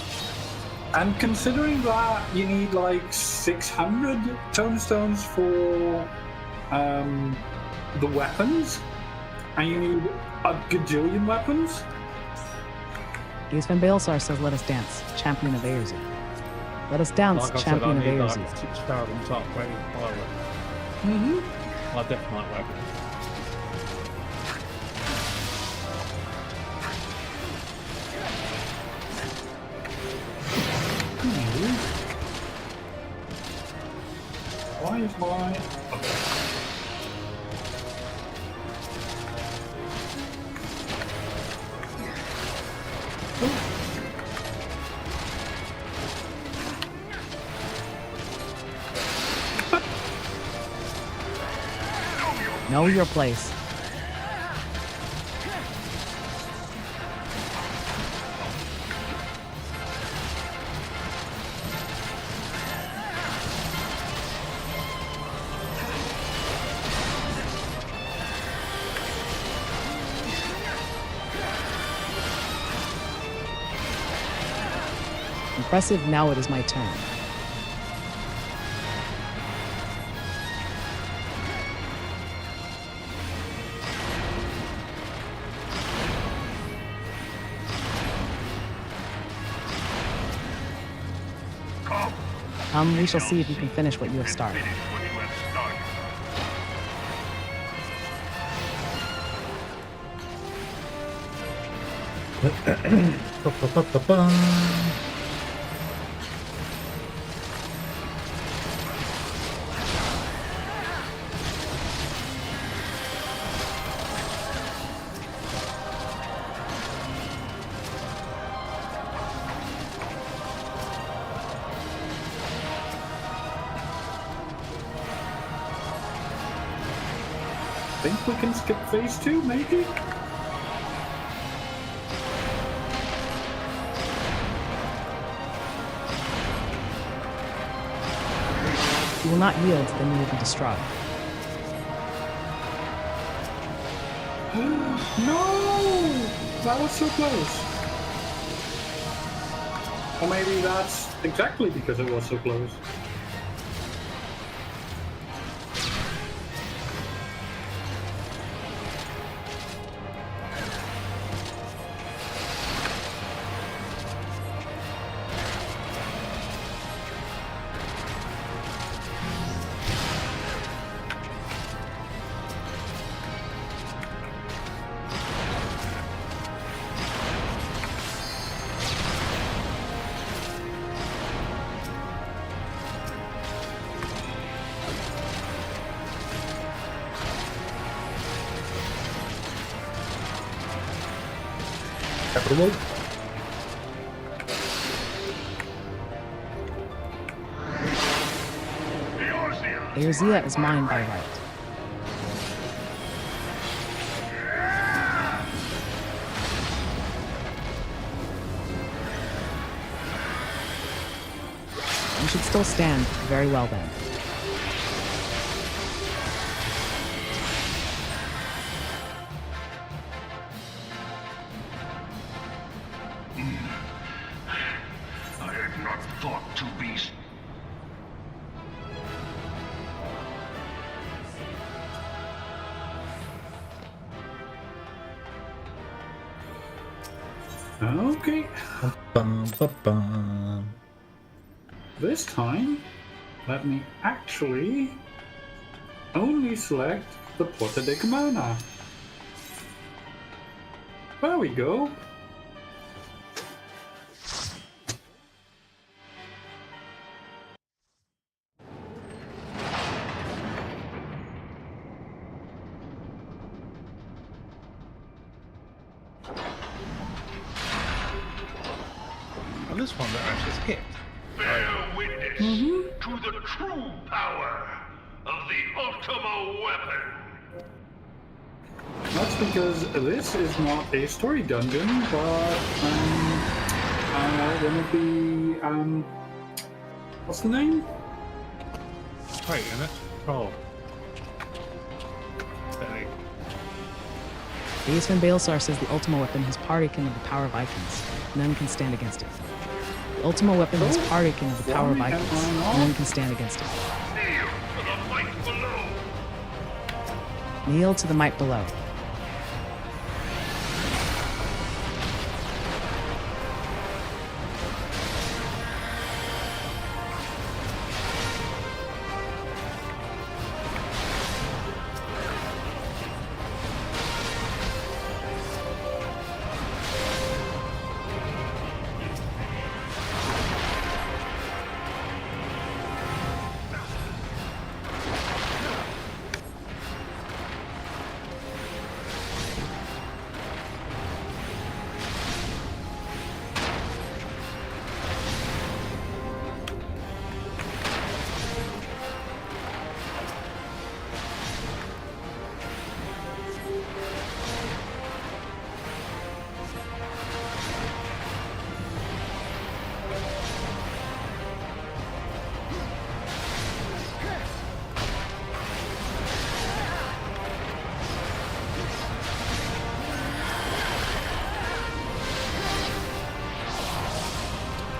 and considering that you need like 600 tomestones for the weapons, and you need a gajillion weapons. Eastman Baelsar says, let us dance, champion of Eorzea. Let us dance, Like I said, I champion of need like Eorzea. 6,000 to upgrade my weapon. Mm-hmm. My Death Knight weapon. Why is my... Know your place. Impressive, now it is my turn. We shall see if you can finish what you have started. Finish what you have started. Think we can skip phase 2, maybe? You will not yield, then you will be destroyed. No! That was so close. Or maybe that's exactly because it was so close. Capital. Eorzea is mine by right. You should still stand very well then. I had not thought to be... Okay, Bum, bum, bum. this time, let me actually only select the Porta de Camona. There we go. And this one that I just skipped. Bear witness to the true power of the Ultima weapon. That's because this is not a story dungeon, but one of the what's the name? Wait, isn't it? Oh. Benny. Aesfin Baelsar says the Ultima weapon has partaken of the power of icons. None can stand against it. The Ultima weapon has partaken of the power of icons. None can stand against it. Kneel to the might below. Kneel to the might below.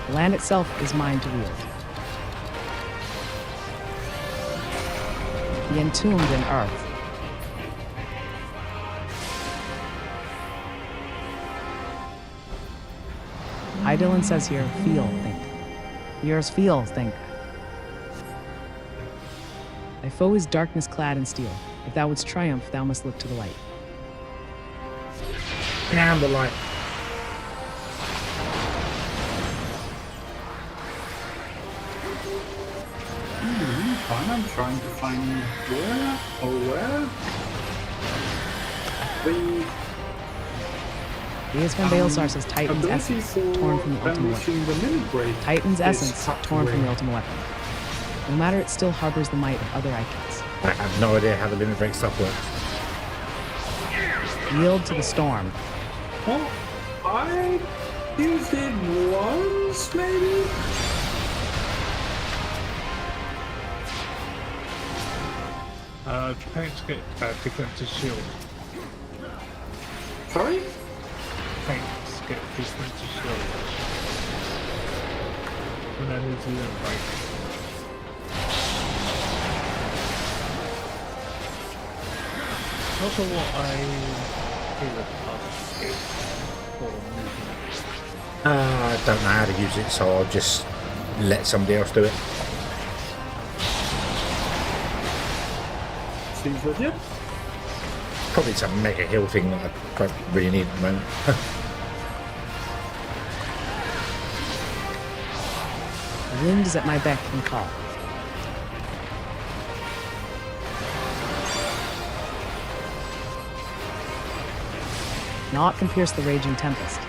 The land itself is mine to wield. The entombed in earth. Hydaelyn says here, feel, think. Yours feel, think. Thy foe is darkness clad in steel. If thou wouldst triumph, thou must look to the light. Down the light. I'm trying to find where The Aesfin Baelsar says Titan's ability essence for torn from the Ultima weapon. unleashing the mini break. Titan's is essence tucked torn from away. the Ultima weapon. No matter, it still harbors the might of other icons. I have no idea how the limit break stuff works. Yield to the storm. Well, I used it once, maybe. Paint to get defensive shield. Sorry? Paint to get defensive shield. And then there's a little break. Also what I feel about for movement. I don't know how to use it, so I'll just let somebody else do it. Seems legit. Probably it's a mega heal thing that I don't really need at the moment. The wind is at my beck and call. Naught can pierce the raging tempest.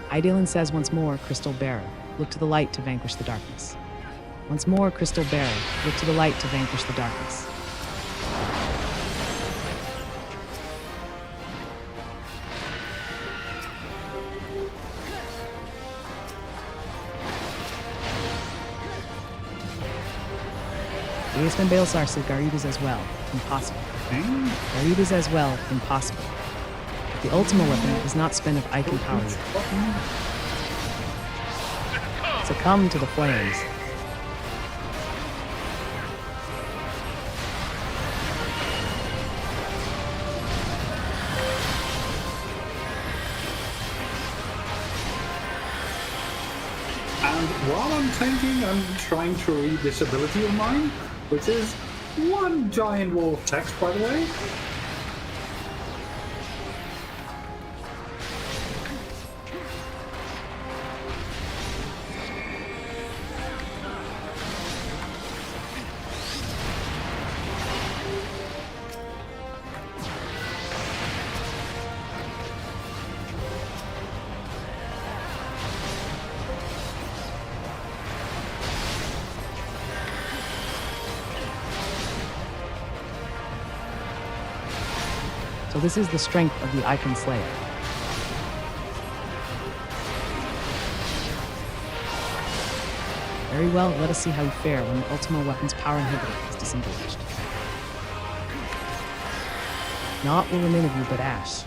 Hydaelyn says once more, Crystal Bearer, look to the light to vanquish the darkness. Once more, Crystal Bearer, look to the light to vanquish the darkness. Eastman Bailsar said Garudas as well. Impossible. Garudas as well. Impossible. The Ultima weapon is not spent of icon power yet. Succumb to the flames. And while I'm tanking, I'm trying to read this ability of mine, which is one giant wall of text, by the way. So this is the strength of the Icon Slayer. Very well, let us see how you fare when the Ultima weapon's power inhibitor is disengaged. Naught will remain of you but ash.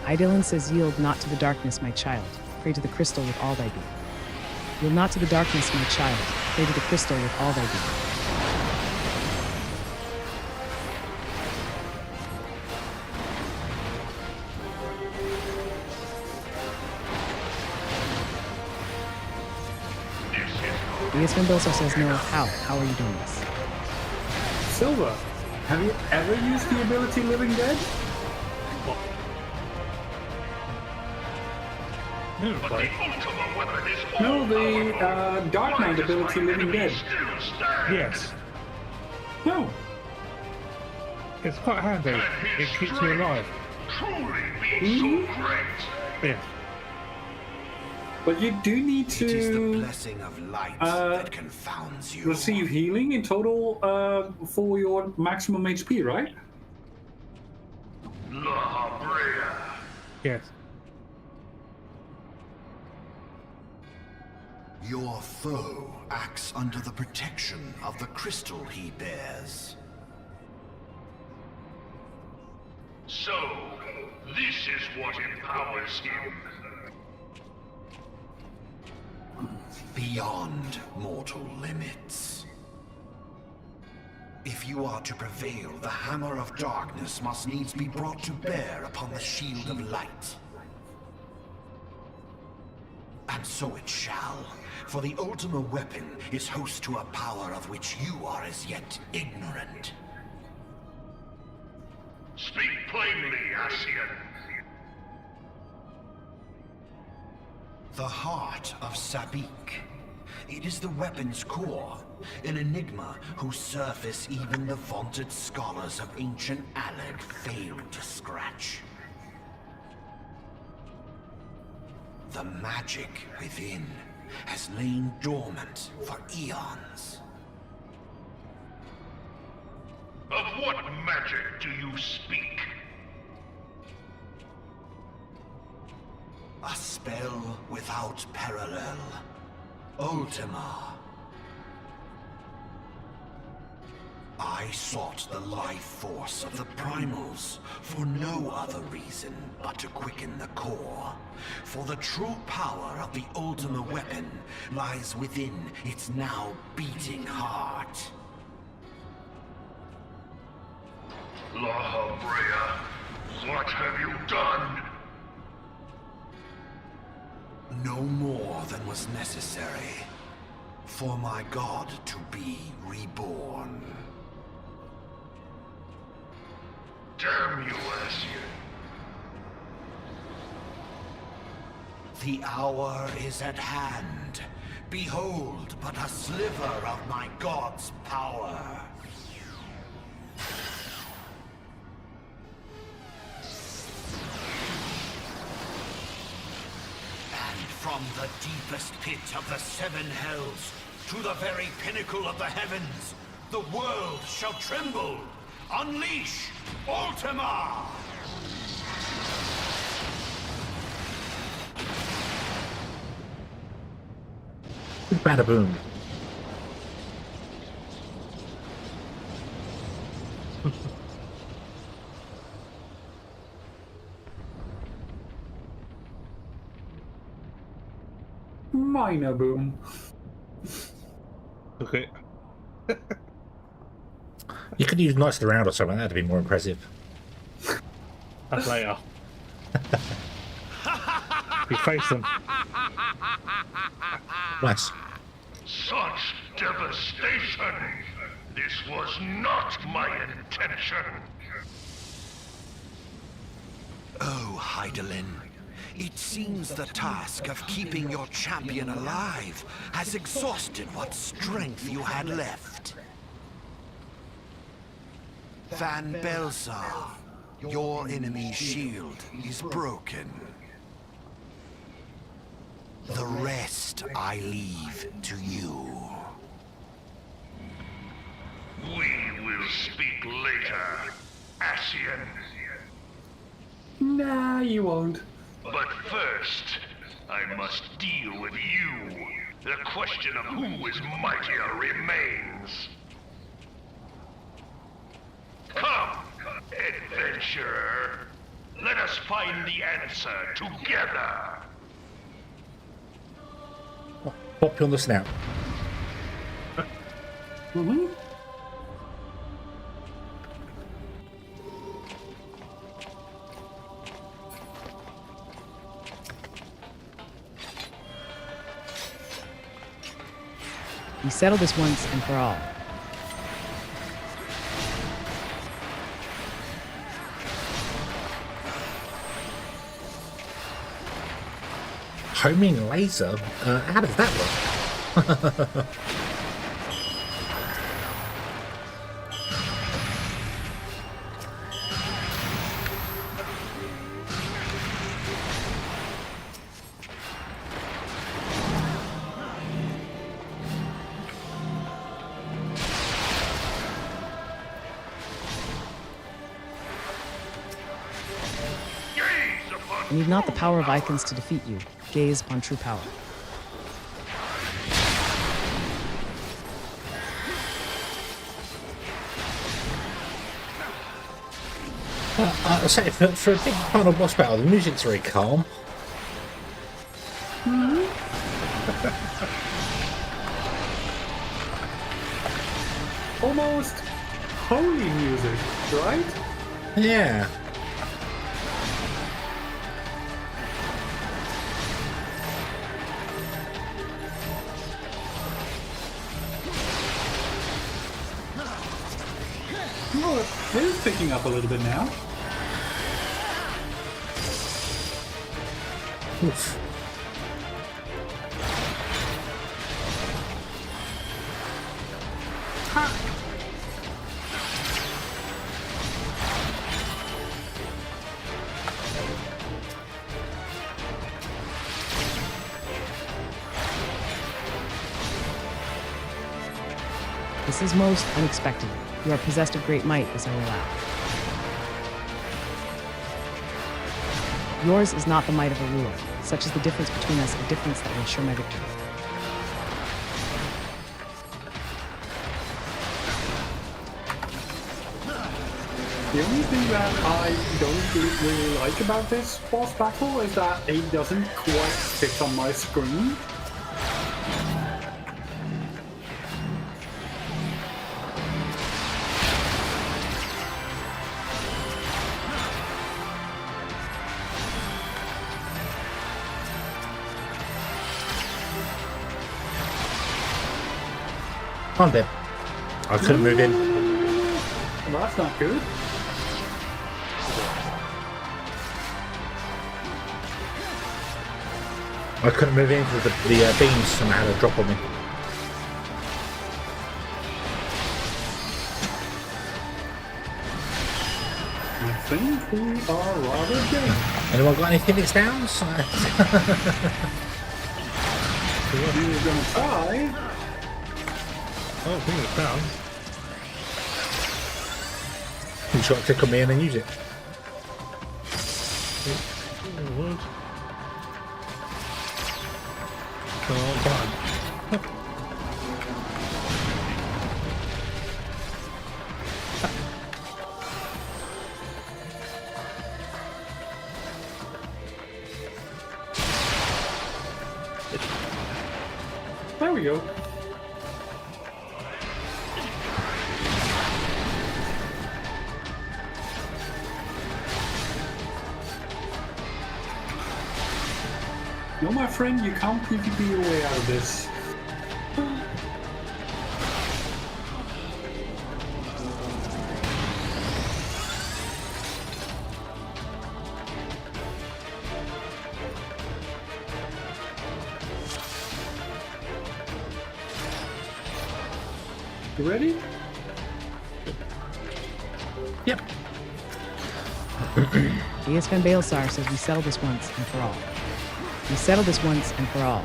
Idolin says, yield not to the darkness, my child. Pray to the crystal with all thy being. Yield not to the darkness, my child. Pray to the crystal with all thy being. Eastman Bailsar says, no, how? How are you doing this? Silver, have you ever used the ability Living Dead? But the Ultima weapon is No, the Dark Knight ability Living Dead. Yes. No. It's quite handy. It keeps you alive. Truly be so great. Yeah. But you do need It is the to blessing of light that confounds you. receive healing in total for your maximum HP, right? La Brea. Yes. Your foe acts under the protection of the crystal he bears. So, this is what empowers him. Beyond mortal limits. If you are to prevail, the hammer of darkness must needs be brought to bear upon the shield of light. And so it shall, for the Ultima weapon is host to a power of which you are as yet ignorant. Speak plainly, Ascian. The heart of Sabik. It is the weapon's core, an enigma whose surface even the vaunted scholars of ancient Aled failed to scratch. The magic within has lain dormant for eons. Of what magic do you speak? A spell without parallel. Ultima. I sought the life force of the primals for no other reason but to quicken the core. For the true power of the Ultima weapon lies within its now beating heart. La Brea, what have you done? No more than was necessary for my god to be reborn. Damn you, Ascian. The hour is at hand. Behold but a sliver of my god's power. From the deepest pit of the seven hells to the very pinnacle of the heavens, the world shall tremble. Unleash Ultima! Bada boom. Minor boom. Okay. You could use Knights of the Round or something. That'd be more impressive. That's later. You face them. Nice. Such devastation! This was not my intention! Oh, Heidelin. It seems the task of keeping your champion alive has exhausted what strength you had left. Van Belsar, your enemy's shield is broken. The rest I leave to you. We will speak later, Ascian. Nah, you won't. But first, I must deal with you. The question of who is mightier remains. Come, adventurer. Let us find the answer together. Pop you on the snout. Mm-hmm. We settle this once and for all. Homing laser? How does that work? You need not the power of icons to defeat you. Gaze upon true power. I say for a big final boss battle, the music's very calm. Almost holy music, right? Yeah. Oh, it is picking up a little bit now. Oof. This is most unexpected. You are possessed of great might, as I will laugh. Yours is not the might of a ruler. Such is the difference between us, a difference that will ensure my victory. The only thing that I don't really like about this boss battle is that it doesn't quite fit on my screen. I'm dead. I couldn't move in. Well, that's not good. I couldn't move in because the beams somehow had a drop on me. I think we are rather dead. Anyone got any Phoenix Downs? You're gonna try. Oh, I think it's down. You just got to click on me and then use it. Oh, wood. Come on, fine. There we go. No, my friend, you can't PvP your way out of this. You ready? Yep. ESFN Baelsar says we settle this once and for all. We settle this once and for all.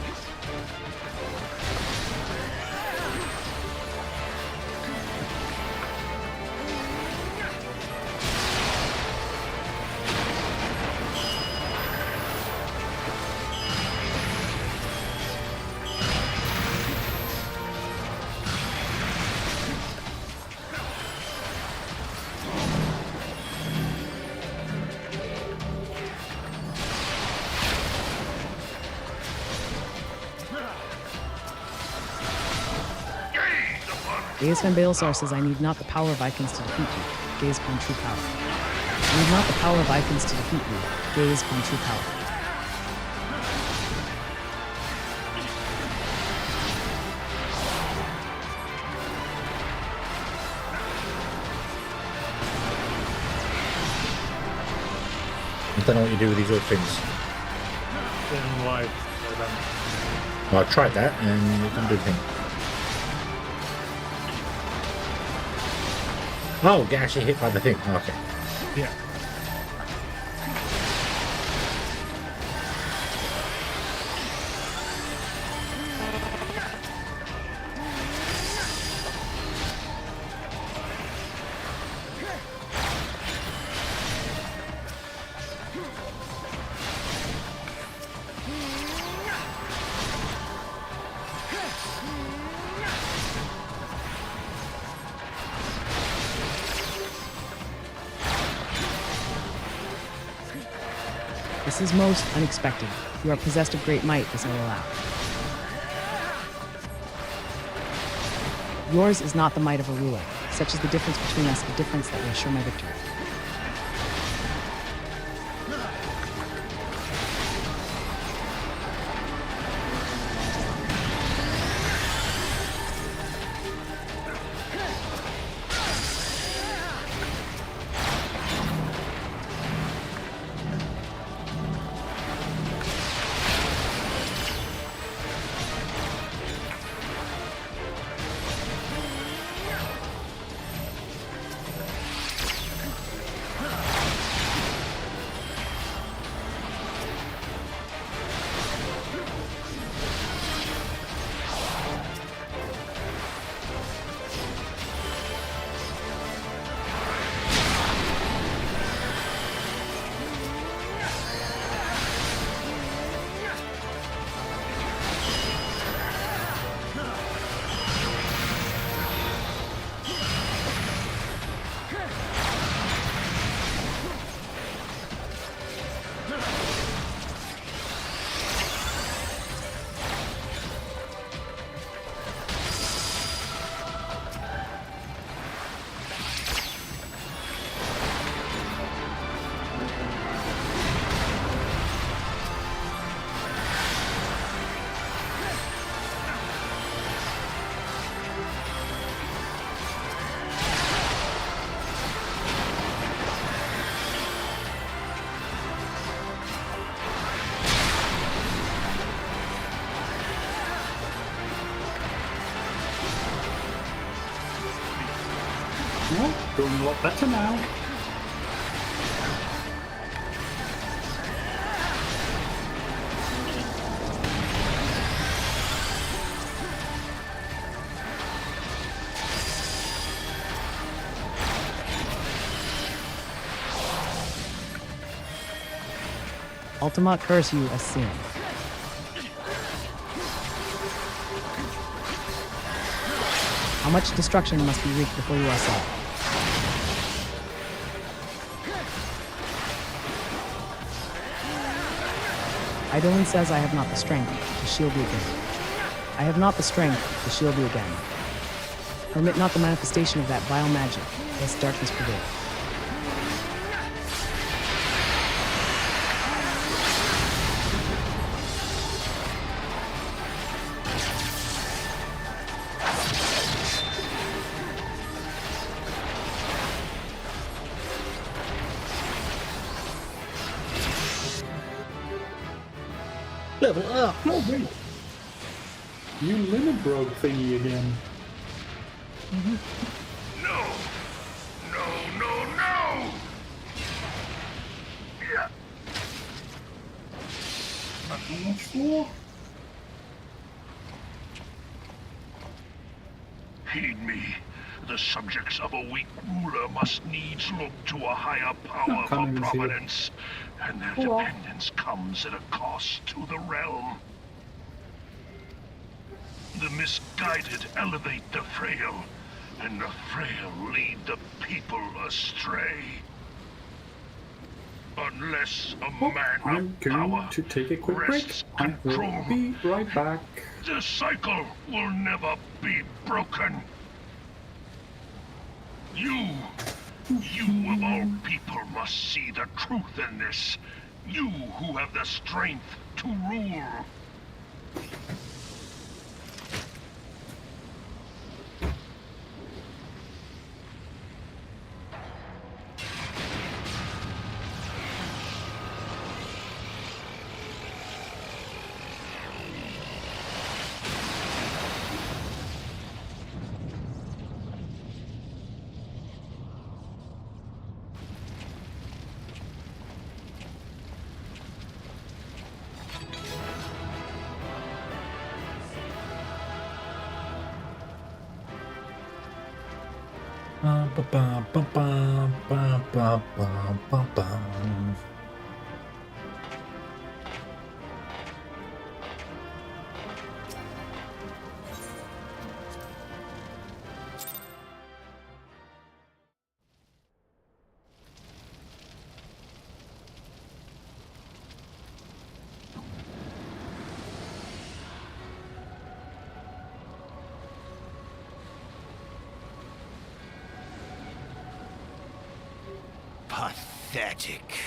ESFN Baelsar says I need not the power of icons to defeat you. Gaze upon true power. I need not the power of icons to defeat you. Gaze upon true power. I don't know what you do with these orb things. In live. Well, I tried that and it didn't do anything. Oh, get actually hit by the thing. Oh, okay. Yeah. This is most unexpected. You are possessed of great might, this I will allow. Yours is not the might of a ruler. Such is the difference between us, a difference that will assure my victory. Well, doing a lot better now. Ultima curse you as sin. How much destruction must be wreaked before you are solved? Idolin says I have not the strength to shield you again. I have not the strength to shield you again. Permit not the manifestation of that vile magic, lest darkness prevail. Level up. No, wait. You limit broke thingy again. No! No, no, no! Yeah. How much for? Heed me. The subjects of a weak ruler must needs look to a higher power for Can't even see it. providence, and their Oh, well. dependence comes at a cost to the realm. The misguided elevate the frail, and the frail lead the people astray. Unless a Oh, man I'm of going power to take a quick break. wrests I will control, be right back. the cycle will never be broken. You of all people must see the truth in this. You who have the strength to rule. Pathetic.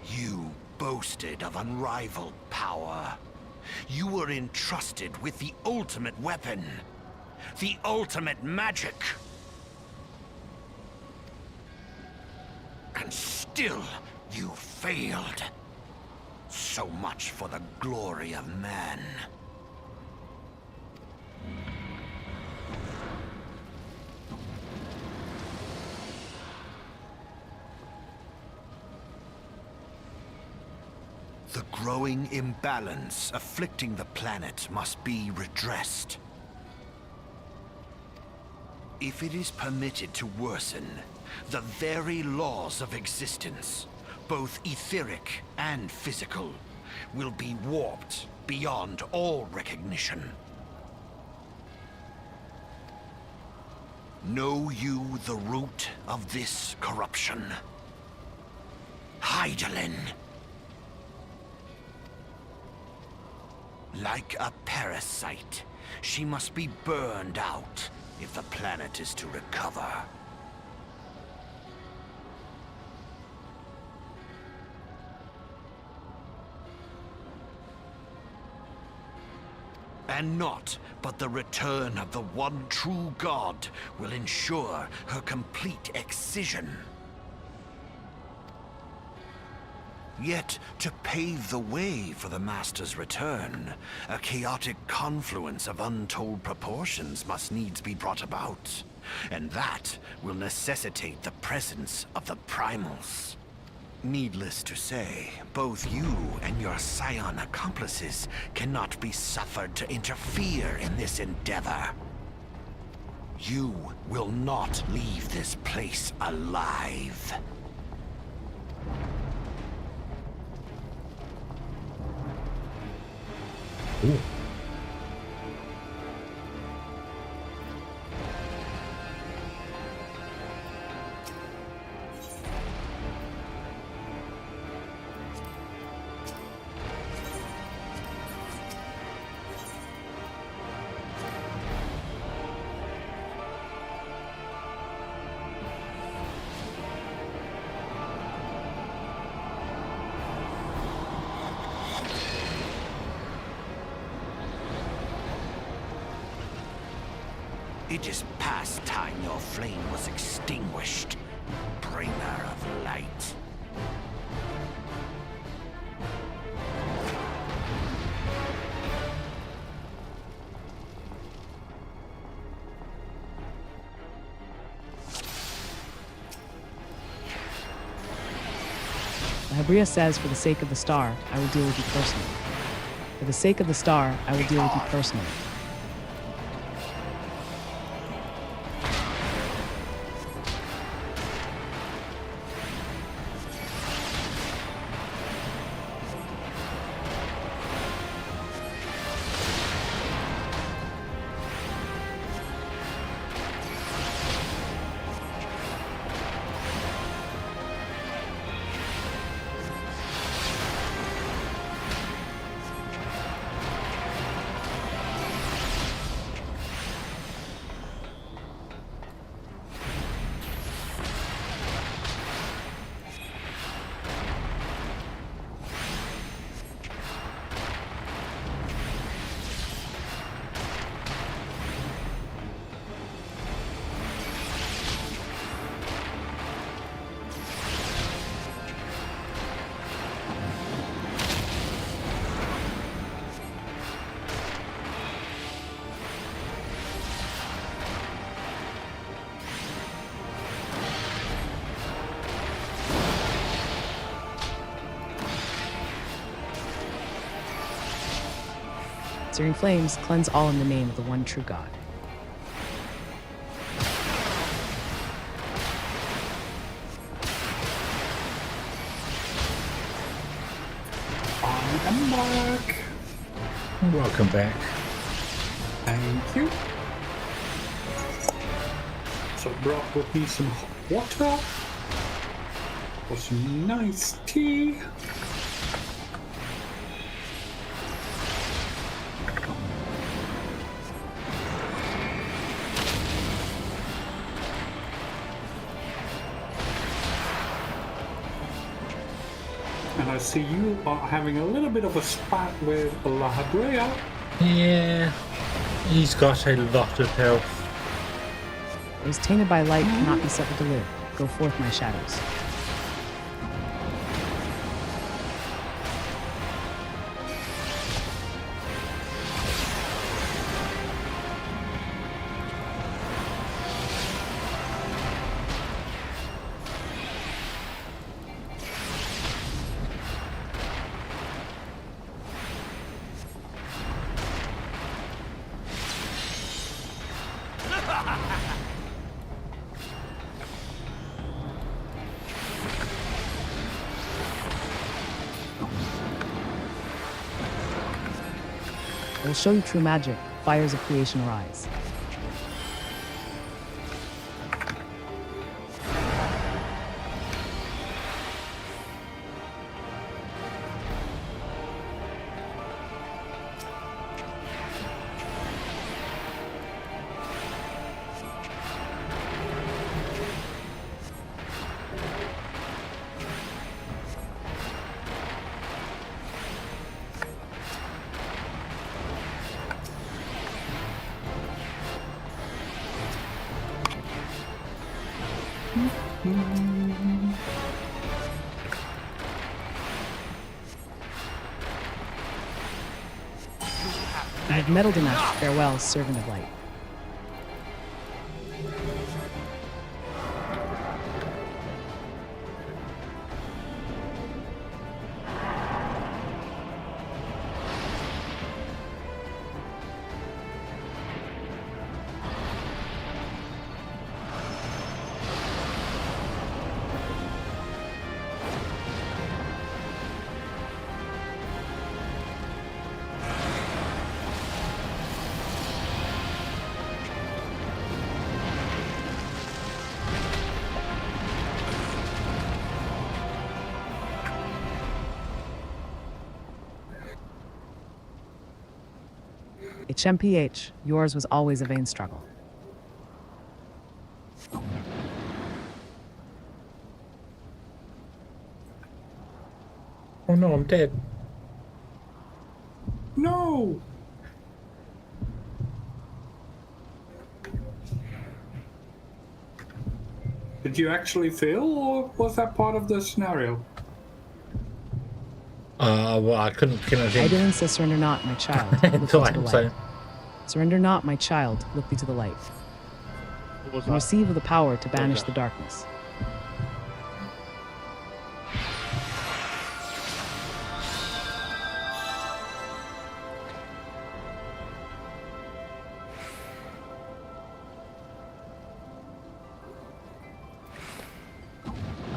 You boasted of unrivaled power. You were entrusted with the ultimate weapon, the ultimate magic. And still, you failed. So much for the glory of man. The growing imbalance afflicting the planet must be redressed. If it is permitted to worsen, the very laws of existence, both etheric and physical, will be warped beyond all recognition. Know you the root of this corruption? Hydaelyn. Like a parasite, she must be burned out if the planet is to recover. And naught but the return of the one true god will ensure her complete excision. Yet, to pave the way for the Master's return, a chaotic confluence of untold proportions must needs be brought about. And that will necessitate the presence of the primals. Needless to say, both you and your scion accomplices cannot be suffered to interfere in this endeavor. You will not leave this place alive. Ooh. It is past time your flame was extinguished, bringer of light. Habria says, for the sake of the star, I will deal with you personally. For the sake of the star, I will deal with you personally. Searing flames, cleanse all in the name of the one true God. I am back. Welcome back. Thank you. So I brought with me some hot water for some nice tea. And I see you are having a little bit of a spat with La Habrea. Yeah, he's got a lot of health. Those tainted by light cannot be suffered to live. Go forth, my shadows. I will show you true magic. Fires of creation arise. I have meddled enough. Farewell, servant of light. HMPH, yours was always a vain struggle. Oh no, I'm dead. No! did you actually fail, or was that part of the scenario? Well, I couldn't kill anything. Idolin says, surrender not, my child. Look thee to the Time, light. so Surrender not, my child. Look thee to the light. What was And that? receive of the power to banish that? the darkness.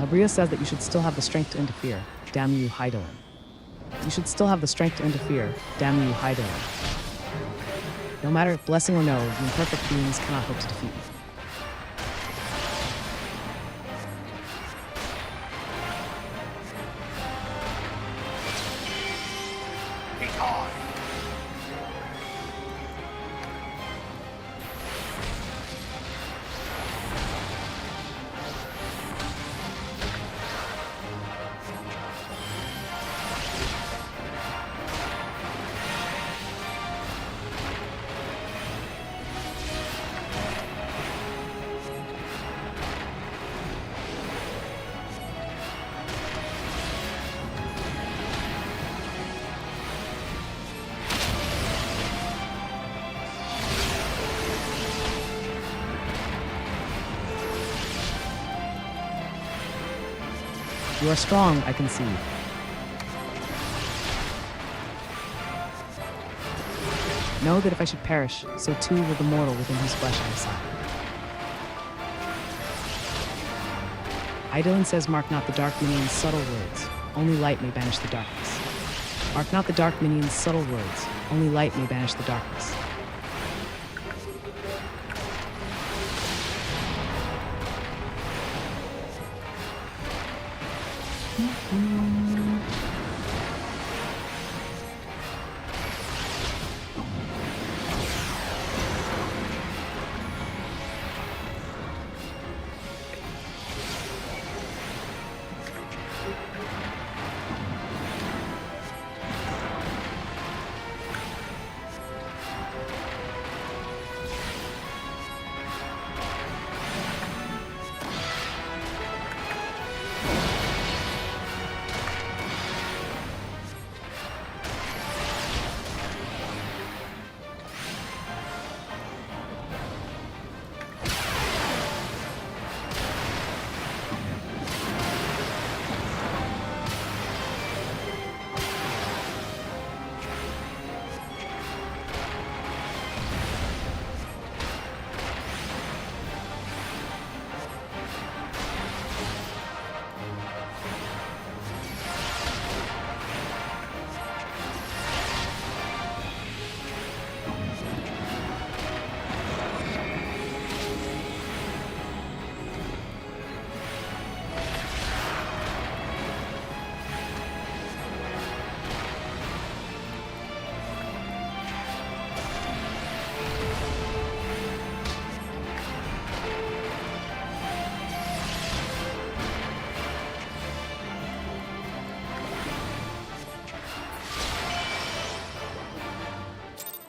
Bria says that you should still have the strength to interfere. Damn you, Hydaelyn. You should still have the strength to interfere. Damn you, Hydaelyn. No matter if blessing or no, the imperfect beings cannot hope to defeat me. You are strong, I can see. Know that if I should perish, so too will the mortal within whose flesh I reside. Idolin says, mark not the dark minion's subtle words. Only light may banish the darkness. Mark not the dark minion's subtle words. Only light may banish the darkness.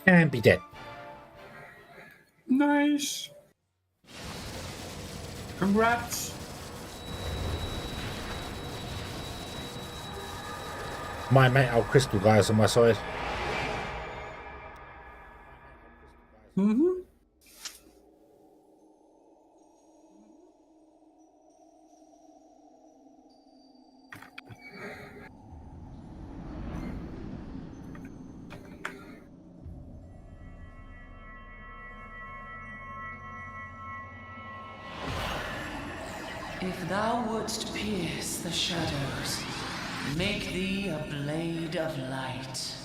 and be dead. Nice. Congrats. My mate, our crystal guys on my side. Mm-hmm. If thou wouldst pierce the shadows, make thee a blade of light.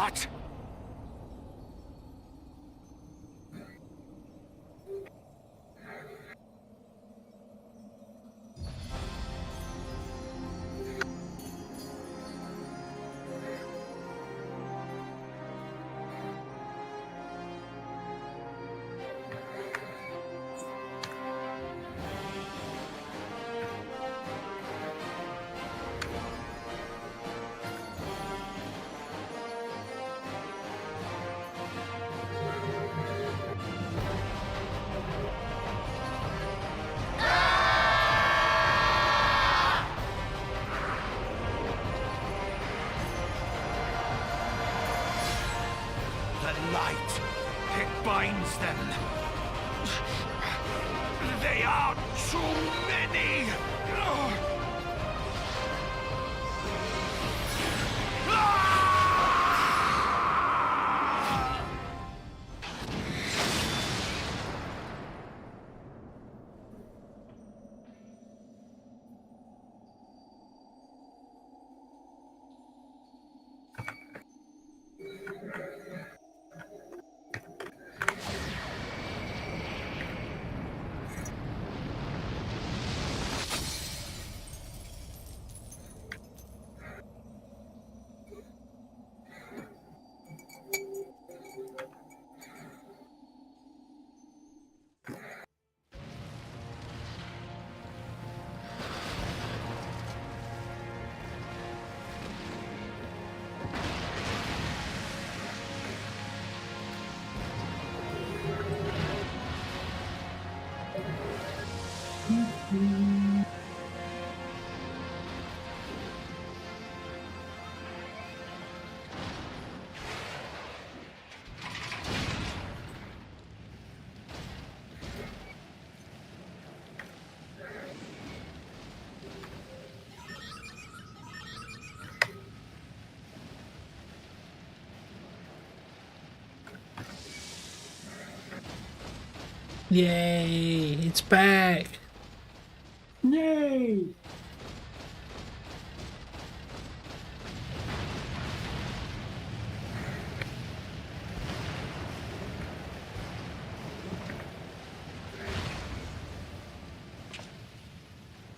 heart! The light, it binds them. They are too many! Yay! It's back! Yay!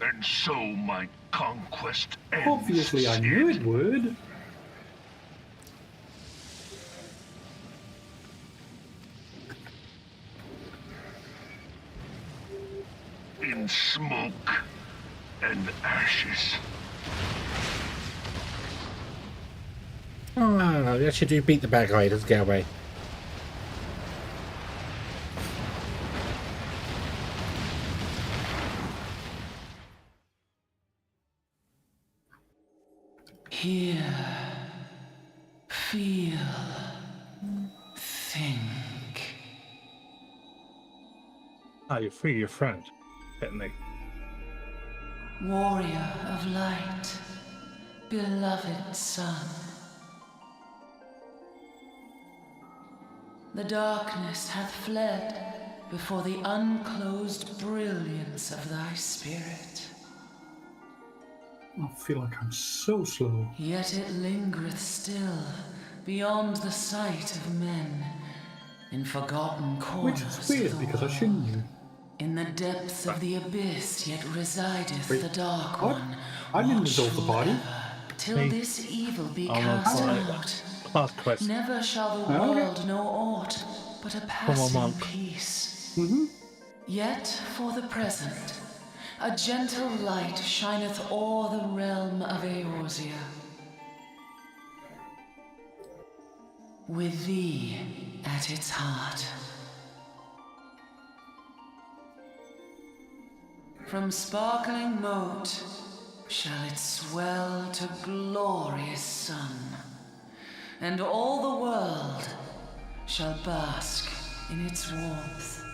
And so my conquest ends. Obviously, I knew it would. In smoke and ashes. Oh, we actually do beat the bad guy. He doesn't get away. Hear, feel, think. Ah, you free your friend, technically. Warrior of light, beloved son. The darkness hath fled before the unclosed brilliance of thy spirit. I feel like I'm so slow. Yet it lingereth still beyond the sight of men, in forgotten corners Which is weird of the because I world. should knew. In the depths of the abyss yet resideth Wait, the Dark what? One. I didn't dissolve the body. watchful ever, till Me. this evil be I'm cast alright. out. Last quest. Never shall the Okay. world know aught but a passing monk. peace. Mm-hmm. Yet for the present, a gentle light shineth o'er the realm of Eorzea. With thee at its heart. From sparkling moat shall it swell to glorious sun, and all the world shall bask in its warmth.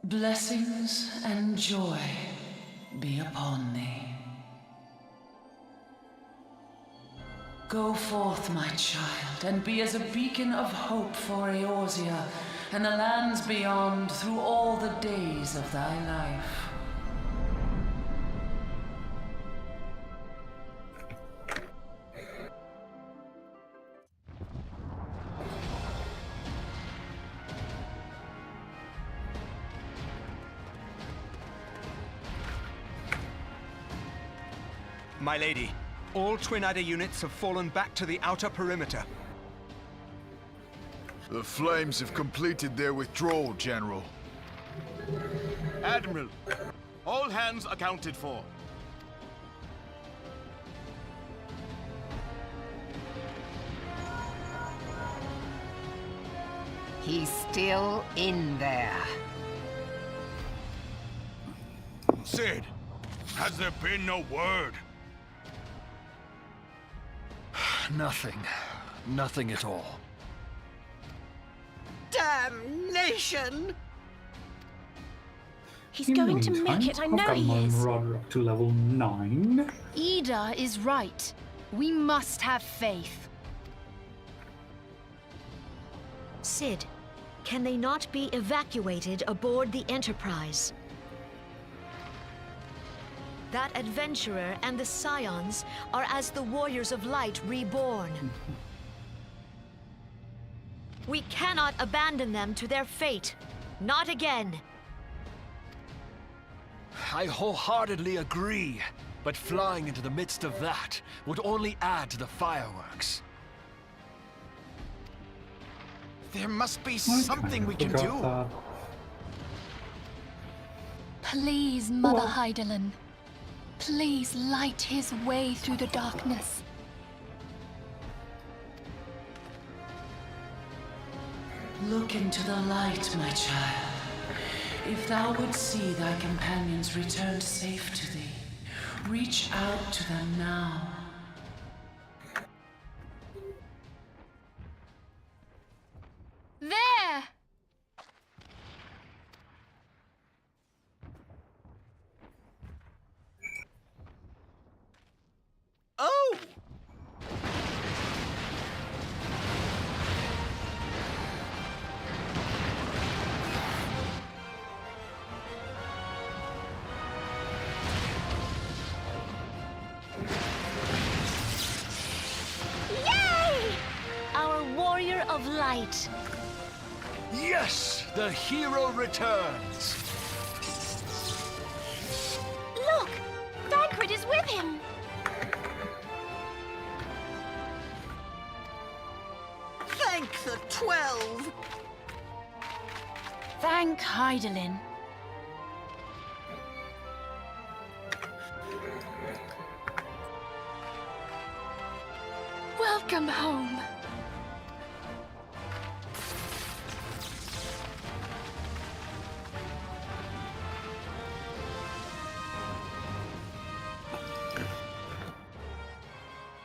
Blessings and joy be upon thee. Go forth, my child, and be as a beacon of hope for Eorzea and the lands beyond through all the days of thy life. My lady, all Twin Adder units have fallen back to the outer perimeter. The Flames have completed their withdrawal, General. Admiral, all hands accounted for. He's still in there. Sid, has there been no word? Nothing. Nothing at all. Damnation! He's going to make it, I know he is. Rather up to level 9. Ida is right. We must have faith. Sid, can they not be evacuated aboard the Enterprise? That adventurer and the Scions are as the Warriors of Light reborn. We cannot abandon them to their fate. Not again. I wholeheartedly agree, but flying into the midst of that would only add to the fireworks. There must be something we can do. Please, Mother Heidelin. Please light his way through the darkness. Look into the light, my child. If thou would see thy companions returned safe to thee, reach out to them now. There! Oh! Yay! Our Warrior of Light. Yes! The hero returns! Look! Thancred is with him! Thank the 12! Thank Heidelin. Welcome home.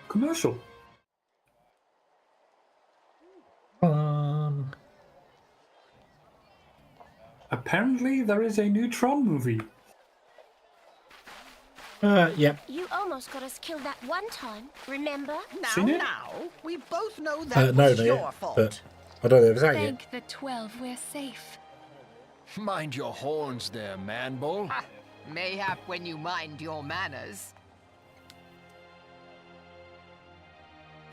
Commercial. Apparently, there is a new Tron movie. Yeah. You almost got us killed that one time, remember? Now, we both know that No, was not your yet, fault. but I don't know if it's out yet. Thank the 12 we're safe. Mind your horns there, man-bull. Mayhap when you mind your manners.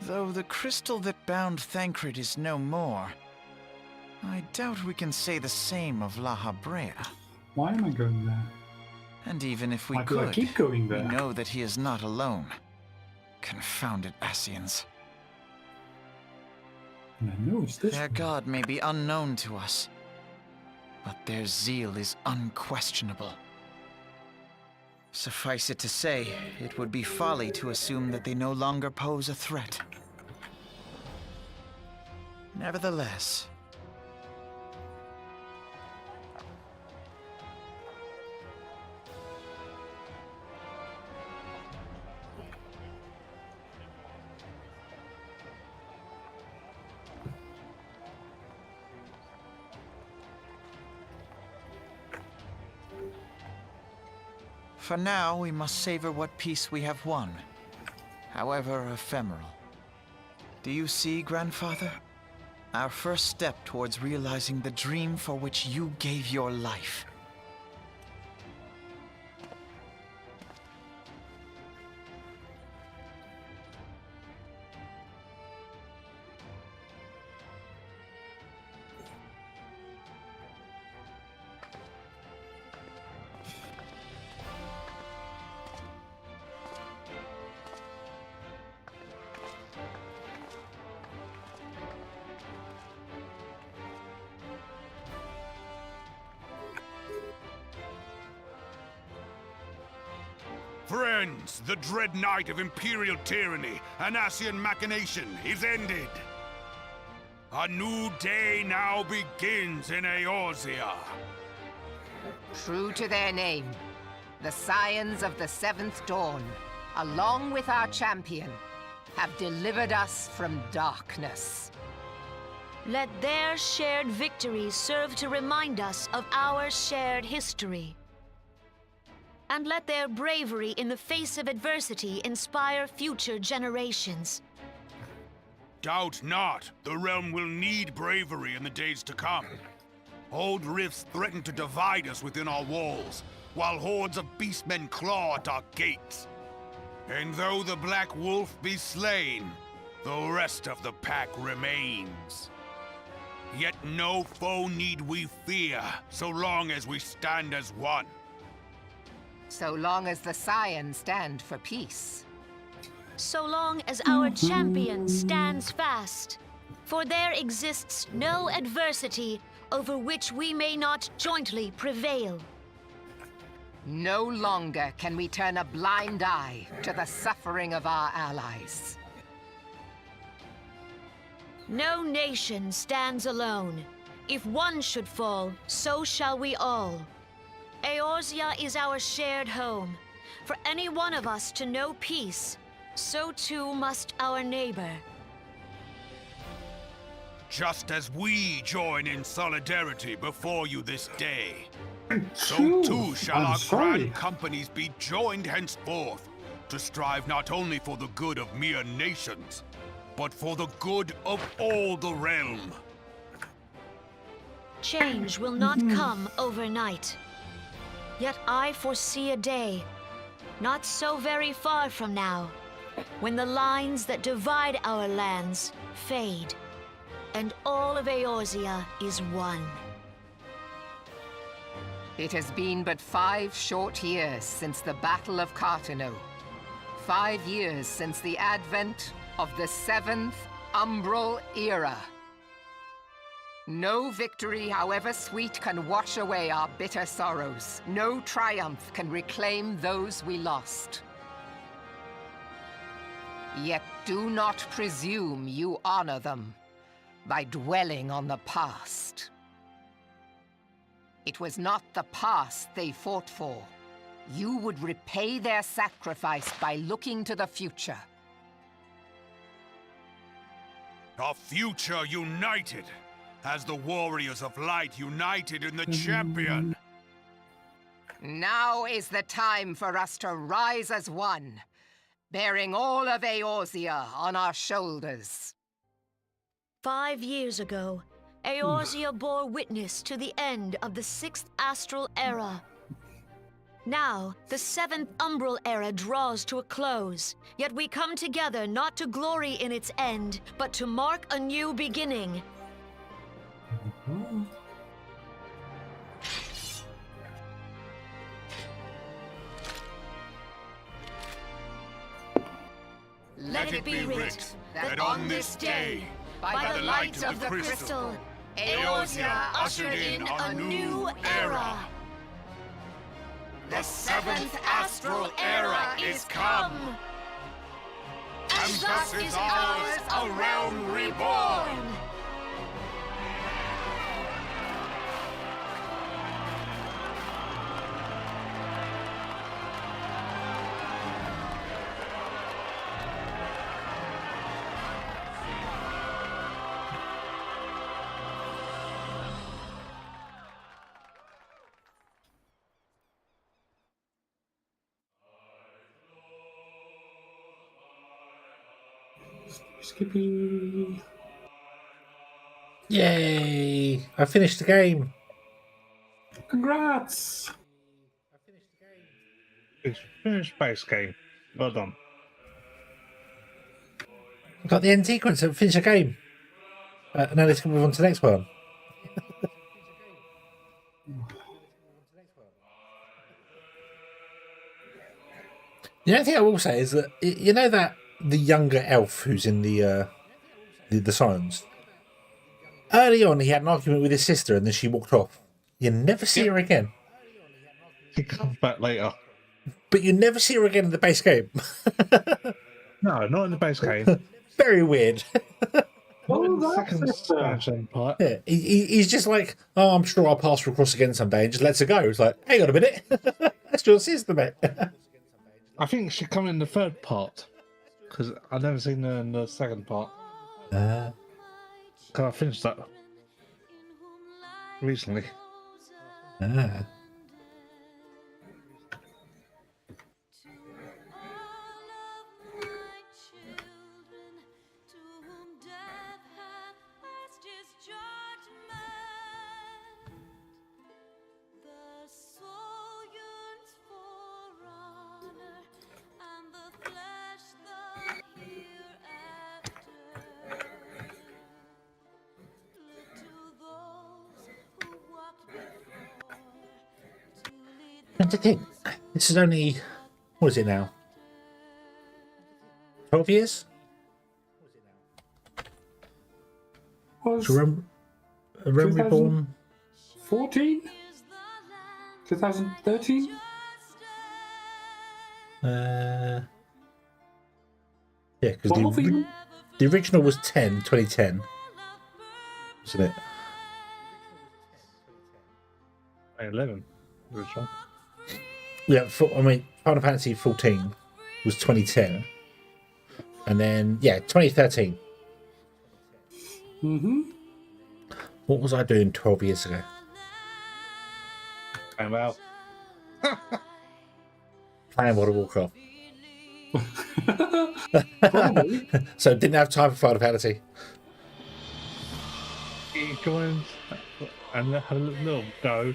Though the crystal that bound Thancred is no more, I doubt we can say the same of La Habrea. Why am I going there? And even if we Why do I could, keep going there? we know that he is not alone. Confounded Ascians. And I know it's this Their one. god may be unknown to us, but their zeal is unquestionable. Suffice it to say, it would be folly to assume that they no longer pose a threat. Nevertheless, for now, we must savor what peace we have won, however ephemeral. Do you see, Grandfather? Our first step towards realizing the dream for which you gave your life. Friends, the dread night of Imperial tyranny and Asian machination is ended. A new day now begins in Eorzea. True to their name, the Scions of the Seventh Dawn, along with our champion, have delivered us from darkness. Let their shared victory serve to remind us of our shared history. And let their bravery in the face of adversity inspire future generations. Doubt not, the realm will need bravery in the days to come. Old rifts threaten to divide us within our walls, while hordes of beastmen claw at our gates. And though the Black Wolf be slain, the rest of the pack remains. Yet no foe need we fear, so long as we stand as one. So long as the Scions stand for peace. So long as our champion stands fast. For there exists no adversity over which we may not jointly prevail. No longer can we turn a blind eye to the suffering of our allies. No nation stands alone. If one should fall, so shall we all. Eorzea is our shared home. For any one of us to know peace, so too must our neighbor. Just as we join in solidarity before you this day, so too shall our grand companies be joined henceforth to strive not only for the good of mere nations, but for the good of all the realm. Change will not come overnight. Yet I foresee a day, not so very far from now, when the lines that divide our lands fade, and all of Eorzea is one. It has been but 5 short years since the Battle of Cartano. 5 years since the advent of the 7th Umbral Era. No victory, however sweet, can wash away our bitter sorrows. No triumph can reclaim those we lost. Yet do not presume you honor them by dwelling on the past. It was not the past they fought for. You would repay their sacrifice by looking to the future. A future united, as the warriors of light united in the champion. Now is the time for us to rise as one, bearing all of Eorzea on our shoulders. 5 years ago, Eorzea bore witness to the end of the 6th Astral Era. Now, the 7th Umbral Era draws to a close, yet we come together not to glory in its end, but to mark a new beginning. Let it be writ that on this day, by the light of the crystal, Eorzea ushered in a new era. The 7th Astral Era is come, and thus is ours a realm reborn. Skippy. Yay! I finished the game. Congrats! It's finished base game. Well done. I got the end sequence and finished the game. Now let's move on to the next one. The only thing I will say is that you know that the younger elf who's in the Scions. Early on, he had an argument with his sister, and then she walked off. You never see her again. She comes back later. But you never see her again in the base game. No, not in the base game. Very weird. Not in the second expansion part. Yeah, he's just like, oh, I'm sure I'll pass her across again someday, and just lets her go. It's like, hang on a minute, that's your sister, mate. I think she come in the third part because I've never seen her in the second part. Because I finished that recently. And to think, this is only, what is it now? 12 years? Was Realm Reborn? 14? 2013? Yeah, because the original was 2010, wasn't it? 11, original. Yeah, Final Fantasy 14 was 2010, and then 2013. What was I doing 12 years ago? I'm out. Playing World of Warcraft. So didn't have time for Final Fantasy. He joined and had a little go.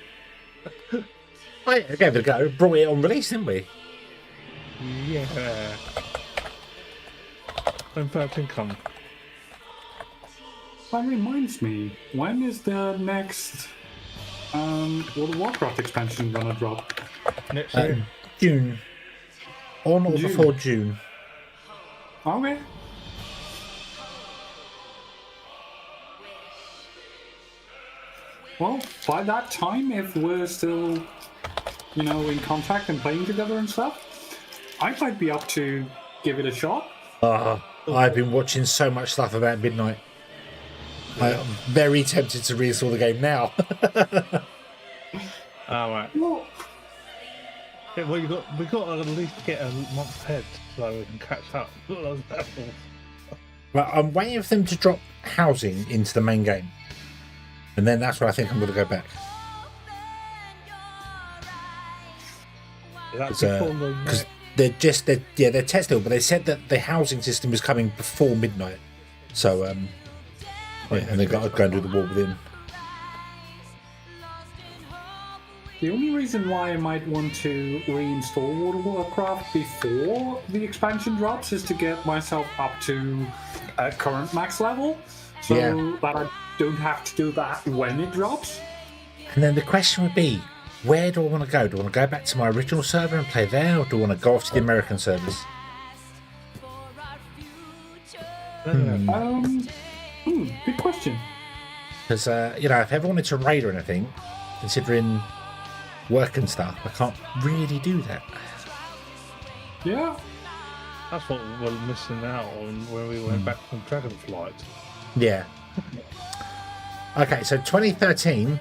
I gave it a go. Brought it on release, didn't we? Yeah. When 13 come. That reminds me, when is the next World of Warcraft expansion gonna drop? Next year? June. On or before June. Okay. Well, by that time, if we're still, in contact and playing together and stuff, I might be up to give it a shot. I've been watching so much stuff about Midnight. I'm very tempted to reinstall the game now. Alright. Well, we got to at least get a month ahead so we can catch up. Well, I'm waiting for them to drop housing into the main game. And then that's where I think I'm going to go back. Because they're testing, but they said that the housing system is coming before midnight. So, and they've got to go and do the war within. The only reason why I might want to reinstall World of Warcraft before the expansion drops is to get myself up to current max level, so that I don't have to do that when it drops. And then the question would be, where do I want to go? Do I want to go back to my original server and play there, or do I want to go off to the American servers? Good question. Because, if I ever wanted to raid or anything, considering work and stuff, I can't really do that. Yeah. That's what we were missing out on when we went back from Dragonflight. Yeah. Okay, so 2013,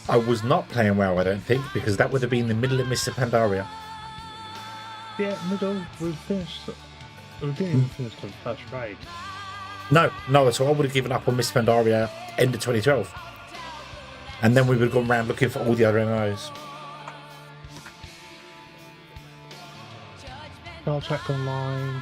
I was not playing WoW, I don't think, because that would have been the middle of Mr. Pandaria. Yeah, middle. We finished. We didn't finish the first raid. No, so I would have given up on Mr. Pandaria end of 2012. And then we would have gone around looking for all the other MMOs. Star Trek Online.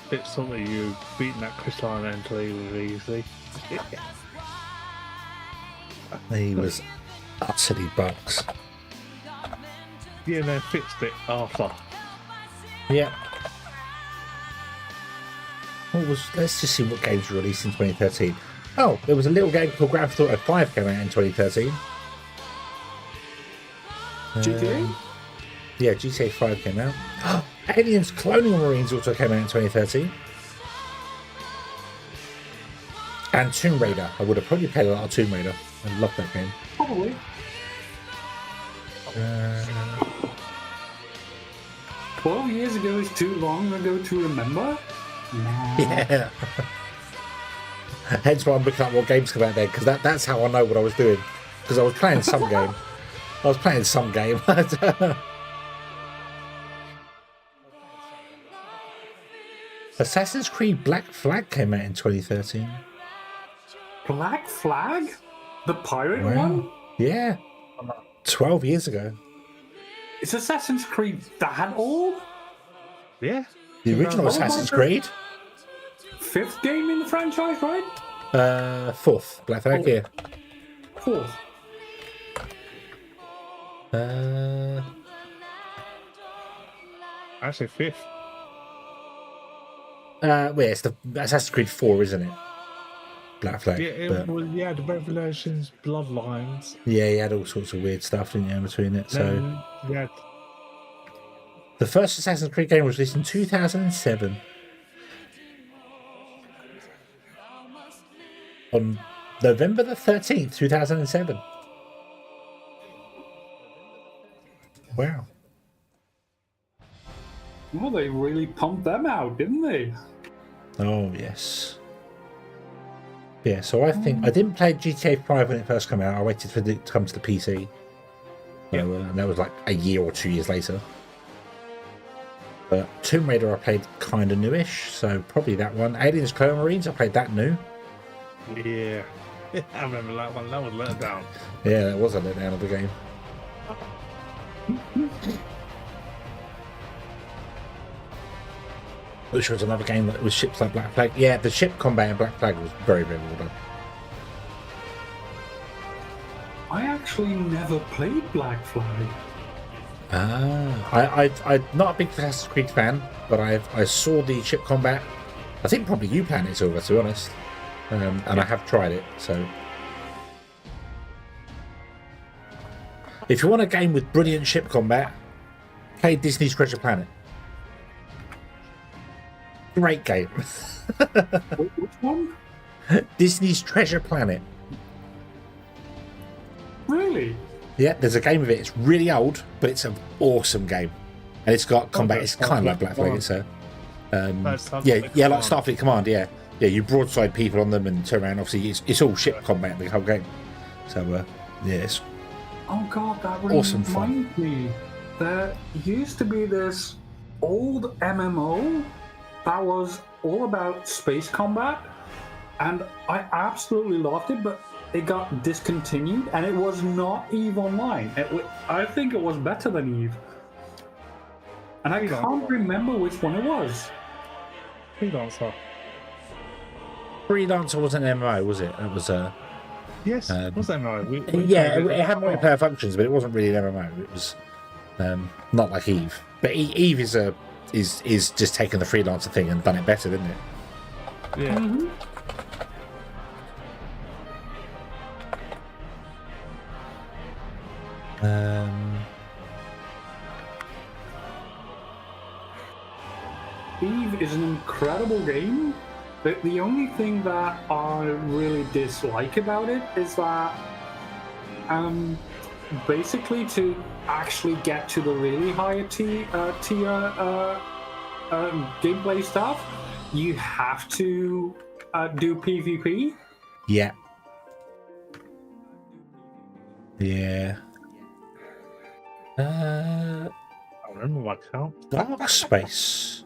It's something you've beaten that crystalline entity really easily. He was utterly bucks. Yeah, and then fixed it after. Yeah. Let's just see what games were released in 2013. Oh, there was a little game called Grand Theft Auto 5 came out in 2013. GTA? Yeah, GTA 5 came out. Aliens Colonial Marines also came out in 2013. And Tomb Raider. I would have probably played a lot of Tomb Raider. I love that game. Probably. 12 years ago is too long ago to remember? Nah. Yeah. Hence why I'm looking up what games come out there, because that's how I know what I was doing. Because I was playing some game. Assassin's Creed Black Flag came out in 2013. Black Flag? The pirate one? Yeah. 12 years ago. Is Assassin's Creed that old? Yeah. The original Assassin's Creed? 5th game in the franchise, right? 4th. Black Flag, yeah. 4th. Actually, 5th. Well, it's the Assassin's Creed 4, isn't it? Black Flag. Yeah, yeah, the Revelations, Bloodlines. Yeah, he had all sorts of weird stuff, didn't you, in between it? So yeah. The first Assassin's Creed game was released in 2007. On November the 13th, 2007. Wow. Well, they really pumped them out, didn't they? Oh, yes. Yeah, so I think I didn't play GTA 5 when it first came out. I waited for it to come to the PC. So, and that was like a year or 2 years later. But Tomb Raider I played kind of newish, so probably that one. Aliens Colonial Marines, I played that new. Yeah. I remember that one. That was let down. Yeah, that was a letdown of the game. Which was another game that was ships like Black Flag. Yeah, the ship combat in Black Flag was very, very well done. I actually never played Black Flag. I'm not a big Fantasy Creed fan, but I saw the ship combat. I think probably you planned it, Silver, to be honest. And I have tried it, so. If you want a game with brilliant ship combat, play Disney's Treasure Planet. Great game. Which one? Disney's Treasure Planet. Really? Yeah, there's a game of it. It's really old, but it's an awesome game. And it's got combat. It's kind of like Black Flag. It's a, like Starfleet Command, yeah. Yeah, you broadside people on them and turn around. Obviously, it's all ship combat, the whole game. So, it's oh god, that really awesome fun. Reminds me. There used to be this old MMO that was all about space combat, and I absolutely loved it, but it got discontinued, and it was not EVE Online. I think it was better than EVE. And I can't remember which one it was. Freelancer. Freelancer wasn't an MMO, was it? It was a... Yes, it was an MMO. It had multiplayer functions, but it wasn't really an MMO. It was not like EVE. But EVE is just taken the freelancer thing and done it better, didn't it? Yeah. Mm-hmm. EVE is an incredible game. The only thing that I really dislike about it is that basically to actually get to the really higher tier gameplay stuff, you have to do PvP. Yeah. Yeah. I remember my count. Dark Space.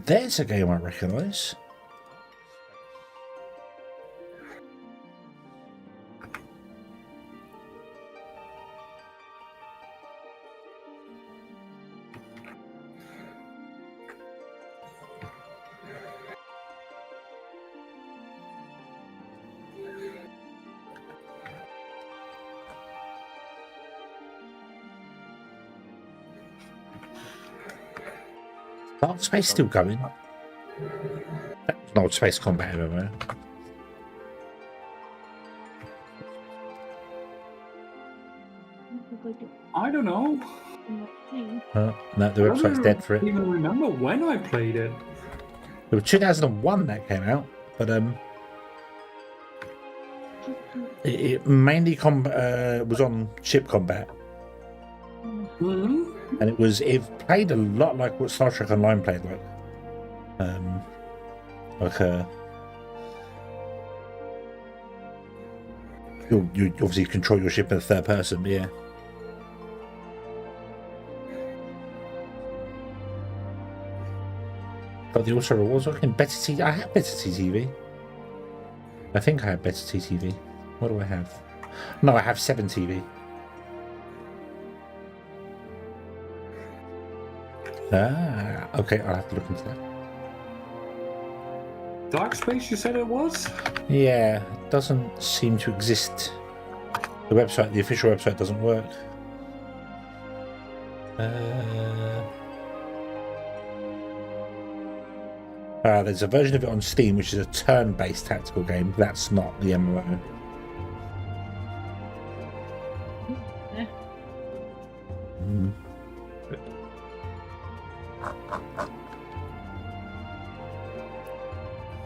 There's a game I recognise. Dark Space still going. That was an old space combat MMO. I don't know. No, the website's dead for it. I don't even remember when I played it. It was 2001 that came out, but it mainly was on ship combat. Mm-hmm. And it played a lot like what Star Trek Online played like. You obviously control your ship in the third person, but yeah. But the also rewards working better TV. I have better TTV. I think I have better TTV. What do I have? No, I have 7 TV. Okay, I'll have to look into that. Dark Space, you said it was? Yeah, it doesn't seem to exist. The official website doesn't work. There's a version of it on Steam, which is a turn-based tactical game. That's not the MMO.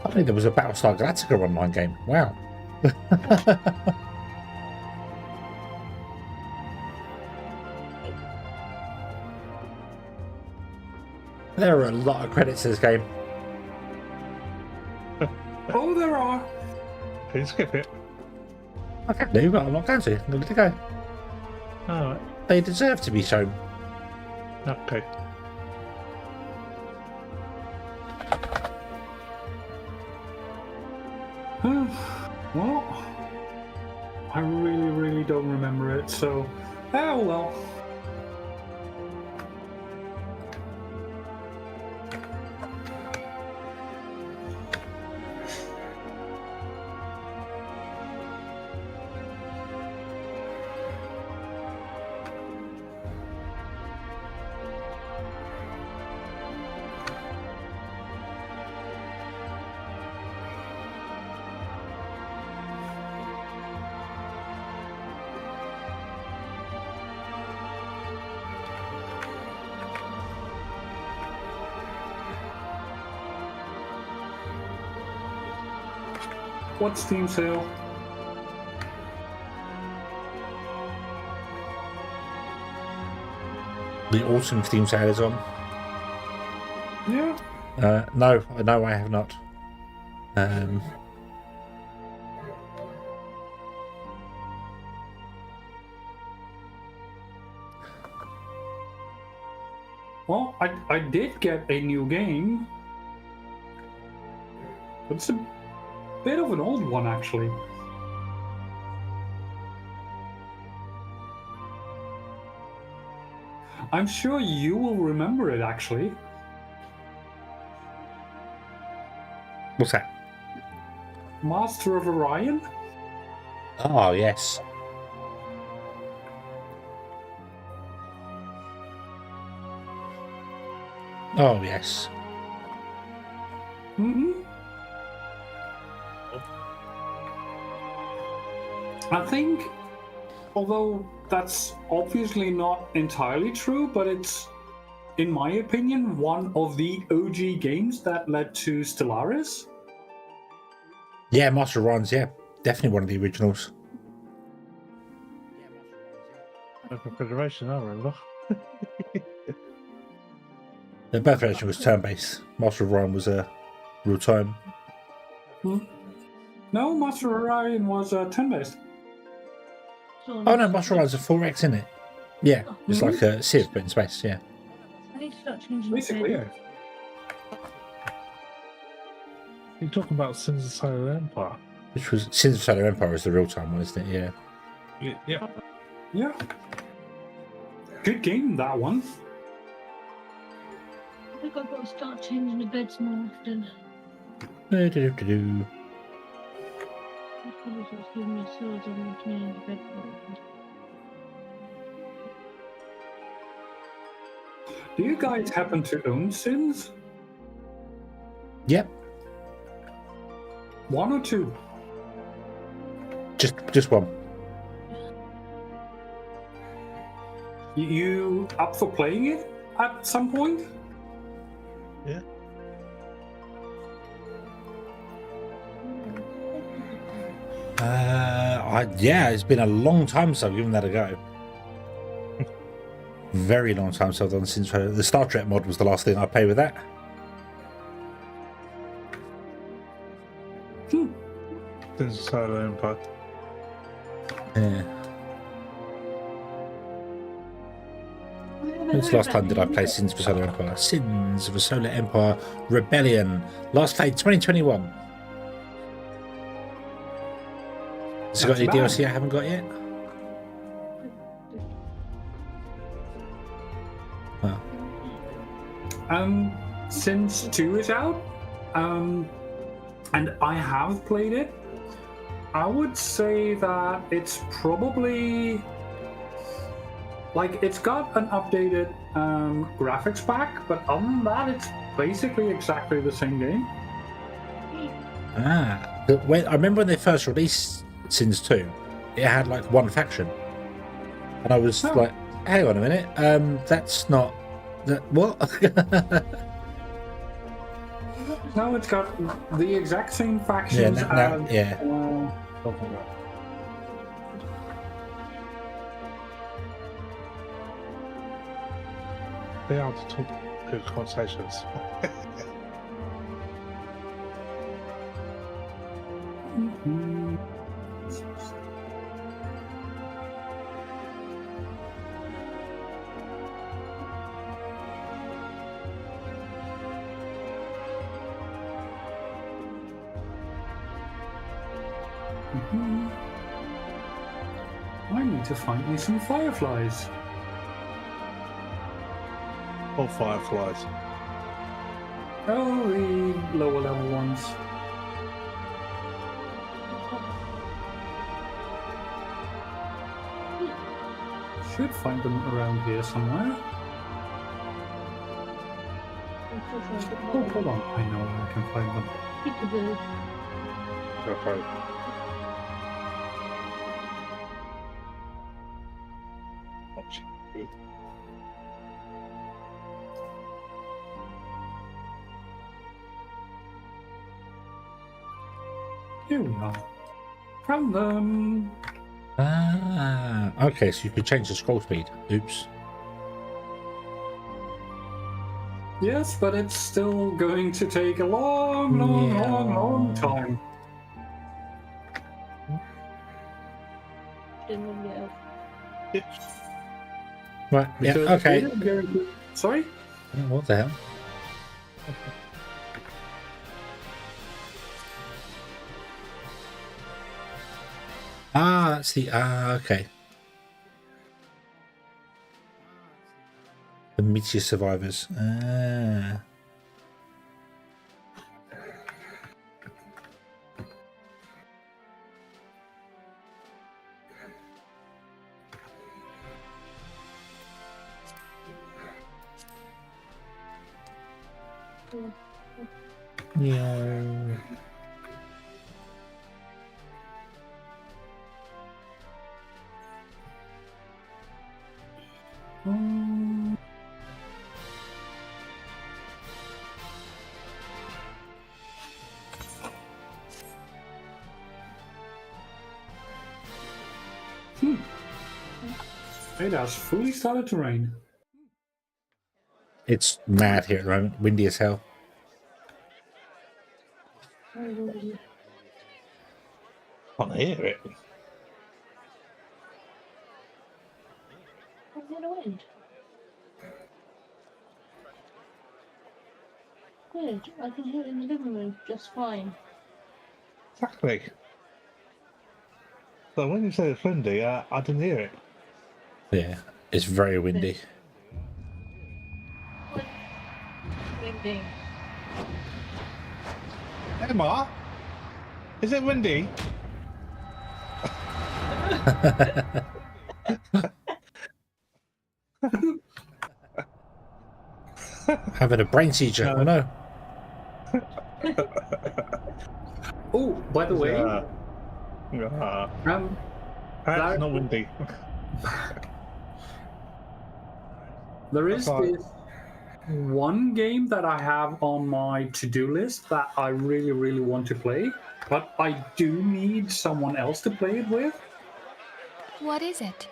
I think there was a Battlestar Galactica online game. Wow. There are a lot of credits to this game. Oh, there are. Can you skip it? I can do, but I'm not going to. I'm going to go. Alright. They deserve to be shown. Okay. Well, I really don't remember it, so oh well. What's Steam sale? The awesome Steam sale is on. Yeah. No, I have not. Well, I did get a new game. It's a bit of an old one, actually. I'm sure you will remember it, actually. What's that? Master of Orion? Oh, yes. Oh, yes. Mm-hmm. I think, although that's obviously not entirely true, but it's, in my opinion, one of the OG games that led to Stellaris. Yeah, Master of Orion's, yeah. Definitely one of the originals. Open Federation, I remember. The Birth Federation was turn-based. Master of Orion was real-time. No, Master of Orion was turn-based. Oh no, Master of Orion's a 4X, isn't it? Yeah, it's like a Civ, but in space, yeah. I need to start changing Basically, the You're talking about Sins of Solar Empire? Which was Sins of Solar Empire is the real-time one, isn't it? Yeah. Yeah. Yeah. Good game, that one. I think I've got to start changing the beds more often. Do-do-do-do-do. That's probably what's giving me swords on the change the bed more often. Do you guys happen to own Sins? Yep. 1 or 2? Just one. You up for playing it at some point? Yeah. Yeah, it's been a long time since I've given that a go. Very long time since I've done since the Star Trek mod was the last thing I played with that. Since Solo Empire. Yeah. When's the last time did I play Sins for Solar Empire? Sins for Solar Empire Rebellion. Last played 2021. Has it got any DLC I haven't got yet? Oh. Sins 2 is out, and I have played it. I would say that it's probably like it's got an updated graphics pack, but other than that, it's basically exactly the same game. When I remember when they first released Sins 2, it had like one faction, and I was like, "Hang on a minute, that's not that what?" No, it's got the exact same factions as... They are to talk good conversations. I need to find me some fireflies. Or fireflies. Oh, the lower level ones. Should find them around here somewhere. Oh, hold on. I know where I can find them. Okay. Here we are. Found them. Okay, so you could change the scroll speed. Oops. Yes, but it's still going to take a long time. Right, yeah, okay. Sorry? What the hell? That's the okay. The meteor survivors. Yeah. It has fully started to rain. It's mad here at the moment. Windy as hell. Can't hear it. I'm gonna wind. Good, I can hear it in the living room just fine. Exactly. So when you said it's windy, I didn't hear it. Yeah, it's very windy. Windy. Emma, is it windy? Having a brain seizure. Oh no. Oh, by the way, that's not windy. There is this one game that I have on my to-do list that I really, really want to play, but I do need someone else to play it with. What is it?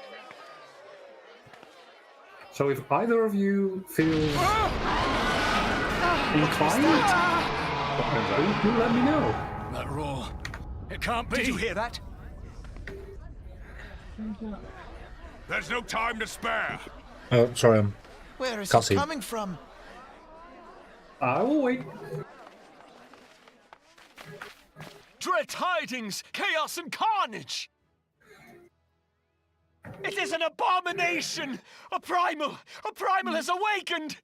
So if either of you feel inclined, do let me know. That roar. It can't be. Did you hear that? There's no time to spare. Oh, sorry. Where is Can't it coming from? I will wait. Dread tidings, chaos and carnage! It is an abomination! A primal has awakened!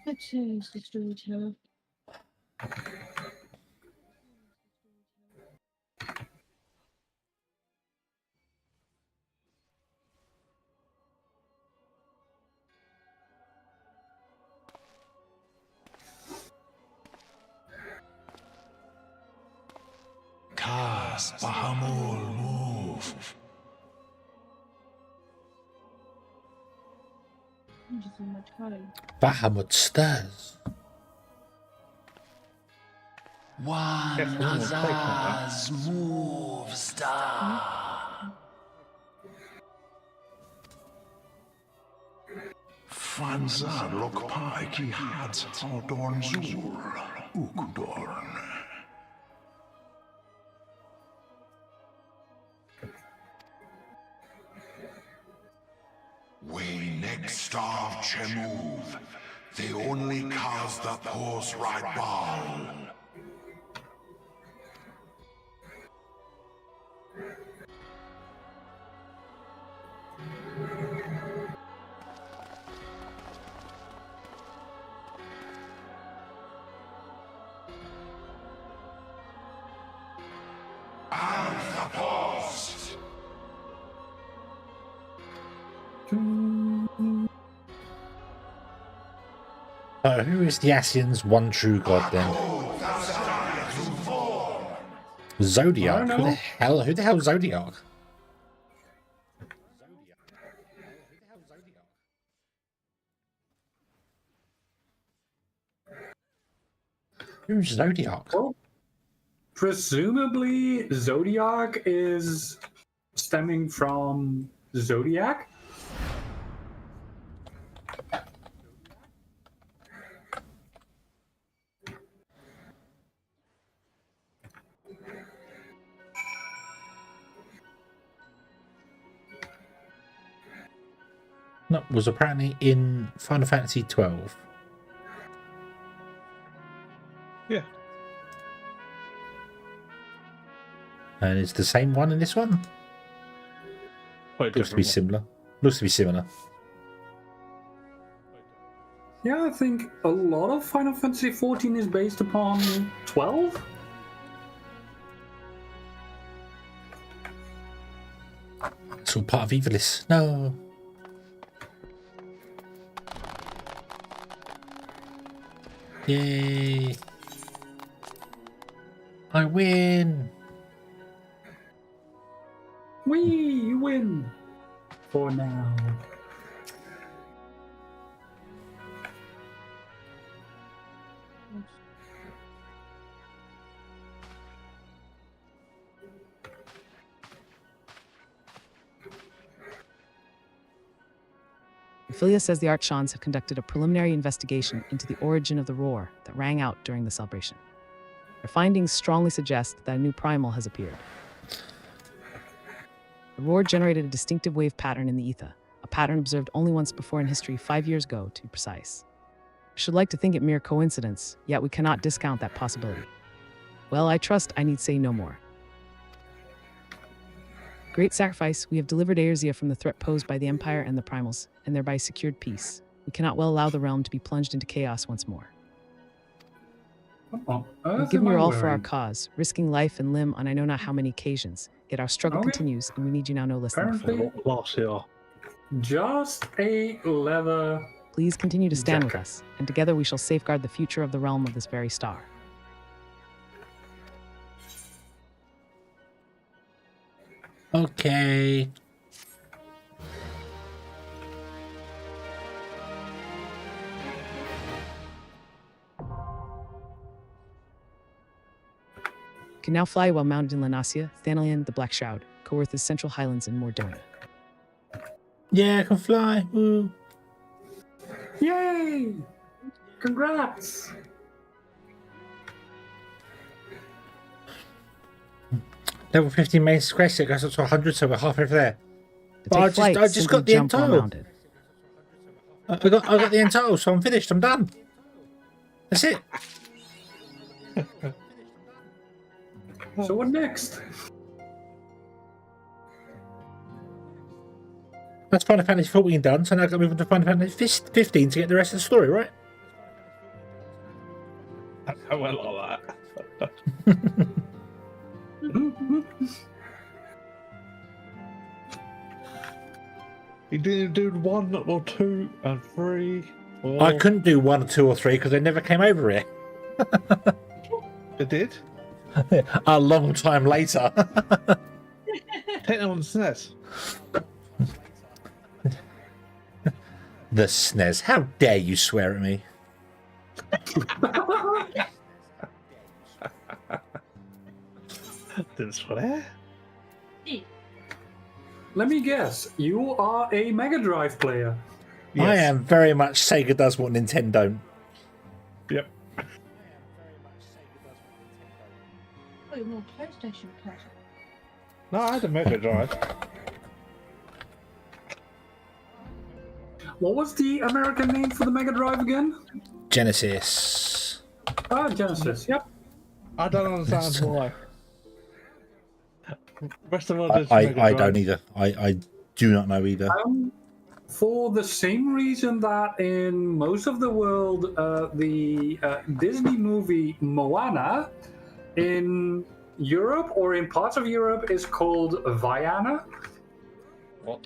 Let's change the storyteller. Cast Bahamul move. Bahamut stirs. One Azaz move star. Fanzad lokpai ki hat aldorn zur ukdorn. We next starve Chemuv. They only cause the horse right ball. Alpha Post. Who is the Asian's one true god then? Zodiac. Who the hell is Zodiac? Who's Zodiac? Well, presumably Zodiac is stemming from Zodiac. No, was apparently in Final Fantasy XII. Yeah. And it's the same one in this one? Looks to be similar. Looks to be similar. Yeah, I think a lot of Final Fantasy XIV is based upon 12. It's all part of Evilis. No. Yay. I win. We win. For now. Ophelia says the Archons have conducted a preliminary investigation into the origin of the roar that rang out during the celebration. Their findings strongly suggest that a new primal has appeared. The roar generated a distinctive wave pattern in the ether, a pattern observed only once before in history 5 years ago, to be precise. I should like to think it mere coincidence, yet we cannot discount that possibility. Well, I trust I need say no more. great sacrifice, we have delivered Eorzea from the threat posed by the Empire and the Primals, and thereby secured peace. We cannot well allow the realm to be plunged into chaos once more. We've given your all for our cause, risking life and limb on I know not how many occasions. Yet our struggle continues, and we need you now no less than before. Last year. Just a leather. Please continue to stand with us, and together we shall safeguard the future of the realm of this very star. Okay. You can now fly while mounted in Lanasia, Thanalian, the Black Shroud, Coerth's Central Highlands, and Mordonia. Yeah, I can fly. Woo. Yay! Congrats! Level 15 main quest, it goes up to 100, so we're halfway there. But I just got the end total. I got the end total, so I'm finished. I'm done. That's it. So what next? That's Final Fantasy 14 done, so now I've got to move on to Final Fantasy 15 to get the rest of the story, right? I went like that. You didn't do 1 or 2 and 3? Or... I couldn't do 1, 2, or 3 because they never came over here. It did? A long time later. Take them on the SNES. The SNES. How dare you swear at me? Didn't swear? Let me guess. You are a Mega Drive player. Yes. I am very much Sega does what Nintendo don't. Yep. Oh, you're more PlayStation player. No, I had a Mega Drive. What was the American name for the Mega Drive again? Genesis. Ah, Genesis, yep. I don't understand why. Rest of the world I don't either. I do not know either. For the same reason that in most of the world, the Disney movie Moana in Europe or in parts of Europe is called Vaiana. What?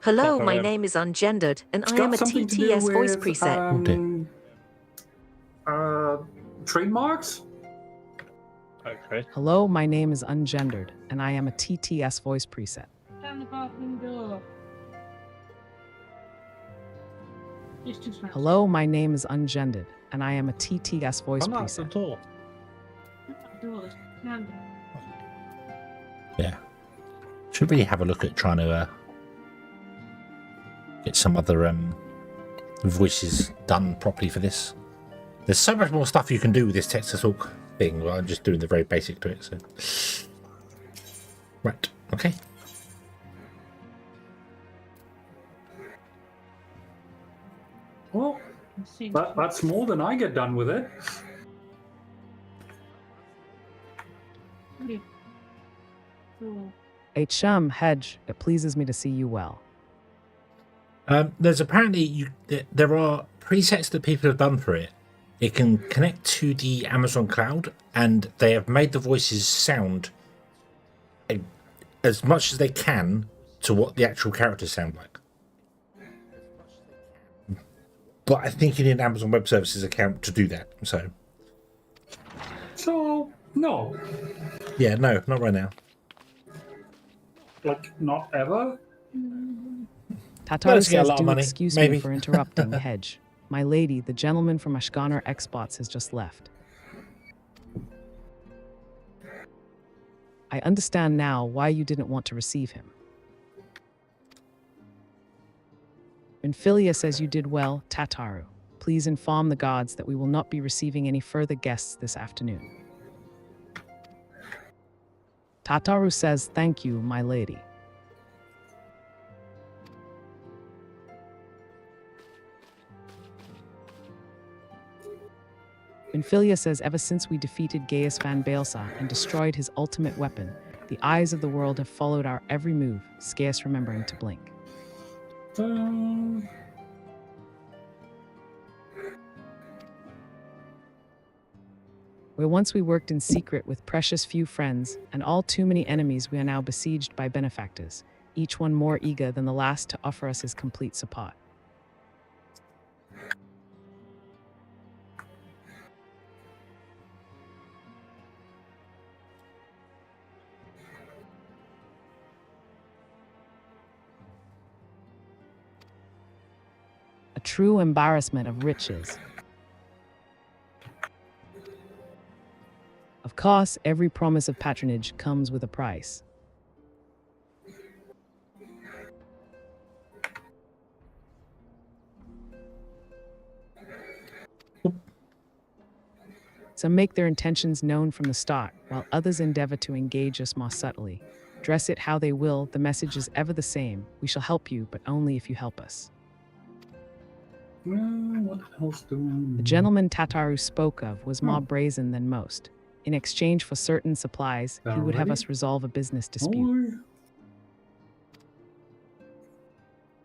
Hello, my name is Ungendered, and I am a TTS voice preset. Trademarks? Okay. Hello, my name is Ungendered, and I am a TTS voice preset. Down the bathroom door. Hello, my name is Ungendered, and I am a TTS voice I'm preset. at the door. Yeah. Should really have a look at trying to get some other voices done properly for this. There's so much more stuff you can do with this text-to-talk thing. Well, I'm just doing the very basic to it. So, right, okay. Well, that's more than I get done with it. A chum, Hedge, it pleases me to see you well. There's apparently there are presets that people have done for it. It can connect to the Amazon cloud, and they have made the voices sound as much as they can to what the actual characters sound like. But I think you need an Amazon Web Services account to do that. So no. Yeah, no, not right now. Like, not ever? Tataru says, do excuse me for interrupting, Hedge. My lady, the gentleman from Ashganar Xbots has just left. I understand now why you didn't want to receive him. Infilia says you did well, Tataru. Please inform the gods that we will not be receiving any further guests this afternoon. Tataru says, thank you, my lady. Infilia says, ever since we defeated Gaius Van Baelsa and destroyed his ultimate weapon, The eyes of the world have followed our every move, scarce remembering to blink. Where once we worked in secret with precious few friends and all too many enemies, we are now besieged by benefactors, each one more eager than the last to offer us his complete support. A true embarrassment of riches. Of course, every promise of patronage comes with a price. Some make their intentions known from the start, while others endeavor to engage us more subtly. Dress it how they will, the message is ever the same. We shall help you, but only if you help us. What else do we... The gentleman Tataru spoke of was more brazen than most. In exchange for certain supplies, he would have us resolve a business dispute.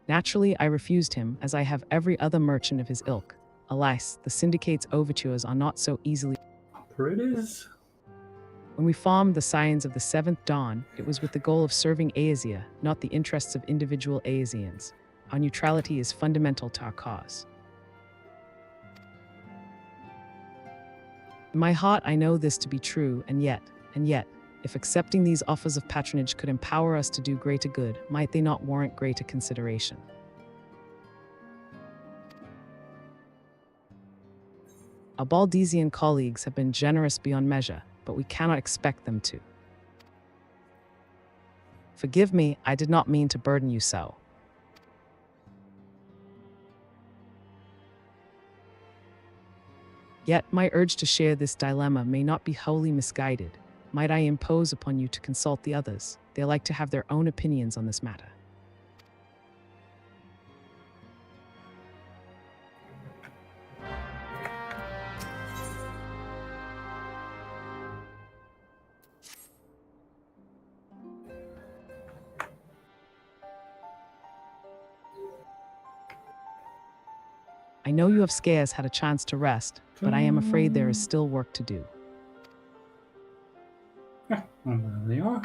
Naturally, I refused him, as I have every other merchant of his ilk. Alas, the syndicate's overtures are not so easily... There it is. When we formed the Scions of the Seventh Dawn, it was with the goal of serving Aesia, not the interests of individual Aesians. Our neutrality is fundamental to our cause. In my heart, I know this to be true, and yet, if accepting these offers of patronage could empower us to do greater good, might they not warrant greater consideration? Our Baldesian colleagues have been generous beyond measure, but we cannot expect them to. Forgive me, I did not mean to burden you so. Yet my urge to share this dilemma may not be wholly misguided. Might I impose upon you to consult the others? They like to have their own opinions on this matter. I know you have scarce had a chance to rest, but I am afraid there is still work to do. There they are.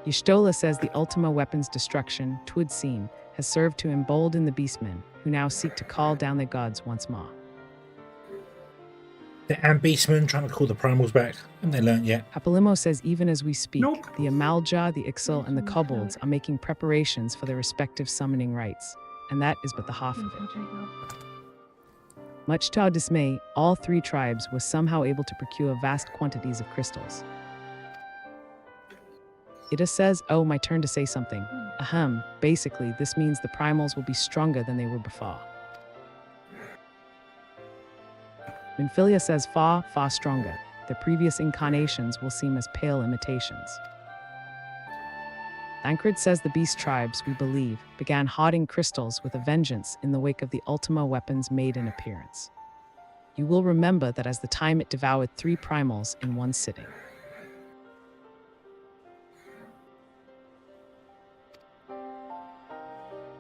Y'shtola says the Ultima weapon's destruction, 'twould seem, has served to embolden the beastmen, who now seek to call down their gods once more. The beastmen trying to call the primals back. Haven't they learnt yet? Hapalimo says even as we speak, the Amalja, the Ixal, and the kobolds are making preparations for their respective summoning rites, and that is but the half of it. Much to our dismay, all three tribes were somehow able to procure vast quantities of crystals. Ida says, oh, my turn to say something. Ahem, basically, this means the primals will be stronger than they were before. Minfilia says far, far stronger. Their previous incarnations will seem as pale imitations. Thancred says the beast tribes, we believe, began hoarding crystals with a vengeance in the wake of the Ultima weapon's maiden appearance. You will remember that as the time it devoured 3 primals in one sitting.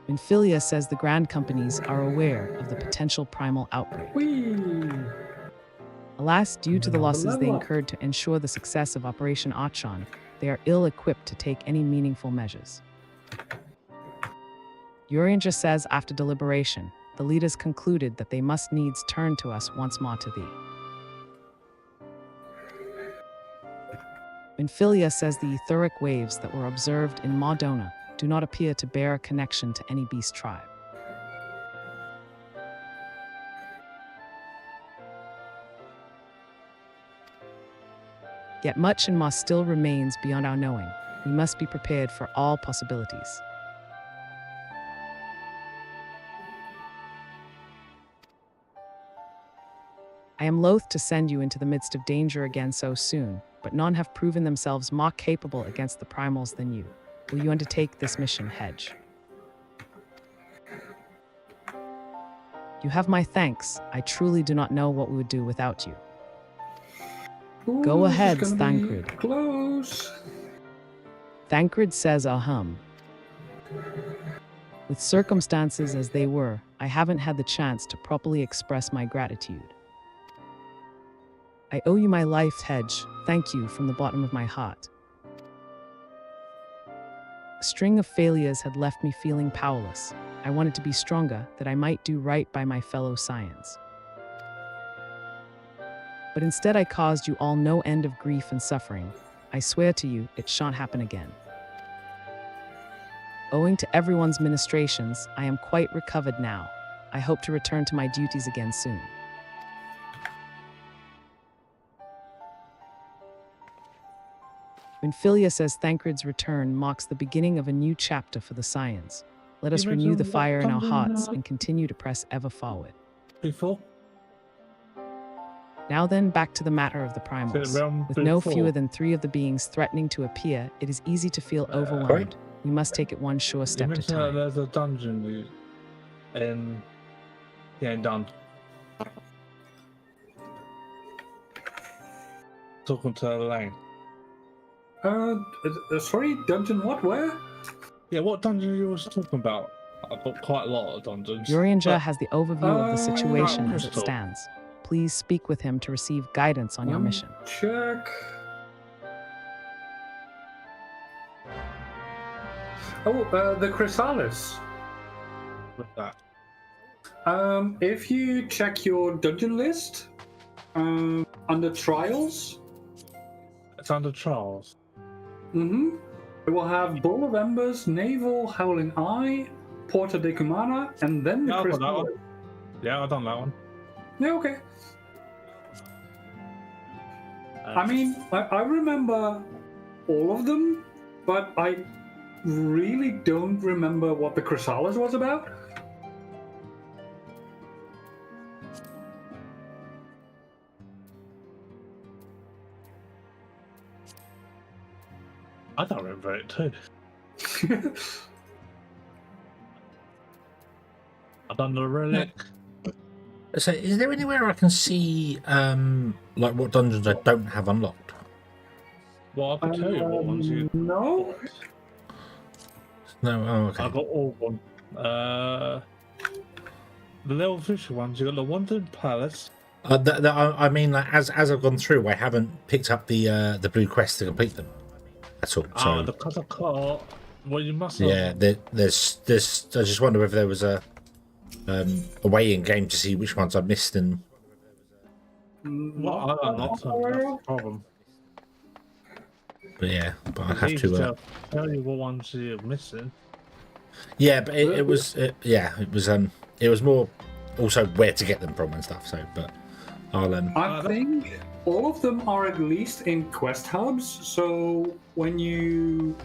Minfilia says the Grand Companies are aware of the potential primal outbreak. Alas, due to the losses they incurred to ensure the success of Operation Achon, they are ill-equipped to take any meaningful measures. Urianger says after deliberation, the leaders concluded that they must needs turn to us once more to thee. Minfilia says the etheric waves that were observed in Mardona do not appear to bear a connection to any beast tribe. Yet much and more still remains beyond our knowing. We must be prepared for all possibilities. I am loath to send you into the midst of danger again so soon, but none have proven themselves more capable against the primals than you. Will you undertake this mission, Hedge? You have my thanks. I truly do not know what we would do without you. Go ahead, this is gonna Thancred. be close. Thancred says ahem. With circumstances as they were, I haven't had the chance to properly express my gratitude. I owe you my life, Hedge. Thank you from the bottom of my heart. A string of failures had left me feeling powerless. I wanted to be stronger, that I might do right by my fellow Scions. But instead I caused you all no end of grief and suffering. I swear to you, it shan't happen again. Owing to everyone's ministrations, I am quite recovered now. I hope to return to my duties again soon. Winfilia says Thancred's return marks the beginning of a new chapter for the Scions. Let us renew the fire in our hearts and continue to press ever forward. Before? Now then, back to the matter of the primals. With no fewer than 3 of the beings threatening to appear, it is easy to feel overwhelmed. We must take it one sure step at a time. There's a dungeon in... Yeah, done. Talking to Elaine. Sorry, dungeon what? Where? Yeah, what dungeon you was talking about? I've got quite a lot of dungeons. Urianger has the overview of the situation as it stands. Please speak with him to receive guidance on your mission. Check. Oh, the Chrysalis. What's that? If you check your dungeon list, under Trials. It's under Trials. Mm-hmm. It will have Bowl of Embers, Naval, Howling Eye, Porta de Cumana, and then the Chrysalis. Yeah, I've done that one. Yeah, okay. I mean, I remember all of them, but I really don't remember what the Chrysalis was about. I don't remember it too. I've done the relic. So, is there anywhere I can see, like, what dungeons I don't have unlocked? Well, I can tell you what ones you... No? No, oh, okay. I've got all of them. The level 50 ones, you got the Wandering Palace. I mean, like, as I've gone through, I haven't picked up the blue quest to complete them. That's all. So, the Katakar. Well, you must have... Yeah, there's. I just wonder if there was a way in game to see which ones I missed and. Well, I don't know. That's the problem. But yeah, but I have to tell you what ones you're missing. Yeah, but it was more also where to get them from and stuff. So, but I'll I think all of them are at least in quest hubs. So when you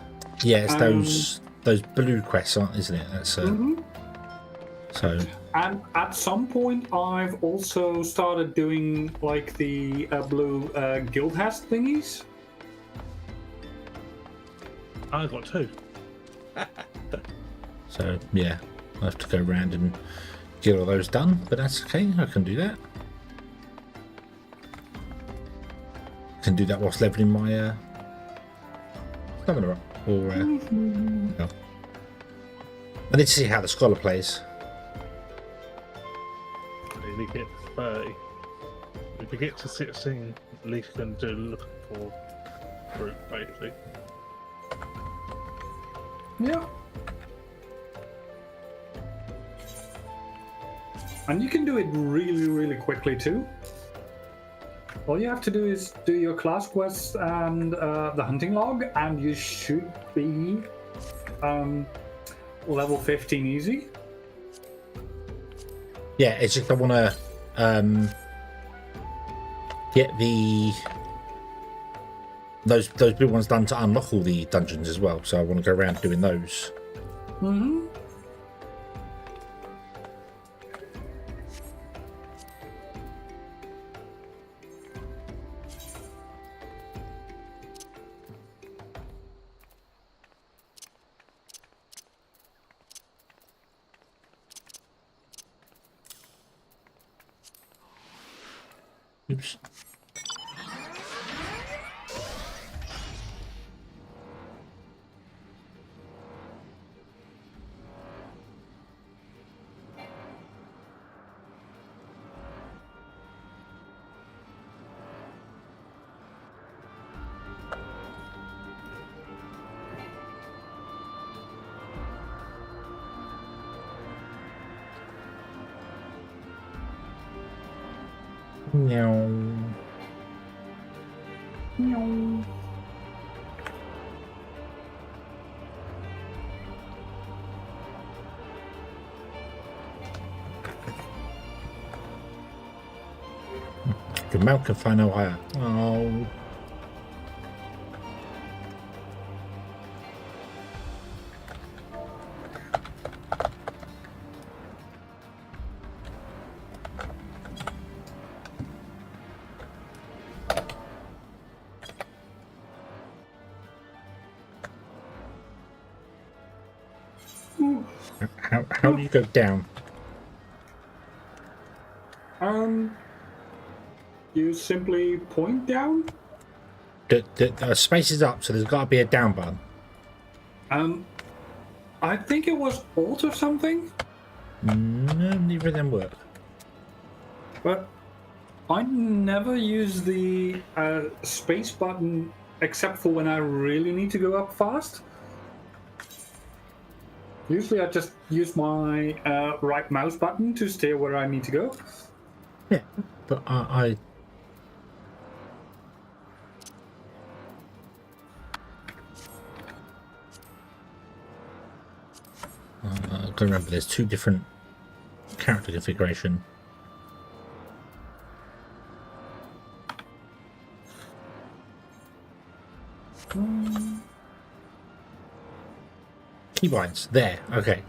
it's those blue quests, isn't it? That's so. And at some point, I've also started doing like the blue guild has thingies. I got 2. So yeah, I have to go around and get all those done, but that's okay. I can do that. I can do that whilst leveling my stamina up. Or no. I need to see how the scholar plays. If we get 30, if we get to 16, at least we can do looking for fruit, basically. Yeah. And you can do it really, really quickly too. All you have to do is do your class quests and the hunting log, and you should be level 15 easy. Yeah, it's just I want to get those big ones done to unlock all the dungeons as well. So I want to go around doing those. Mm-hmm. Oops. No. No. The mount can fly no higher. Oh. How do you go down? You simply point down. The space is up, so there's got to be a down button. I think it was Alt or something. No, neither of them work. But I never use the space button except for when I really need to go up fast. Usually I just use my right mouse button to steer where I need to go. Yeah, but I can remember there's two different character configuration. Keybinds there. Okay.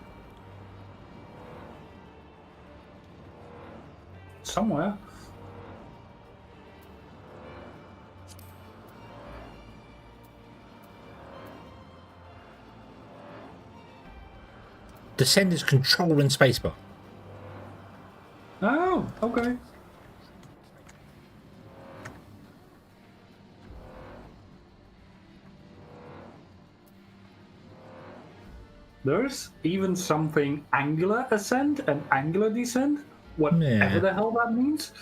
Somewhere. Descend is control and spacebar. Oh, okay. There's even something angular ascent and angular descent, whatever the hell that means.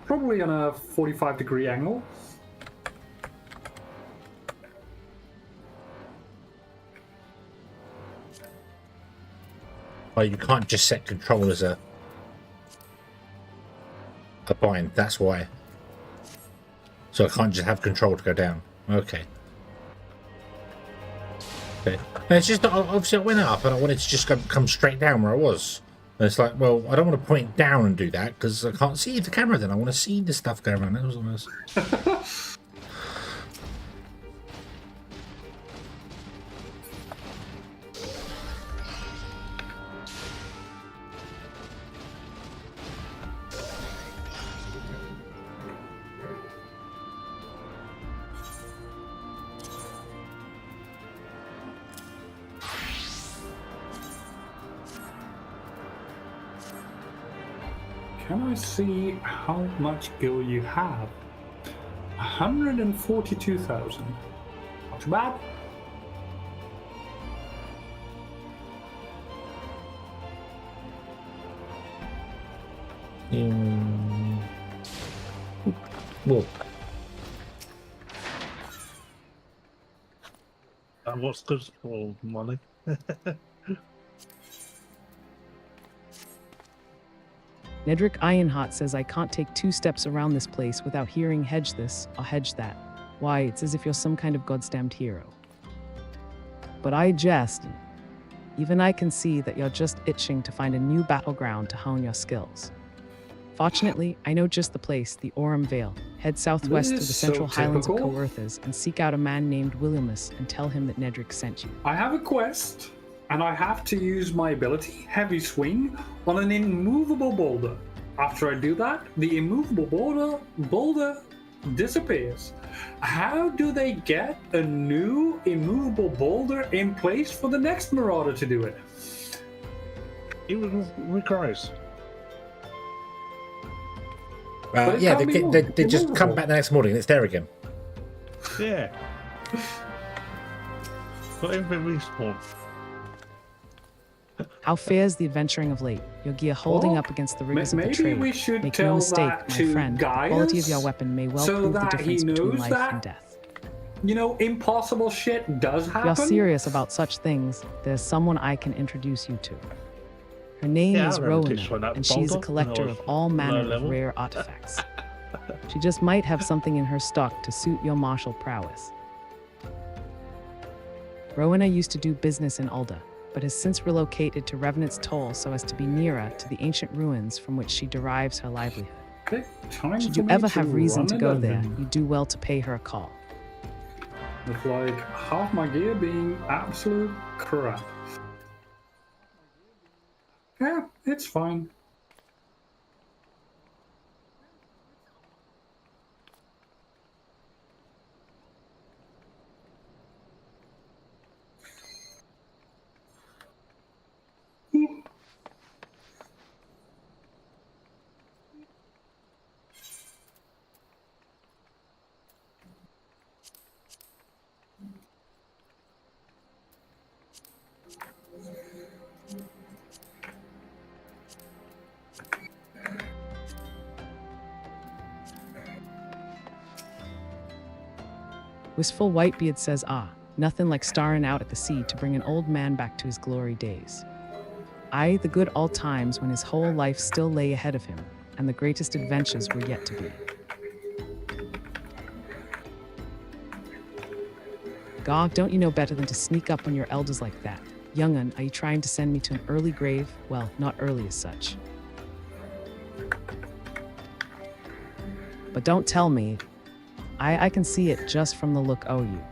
Probably on a 45-degree angle. Well, you can't just set control as a bind, that's why. So I can't just have control to go down. Okay. Okay. And it's just that obviously I went up and I wanted to just come straight down where I was. And it's like, well, I don't want to point down and do that because I can't see the camera then. I want to see the stuff going around. That was almost... Can I see how much gil you have? 142,000. Not too bad. Whoa. And what's good for money? Nedrick Ironheart says I can't take 2 steps around this place without hearing hedge this or hedge that. Why, it's as if you're some kind of godstammed hero. But I jest. Even I can see that you're just itching to find a new battleground to hone your skills. Fortunately, I know just the place, the Aurum Vale. Head southwest through the central highlands of Coerthas and seek out a man named Williamus and tell him that Nedrick sent you. I have a quest, and I have to use my ability, Heavy Swing, on an immovable boulder. After I do that, the immovable boulder disappears. How do they get a new immovable boulder in place for the next Marauder to do it? It was regress. Yeah, they just come back the next morning and it's there again. Yeah. Got everything respawned. How fares the adventuring of late? Your gear holding up against the rigors of the trade. Maybe we should Make tell no mistake, that my to friend, Gaius, the quality of your weapon may well so prove the that difference he between knows life that, and death. you know, impossible shit does If happen. you're serious about such things, there's someone I can introduce you to. Her name Yeah, is I remember Rowena, teaching that and she's a Boulder collector when I of was all manner low of level. rare artifacts. She just might have something in her stock to suit your martial prowess. Rowena used to do business in Ulda, but has since relocated to Revenant's Toll so as to be nearer to the ancient ruins from which she derives her livelihood. Should you ever have reason to go there, you do well to pay her a call. With like half my gear being absolute crap. Yeah, it's fine. Wistful Whitebeard says, nothing like starring out at the sea to bring an old man back to his glory days. Aye, the good old times when his whole life still lay ahead of him, and the greatest adventures were yet to be. Gog, don't you know better than to sneak up on your elders like that? Young'un, are you trying to send me to an early grave? Well, not early as such. But don't tell me. I can see it just from the look o' you.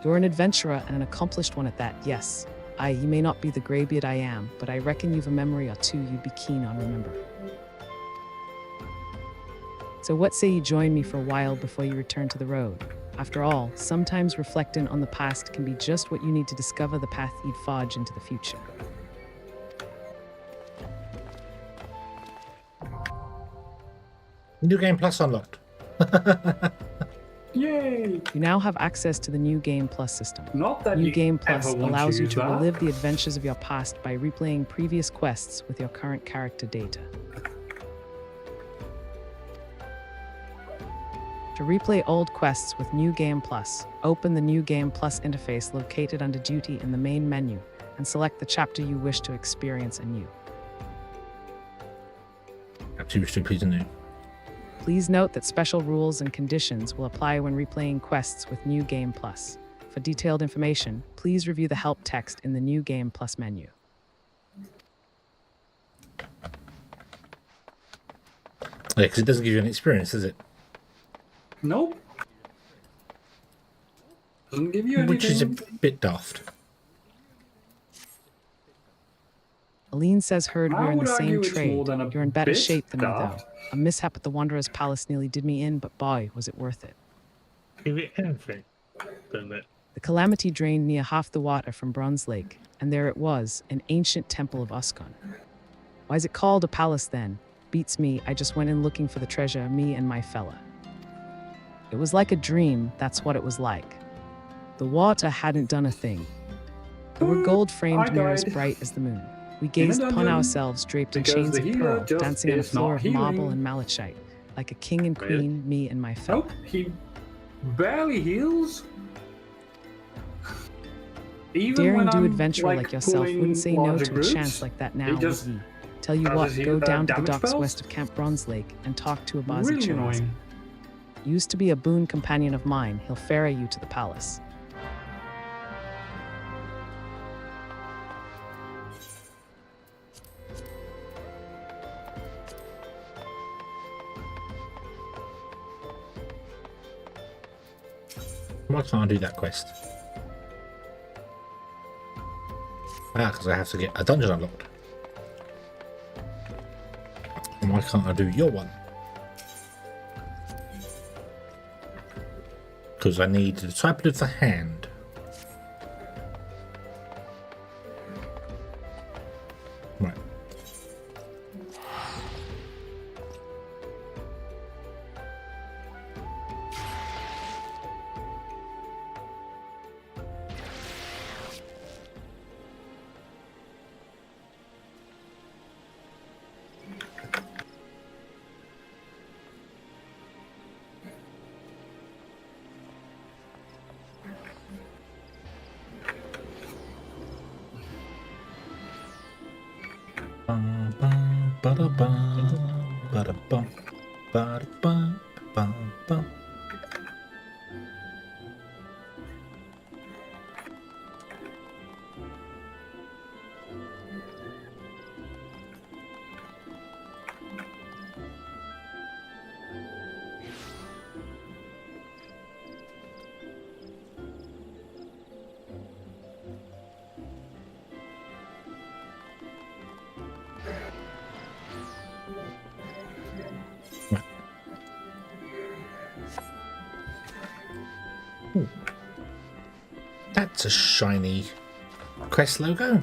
You're an adventurer and an accomplished one at that, yes. Aye, you may not be the greybeard I am, but I reckon you've a memory or two you'd be keen on remembering. So what say you join me for a while before you return to the road? After all, sometimes reflecting on the past can be just what you need to discover the path you'd forge into the future. New Game Plus unlocked. Yay! You now have access to the New Game Plus system. Not that New you Game Plus ever want allows you use to that. relive the adventures of your past by replaying previous quests with your current character data. To replay old quests with New Game Plus, open the New Game Plus interface located under Duty in the main menu and select the chapter you wish to experience anew. Chapter you wish to please anew. Please note that special rules and conditions will apply when replaying quests with New Game Plus. For detailed information, please review the help text in the New Game Plus menu. Yeah, because it doesn't give you any experience, does it? Nope. Doesn't give you anything. Which is a bit daft. Aline says heard I we're in the would same argue it's trade. more than a You're in better bit shape than me, though. daft. A mishap at the Wanderer's Palace nearly did me in, but boy, was it worth it. Give it anything, don't it? The calamity drained near half the water from Bronze Lake, and there it was, an ancient temple of Uskon. Why is it called a palace then? Beats me, I just went in looking for the treasure, me and my fella. It was like a dream, that's what it was like. The water hadn't done a thing. There were gold-framed I mirrors died. bright as the moon. We gazed upon dungeon, ourselves draped in because chains the of healer pearl, just dancing on a is floor not of marble healing. and malachite, like a king and Really? queen, me and my fella. Nope, he barely heals. Even Daring when do I'm, adventurer like yourself pulling wouldn't say no larger to a groups, chance like that now, he would just ye? Tell you does what, his go down to the damage docks spells. west of Camp Bronze Lake and talk to Abazi Really Chirazi. annoying. Used to be a boon companion of mine, he'll ferry you to the palace. Why can't I do that quest? Because I have to get a dungeon unlocked. And why can't I do your one? Because I need the disciple of the hand. Right. Bum, bum, ba-da-bum, ba-da-bum, ba-da-bum, bum. That's a shiny quest logo.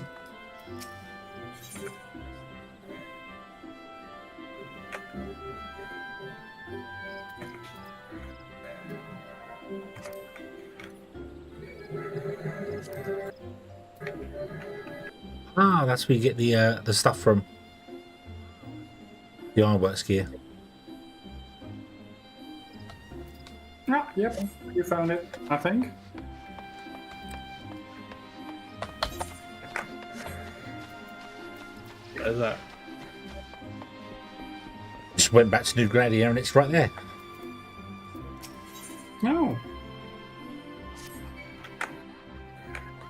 Ah, that's where you get the stuff from. The Ironworks gear. Ah, yep, you found it, I think. What is that? Just went back to New Gladia and it's right there. No.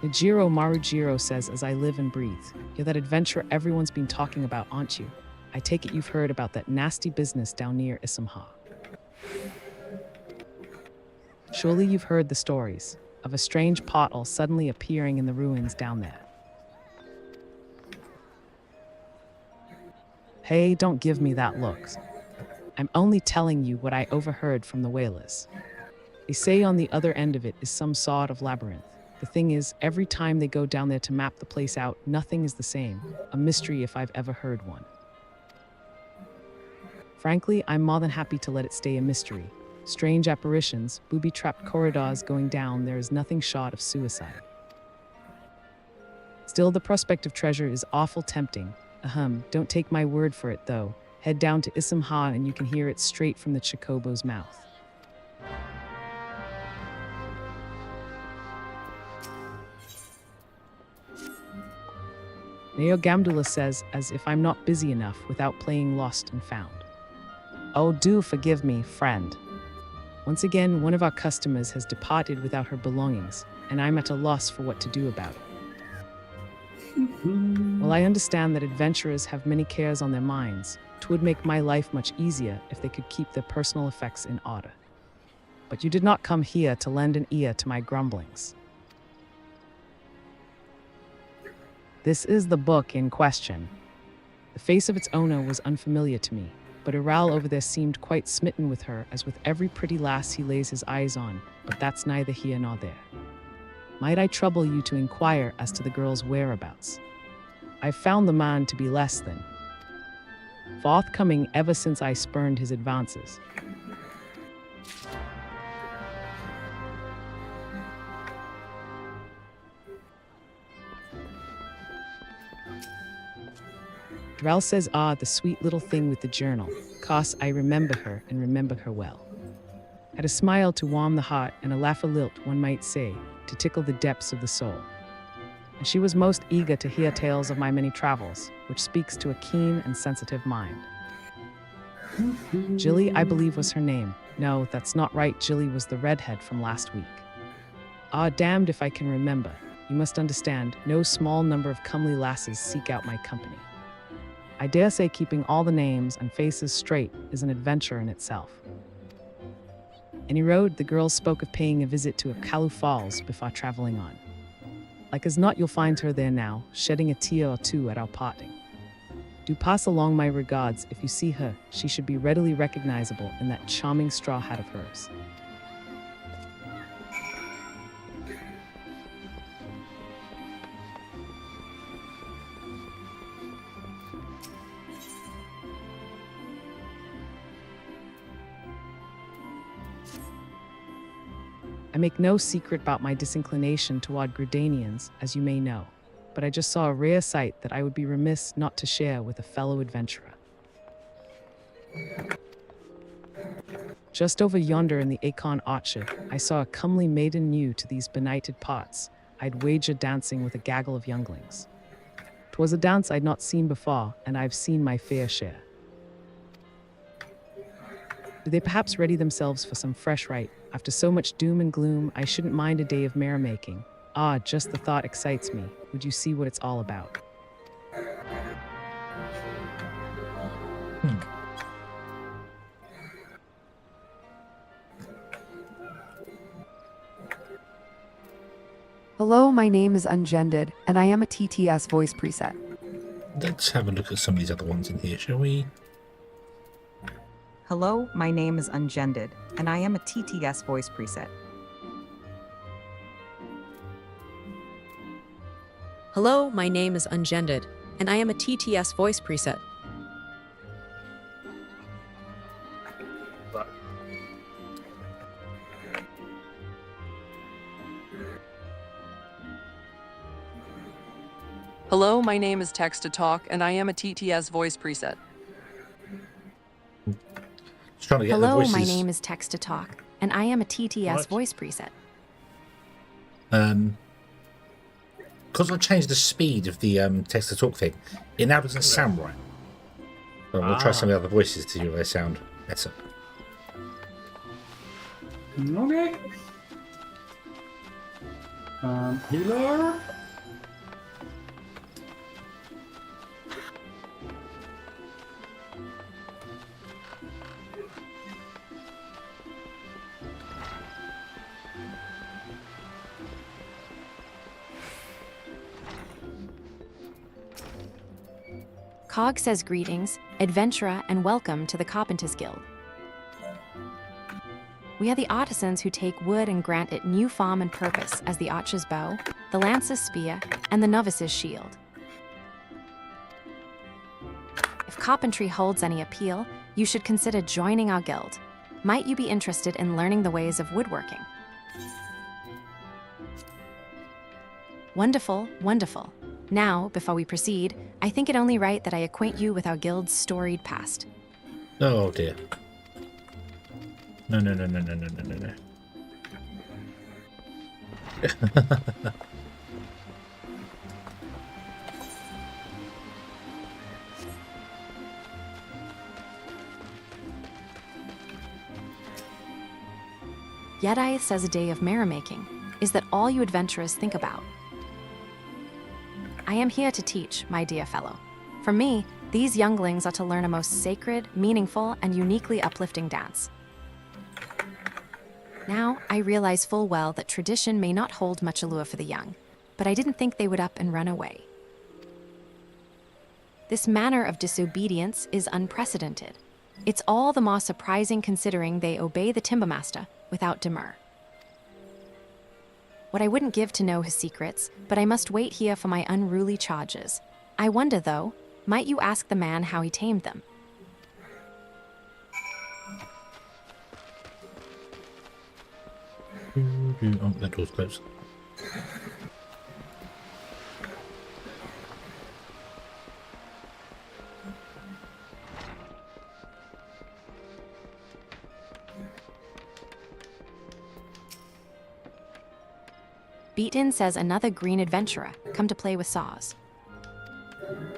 Nijiro Marujiro says, as I live and breathe, you're that adventurer everyone's been talking about, aren't you? I take it you've heard about that nasty business down near Isamha. Surely you've heard the stories of a strange portal suddenly appearing in the ruins down there. Hey, don't give me that look. I'm only telling you what I overheard from the whalers. They say on the other end of it is some sort of labyrinth. The thing is, every time they go down there to map the place out, nothing is the same. A mystery if I've ever heard one. Frankly, I'm more than happy to let it stay a mystery. Strange apparitions, booby-trapped corridors going down, there is nothing short of suicide. Still, the prospect of treasure is awful tempting. Don't take my word for it, though. Head down to Isamha and you can hear it straight from the Chocobo's mouth. Neo Gamdula says, as if I'm not busy enough without playing Lost and Found. Oh, do forgive me, friend. Once again, one of our customers has departed without her belongings, and I'm at a loss for what to do about it. While I understand that adventurers have many cares on their minds, 'twould make my life much easier if they could keep their personal effects in order. But you did not come here to lend an ear to my grumblings. This is the book in question. The face of its owner was unfamiliar to me, but Iral over there seemed quite smitten with her, as with every pretty lass he lays his eyes on, but that's neither here nor there. Might I trouble you to inquire as to the girl's whereabouts? I've found the man to be less than forthcoming ever since I spurned his advances. Drell says, the sweet little thing with the journal, 'cause I remember her and remember her well. Had a smile to warm the heart and a laugh a lilt, one might say, to tickle the depths of the soul. And she was most eager to hear tales of my many travels, which speaks to a keen and sensitive mind. Jilly, I believe, was her name. No, that's not right. Jilly was the redhead from last week. Damned if I can remember. You must understand, no small number of comely lasses seek out my company. I dare say keeping all the names and faces straight is an adventure in itself. Any road, the girls spoke of paying a visit to Akalu Falls before traveling on. Like as not, you'll find her there now, shedding a tear or two at our parting. Do pass along my regards. If you see her, she should be readily recognizable in that charming straw hat of hers. I make no secret about my disinclination toward Gridanians, as you may know, but I just saw a rare sight that I would be remiss not to share with a fellow adventurer. Just over yonder in the Acorn Orchard, I saw a comely maiden new to these benighted parts. I'd wager dancing with a gaggle of younglings. 'Twas a dance I'd not seen before, and I've seen my fair share. Do they perhaps ready themselves for some fresh rite? After so much doom and gloom, I shouldn't mind a day of merrymaking. Ah, just the thought excites me. Would you see what it's all about? Hello, my name is Ungended, and I am a TTS voice preset. Let's have a look at some of these other ones in here, shall we? Hello, my name is Ungended, and I am a TTS voice preset. Hello, my name is Ungended, and I am a TTS voice preset. Hello, my name is TextToTalk, and I am a TTS voice preset. Hello, my name is TextToTalk, and I am a TTS voice preset. Because I changed the speed of the text-to-talk thing, it now doesn't sound right. But we'll try some of the other voices to see if they sound better. Okay. Healer. Cog says greetings, adventurer, and welcome to the Carpenters Guild. We are the artisans who take wood and grant it new form and purpose as the archer's bow, the lancer's spear, and the novice's shield. If carpentry holds any appeal, you should consider joining our guild. Might you be interested in learning the ways of woodworking? Wonderful, wonderful. Now, before we proceed, I think it only right that I acquaint you with our guild's storied past. Oh dear. No. Yedai says a day of merrymaking is that all you adventurers think about. I am here to teach, my dear fellow. For me, these younglings are to learn a most sacred, meaningful, and uniquely uplifting dance. Now, I realize full well that tradition may not hold much allure for the young, but I didn't think they would up and run away. This manner of disobedience is unprecedented. It's all the more surprising considering they obey the Timbermaster without demur. What I wouldn't give to know his secrets, but I must wait here for my unruly charges. I wonder, though, might you ask the man how he tamed them? Oh, that door's closed. Beaton says another green adventurer come to play with saws.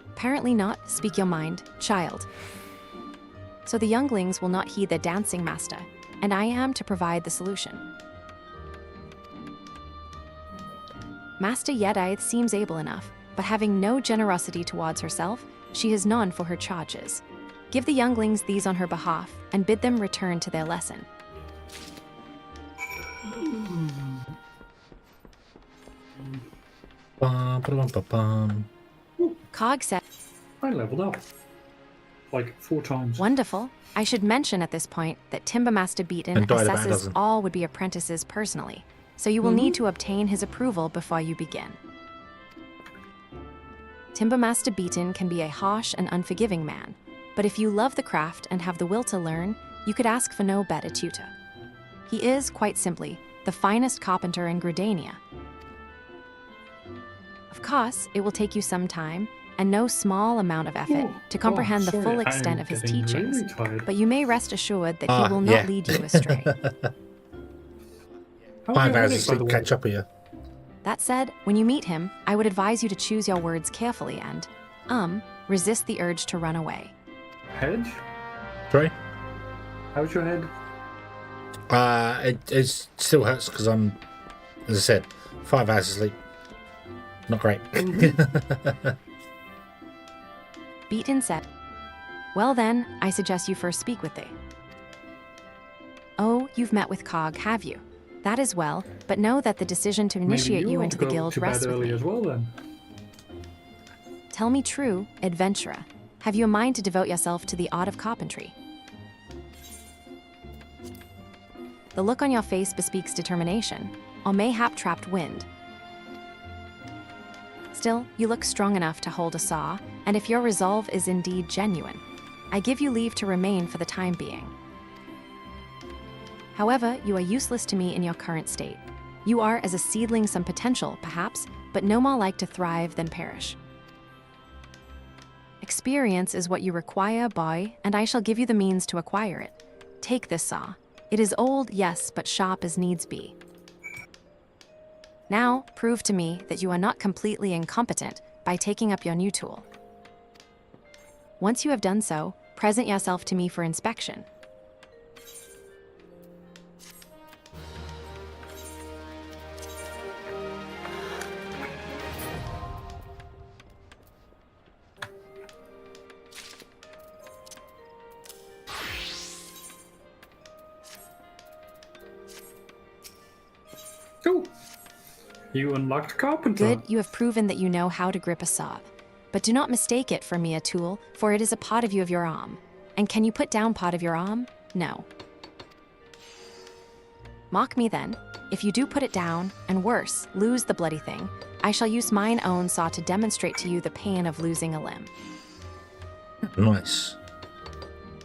Apparently not, speak your mind, child. So the younglings will not heed their dancing master, and I am to provide the solution. Master Yedith seems able enough, but having no generosity towards herself, she has none for her charges. Give the younglings these on her behalf, and bid them return to their lesson. Cog said, I leveled up. Like 4 times. Wonderful. I should mention at this point that Timbermaster Beaton assesses all would-be apprentices personally, so you will need to obtain his approval before you begin. Timbermaster Beaton can be a harsh and unforgiving man, but if you love the craft and have the will to learn, you could ask for no better tutor. He is, quite simply, the finest carpenter in Gridania. Of course, it will take you some time and no small amount of effort to comprehend the full extent of his teachings, but you may rest assured that he will not lead you astray. 5 hours of sleep catch up here. That said, when you meet him, I would advise you to choose your words carefully and, resist the urge to run away. Hedge? Sorry? How's your head? It still hurts because I'm, as I said, 5 hours of sleep. Not great. Beaton said, "Well then, I suggest you first speak with thee." "Oh, you've met with Cog, have you? That is well, but know that the decision to initiate you into the guild rests with me. As well, then. Tell me true, adventurer. Have you a mind to devote yourself to the art of carpentry?" The look on your face bespeaks determination, or mayhap trapped wind. Still, you look strong enough to hold a saw, and if your resolve is indeed genuine, I give you leave to remain for the time being. However, you are useless to me in your current state. You are as a seedling some potential, perhaps, but no more like to thrive than perish. Experience is what you require, boy, and I shall give you the means to acquire it. Take this saw. It is old, yes, but sharp as needs be. Now, prove to me that you are not completely incompetent by taking up your new tool. Once you have done so, present yourself to me for inspection. Cool. You unlocked carpenter. Good, you have proven that you know how to grip a saw. But do not mistake it for me a tool, for it is a part of you of your arm. And can you put down part of your arm? No. Mock me then. If you do put it down, and worse, lose the bloody thing, I shall use mine own saw to demonstrate to you the pain of losing a limb. Nice.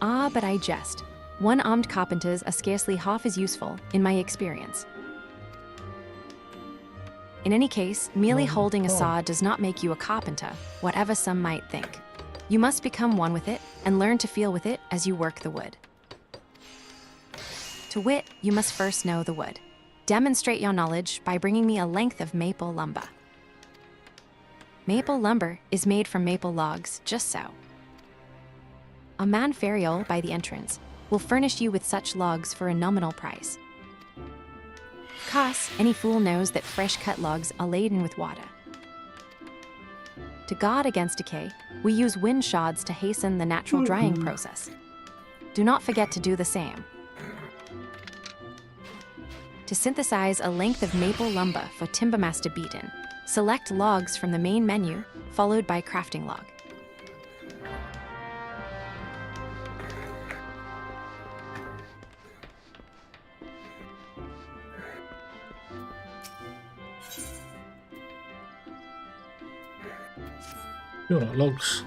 Ah, but I jest. One-armed carpenters are scarcely half as useful, in my experience. In any case, merely holding a saw does not make you a carpenter, whatever some might think. You must become one with it and learn to feel with it as you work the wood. To wit, you must first know the wood. Demonstrate your knowledge by bringing me a length of maple lumber. Maple lumber is made from maple logs, just so. A man feriole by the entrance will furnish you with such logs for a nominal price. Of course, any fool knows that fresh-cut logs are laden with water. To guard against decay, we use wind shods to hasten the natural drying process. Do not forget to do the same. To synthesize a length of maple lumber for Timbermaster Beaton, select logs from the main menu, followed by crafting log. You're not logs.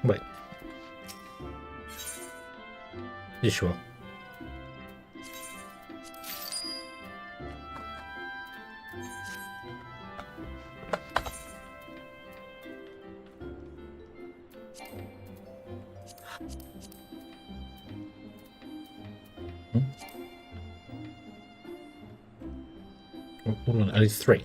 Wait. Yes, you are. Hold on, only 3.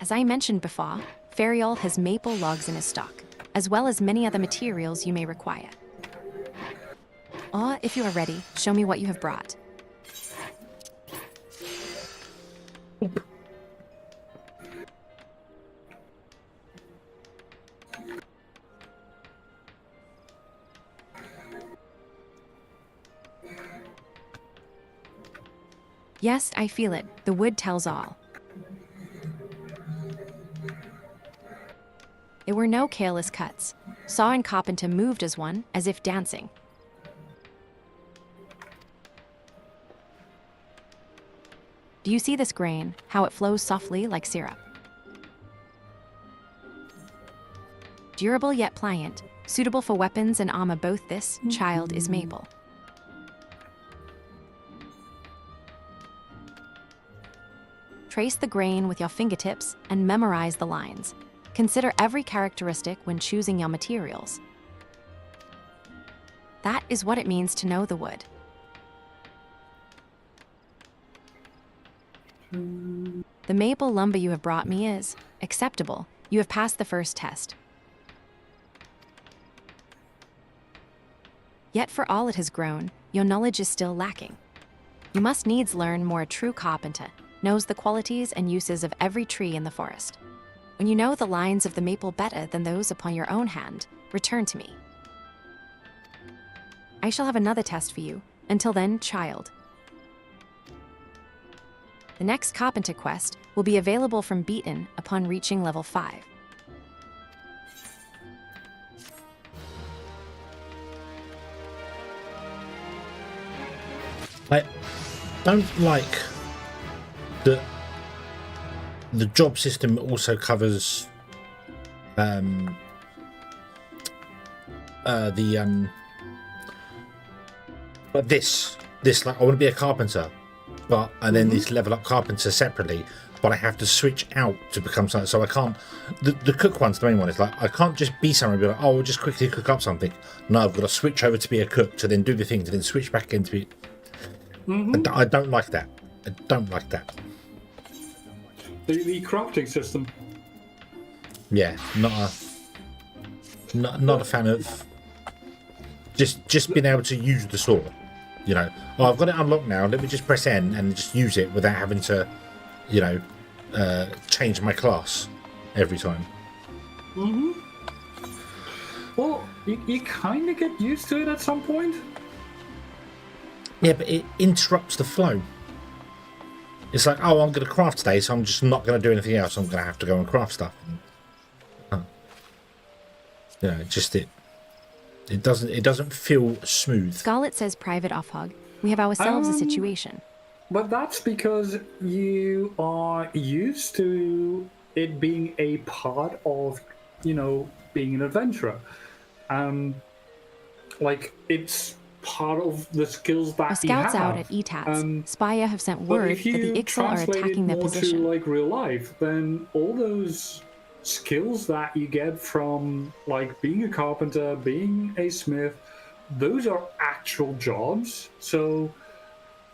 As I mentioned before, Feriol has maple logs in his stock, as well as many other materials you may require. Or, if you are ready, show me what you have brought. Yes, I feel it. The wood tells all. There were no careless cuts. Saw and carpenter moved as one, as if dancing. Do you see this grain, how it flows softly like syrup? Durable yet pliant, suitable for weapons and armor both, this child is maple. Trace the grain with your fingertips and memorize the lines. Consider every characteristic when choosing your materials. That is what it means to know the wood. The maple lumber you have brought me is acceptable. You have passed the first test. Yet for all it has grown, your knowledge is still lacking. You must needs learn more. A true carpenter knows the qualities and uses of every tree in the forest. When you know the lines of the maple better than those upon your own hand, return to me. I shall have another test for you. Until then, child. The next carpenter quest will be available from Beaten upon reaching level 5. I don't like that the job system also covers but this like I want to be a carpenter, but and then this level up carpenter separately, but I have to switch out to become something. So I can't. The cook one's the main one. It's like I can't just be somewhere and be like, oh, I'll just quickly cook up something. No, I've got to switch over to be a cook to then do the thing to then switch back into be. I don't like that. I don't like that. The crafting system. Yeah, not a fan of just being able to use the sword. You know, oh, I've got it unlocked now. Let me just press N and just use it without having to, you know, change my class every time. Well, you kind of get used to it at some point. Yeah, but it interrupts the flow. It's like, oh, I'm going to craft today, so I'm just not going to do anything else. I'm going to have to go and craft stuff. You know, it doesn't feel smooth. Scarlet says, Private Offhog, we have ourselves a situation. But that's because you are used to it being a part of, you know, being an adventurer. Like, it's part of the skills that Our scouts out at ETATS, Spire have sent word that the Ixal are attacking their position. To, like, real life, then all those skills that you get from, like, being a carpenter, being a smith, those are actual jobs. So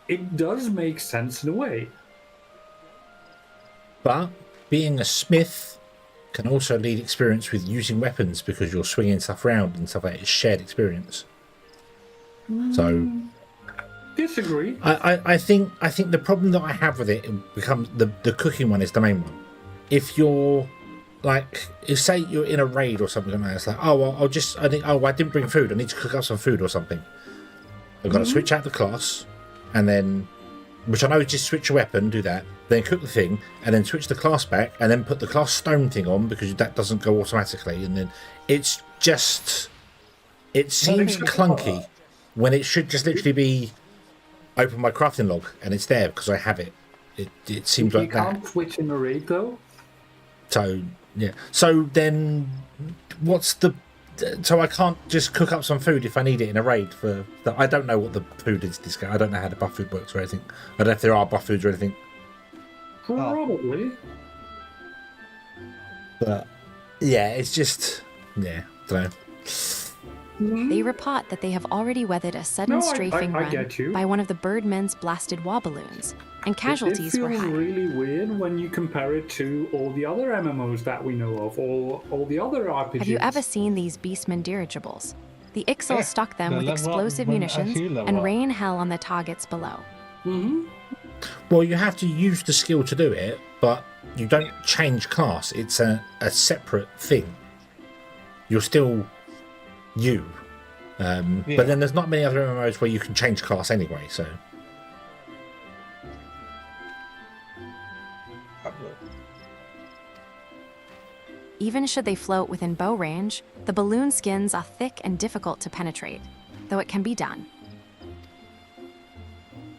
it does make sense in a way. But being a smith can also lead experience with using weapons because you're swinging stuff around and stuff like that. It's shared experience. So disagree. I think the problem that I have with it becomes the cooking one is the main one. If you're like, if say you're in a raid or something like that, it's like, oh well, I didn't bring food. I need to cook up some food or something. I've got to switch out the class, and then, which I know is just switch a weapon, do that, then cook the thing, and then switch the class back, and then put the class stone thing on because that doesn't go automatically, and then it seems clunky. When it should just literally be open my crafting log and it's there because I have it. It seems like that. You can't switch in a raid though. So yeah. So then, so I can't just cook up some food if I need it in a raid for. I don't know what the food is this game. I don't know how the buff food works or anything. I don't know if there are buff foods or anything. Probably. But yeah, it's just I don't know. They report that they have already weathered a sudden strafing run by one of the Birdmen's blasted war balloons, and casualties were high. It feels really weird when you compare it to all the other MMOs that we know of, or all the other RPGs. Have you ever seen these Beastmen dirigibles? The Ixal stock them with explosive munitions and rain hell on the targets below. Well, you have to use the skill to do it, but you don't change class. It's a separate thing. You're still you. But then there's not many other MMOs where you can change class anyway, so. Even should they float within bow range, the balloon skins are thick and difficult to penetrate, though it can be done.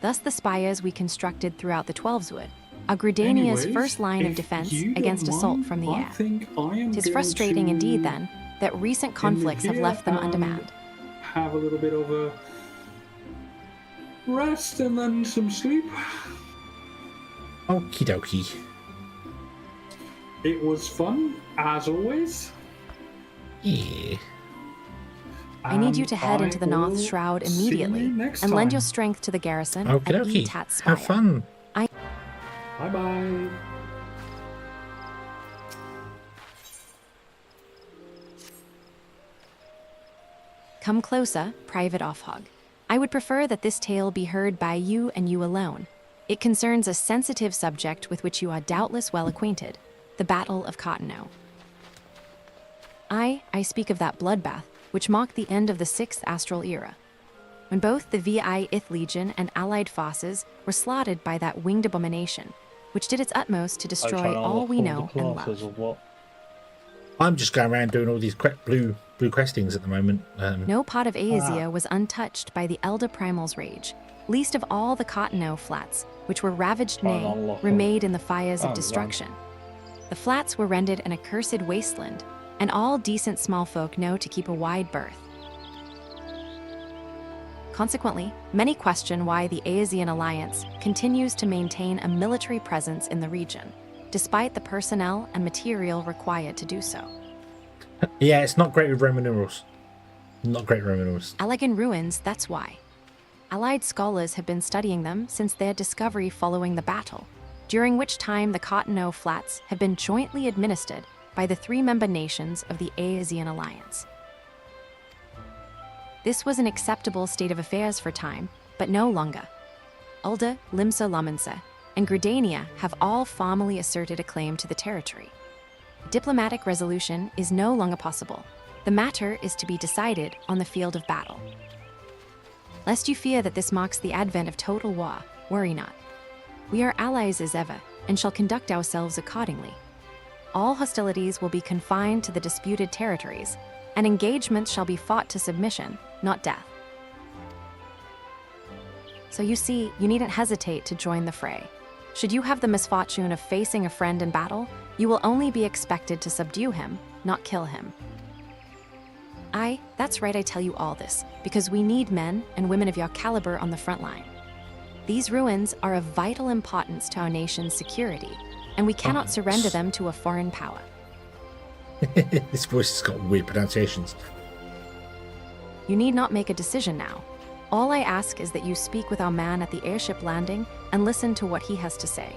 Thus the spires we constructed throughout the Twelveswood are Gridania's first line of defense against assault from the air. Tis frustrating indeed, then, that recent conflicts have left them undermanned. Have a little bit of a rest and then some sleep. Okie dokie. It was fun, as always. Yeah. I need you to head into the North Shroud immediately and lend your strength to the garrison at Okie Spire. Have fun. Bye-bye. Come closer, Private Offhog. I would prefer that this tale be heard by you and you alone. It concerns a sensitive subject with which you are doubtless well acquainted, the Battle of Cottonau. I speak of that bloodbath which marked the end of the 6th Astral Era, when both the VIth Legion and allied forces were slaughtered by that winged abomination, which did its utmost to destroy all we know and love. I'm just going around doing all these blue questings at the moment. No part of Aesia was untouched by the Elder Primal's rage, least of all the Cottonau flats, which were ravaged, nay, remade in the fires of destruction. The flats were rendered an accursed wasteland, and all decent small folk know to keep a wide berth. Consequently, many question why the Aesian Alliance continues to maintain a military presence in the region, despite the personnel and material required to do so. Yeah, it's not great with Roman numerals. Not great Roman numerals. Elegant ruins, that's why. Allied scholars have been studying them since their discovery following the battle, during which time the Cottonau Flats have been jointly administered by the 3-member nations of the Aesian Alliance. This was an acceptable state of affairs for time, but no longer. Ulda, Limsa Lomensa, and Gridania have all formally asserted a claim to the territory. Diplomatic resolution is no longer possible. The matter is to be decided on the field of battle. Lest you fear that this marks the advent of total war, worry not. We are allies as ever, and shall conduct ourselves accordingly. All hostilities will be confined to the disputed territories, and engagements shall be fought to submission, not death. So you see, you needn't hesitate to join the fray. Should you have the misfortune of facing a friend in battle, you will only be expected to subdue him, not kill him. That's right, I tell you all this, because we need men and women of your caliber on the front line. These ruins are of vital importance to our nation's security, and we cannot surrender them to a foreign power. This voice has got weird pronunciations. You need not make a decision now. All I ask is that you speak with our man at the airship landing and listen to what he has to say.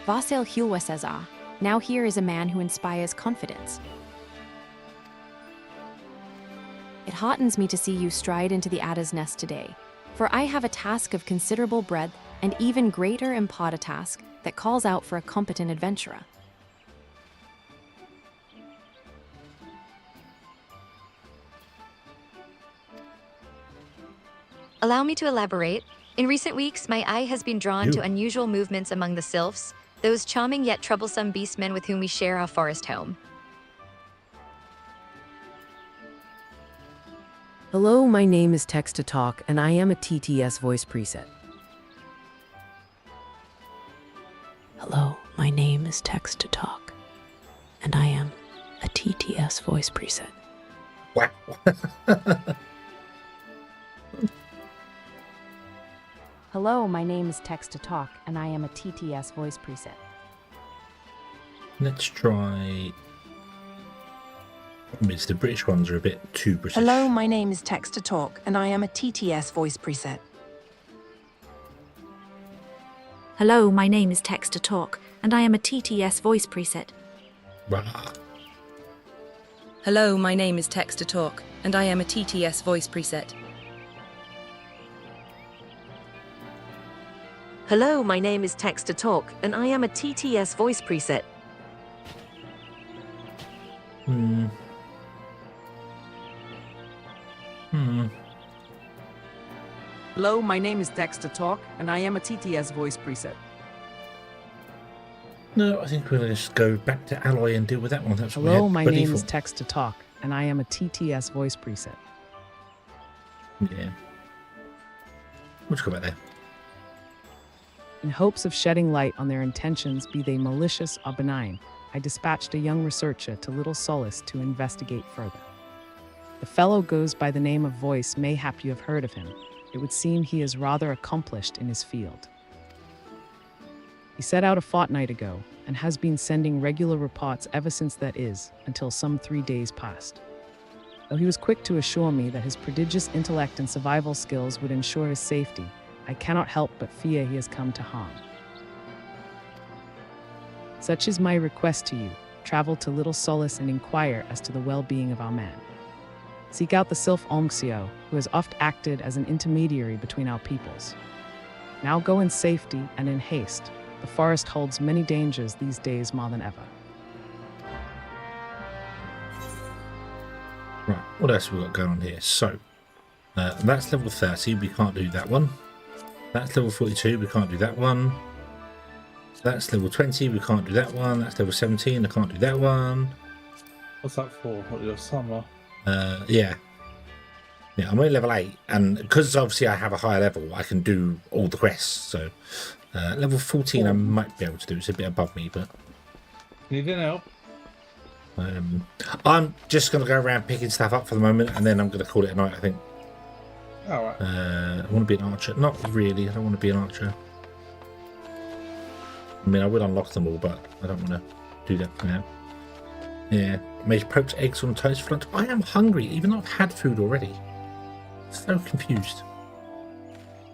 Vasil Hulwa says, now here is a man who inspires confidence. It heartens me to see you stride into the Adda's nest today, for I have a task of considerable breadth and even greater impart a task that calls out for a competent adventurer. Allow me to elaborate. In recent weeks, my eye has been drawn to unusual movements among the sylphs, those charming yet troublesome beastmen with whom we share our forest home. Hello, my name is TextToTalk, and I am a TTS voice preset. Hello, my name is TextToTalk, and I am a TTS voice preset. Wow. Hello, my name is TextToTalk, and I am a TTS voice preset. Let's try... The British ones are a bit too British. Hello, my name is TextToTalk, and I am a TTS voice preset. Hello, my name is TextToTalk, and I am a TTS voice preset. Rah. Hello, my name is TextToTalk, and I am a TTS voice preset. Hello, my name is TextToTalk, and I am a TTS voice preset. Hello, my name is TextToTalk, and I am a TTS voice preset. No, I think we'll just go back to Alloy and deal with that one. That's what Hello, we had my ready name for. is TextToTalk, and I am a TTS voice preset. Yeah. We'll just go back there. In hopes of shedding light on their intentions, be they malicious or benign, I dispatched a young researcher to Little Solace to investigate further. The fellow goes by the name of Voice, mayhap you have heard of him. It would seem he is rather accomplished in his field. He set out a fortnight ago, and has been sending regular reports ever since that is, until some 3 days past. Though he was quick to assure me that his prodigious intellect and survival skills would ensure his safety, I cannot help but fear he has come to harm. Such is my request to you. Travel to Little Solace and inquire as to the well-being of our man. Seek out the Sylph Omxio, who has oft acted as an intermediary between our peoples. Now go in safety and in haste. The forest holds many dangers these days more than ever. Right, what else have we got going on here? So, that's level 30, we can't do that one. That's level 42, we can't do that one. That's level 20, we can't do that one. That's level 17, I can't do that one. What's that for? What, your summer? Yeah. Yeah, I'm only level 8, and because obviously I have a higher level, I can do all the quests, so... level 14 I might be able to do, it's a bit above me, but... Need any help? I'm just going to go around picking stuff up for the moment, and then I'm going to call it a night, I think. Alright. I want to be an archer. Not really, I don't want to be an archer. I mean, I will unlock them all, but I don't want to do that for now. Yeah, made poached eggs on toast front. I am hungry, even though I've had food already. So confused.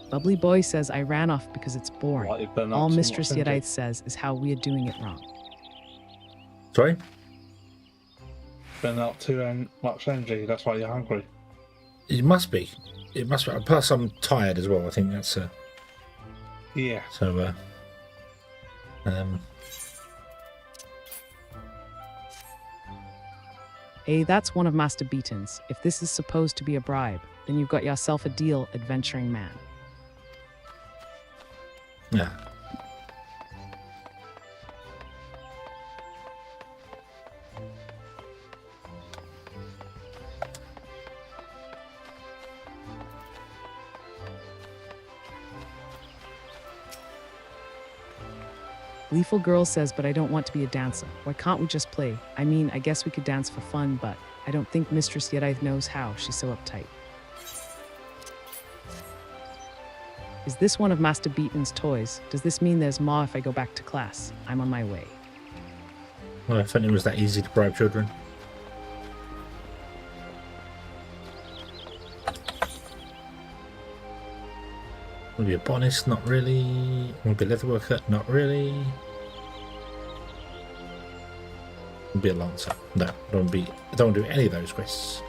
Bubbly Boy says I ran off because it's boring. Well, All Mistress Yedite says is how we are doing it wrong. Sorry? Been up too much energy, that's why you're hungry. It must be. It must be. Plus, I'm tired as well. I think that's yeah. So, Hey, that's one of Master Beaton's. If this is supposed to be a bribe, then you've got yourself a deal, adventuring man. Yeah. Lethal Girl says, but I don't want to be a dancer. Why can't we just play? I mean, I guess we could dance for fun, but I don't think Mistress Yedite knows how. She's so uptight. Is this one of Master Beaton's toys? Does this mean there's more if I go back to class? I'm on my way. Well, if only it was that easy to bribe children. Want to be a bonus? Not really. Want to be a leather worker? Not really. Want to be a lancer? No, I don't want to do any of those quests.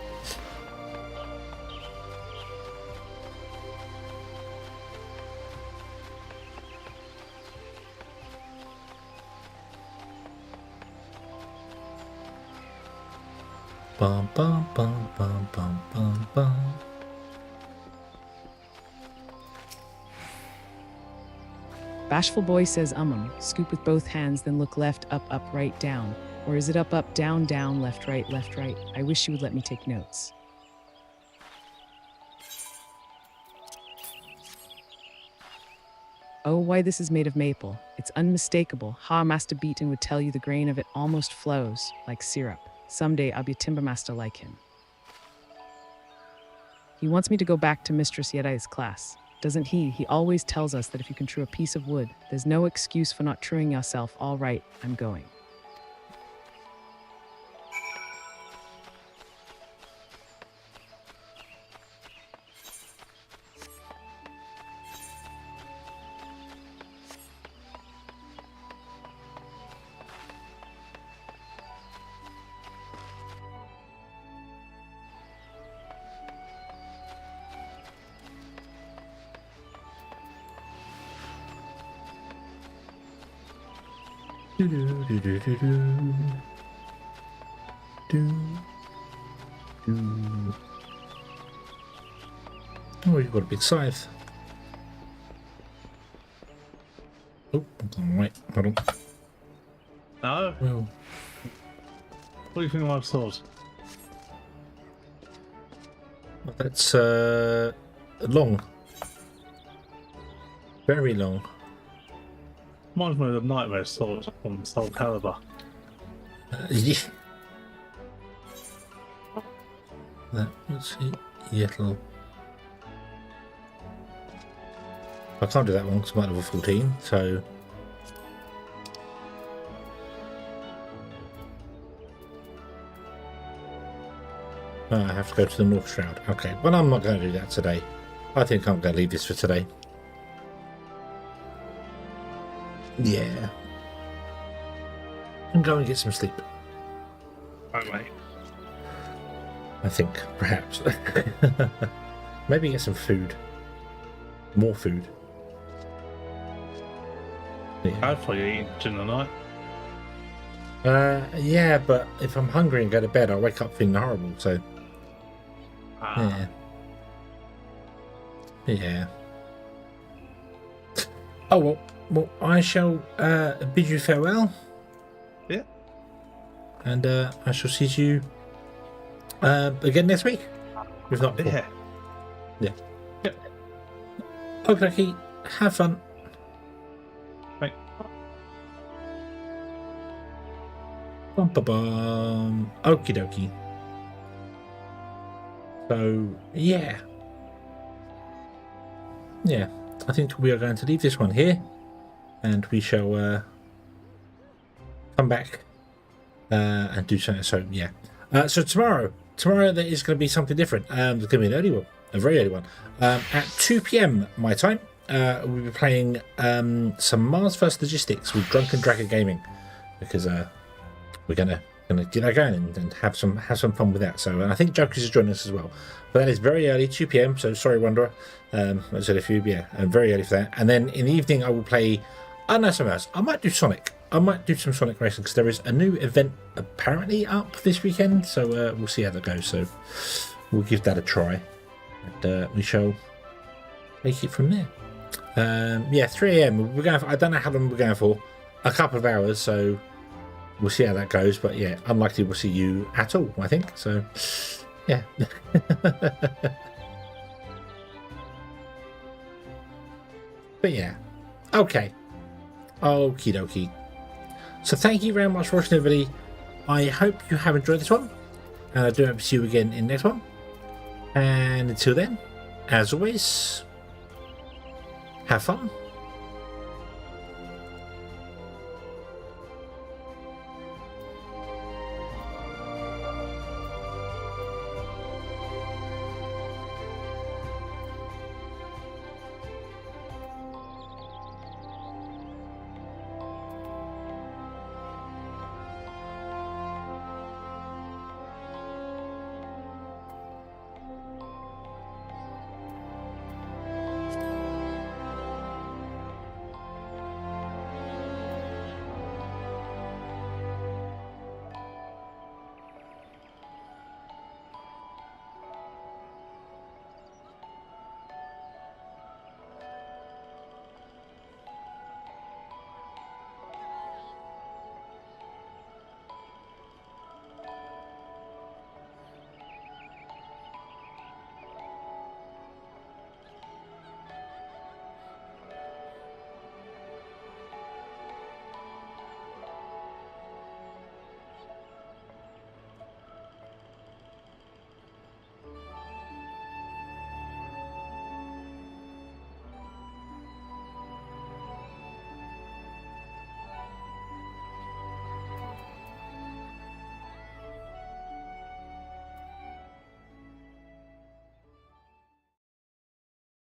Bum bum bum bum bum bum bum. Bashful Boy says, scoop with both hands, then look left, up, right, down. Or is it up, down, down, left, right, left, right? I wish you would let me take notes. Oh, why this is made of maple. It's unmistakable. Ha, Master Beaton would tell you the grain of it almost flows, like syrup. Someday I'll be a timber master like him. He wants me to go back to Mistress Yedite's class. Doesn't he? He always tells us that if you can true a piece of wood, there's no excuse for not truing yourself. All right, I'm going. Do do do do do do. Do do. Oh, you've got a big scythe. Oh, I'm going right. Hold on. No. Well, what do you think of my sword? that's long. Very long. Reminds me of the Nightmare sword from Soul Calibur. Yeah. Let's see. Yetl. I can't do that one because I'm at level 14, so. I have to go to the North Shroud. Okay, well, I'm not going to do that today. I think I'm going to leave this for today. Yeah. And go and get some sleep. Right, mate. I think, perhaps. Maybe get some food. More food. Yeah. Hopefully you're eating during the night. Yeah, but if I'm hungry and go to bed, I'll wake up feeling horrible, so... Yeah. Yeah. Oh, well, I shall bid you farewell. Yeah. And I shall see you again next week. If not before. Yeah. Yeah. Okay, have fun. Right. Bum ba bum. Okie dokie. So, yeah. Yeah, I think we are going to leave this one here. And we shall come back and do something. So, yeah. So tomorrow there is going to be something different. There's going to be an early one. A very early one. At 2 p.m. my time, we'll be playing some Mars First Logistics with Drunken Dragon Gaming. Because we're gonna get that going and have some fun with that. So, and I think Jokers is joining us as well. But that is very early, 2 p.m. So sorry, Wanderer. I said a few, yeah, very early for that. And then in the evening, I will play. I know something else. I might do Sonic. I might do some Sonic racing because there is a new event apparently up this weekend. So we'll see how that goes. So we'll give that a try, and we shall take it from there. Yeah, 3 a.m. We're going. I don't know how long we're going for. A couple of hours. So. We'll see how that goes, but yeah, unlikely we'll see you at all, I think. So, yeah. But yeah, okay. Okie dokie. So thank you very much for watching, everybody. I hope you have enjoyed this one, and I do hope to see you again in the next one. And until then, as always, have fun.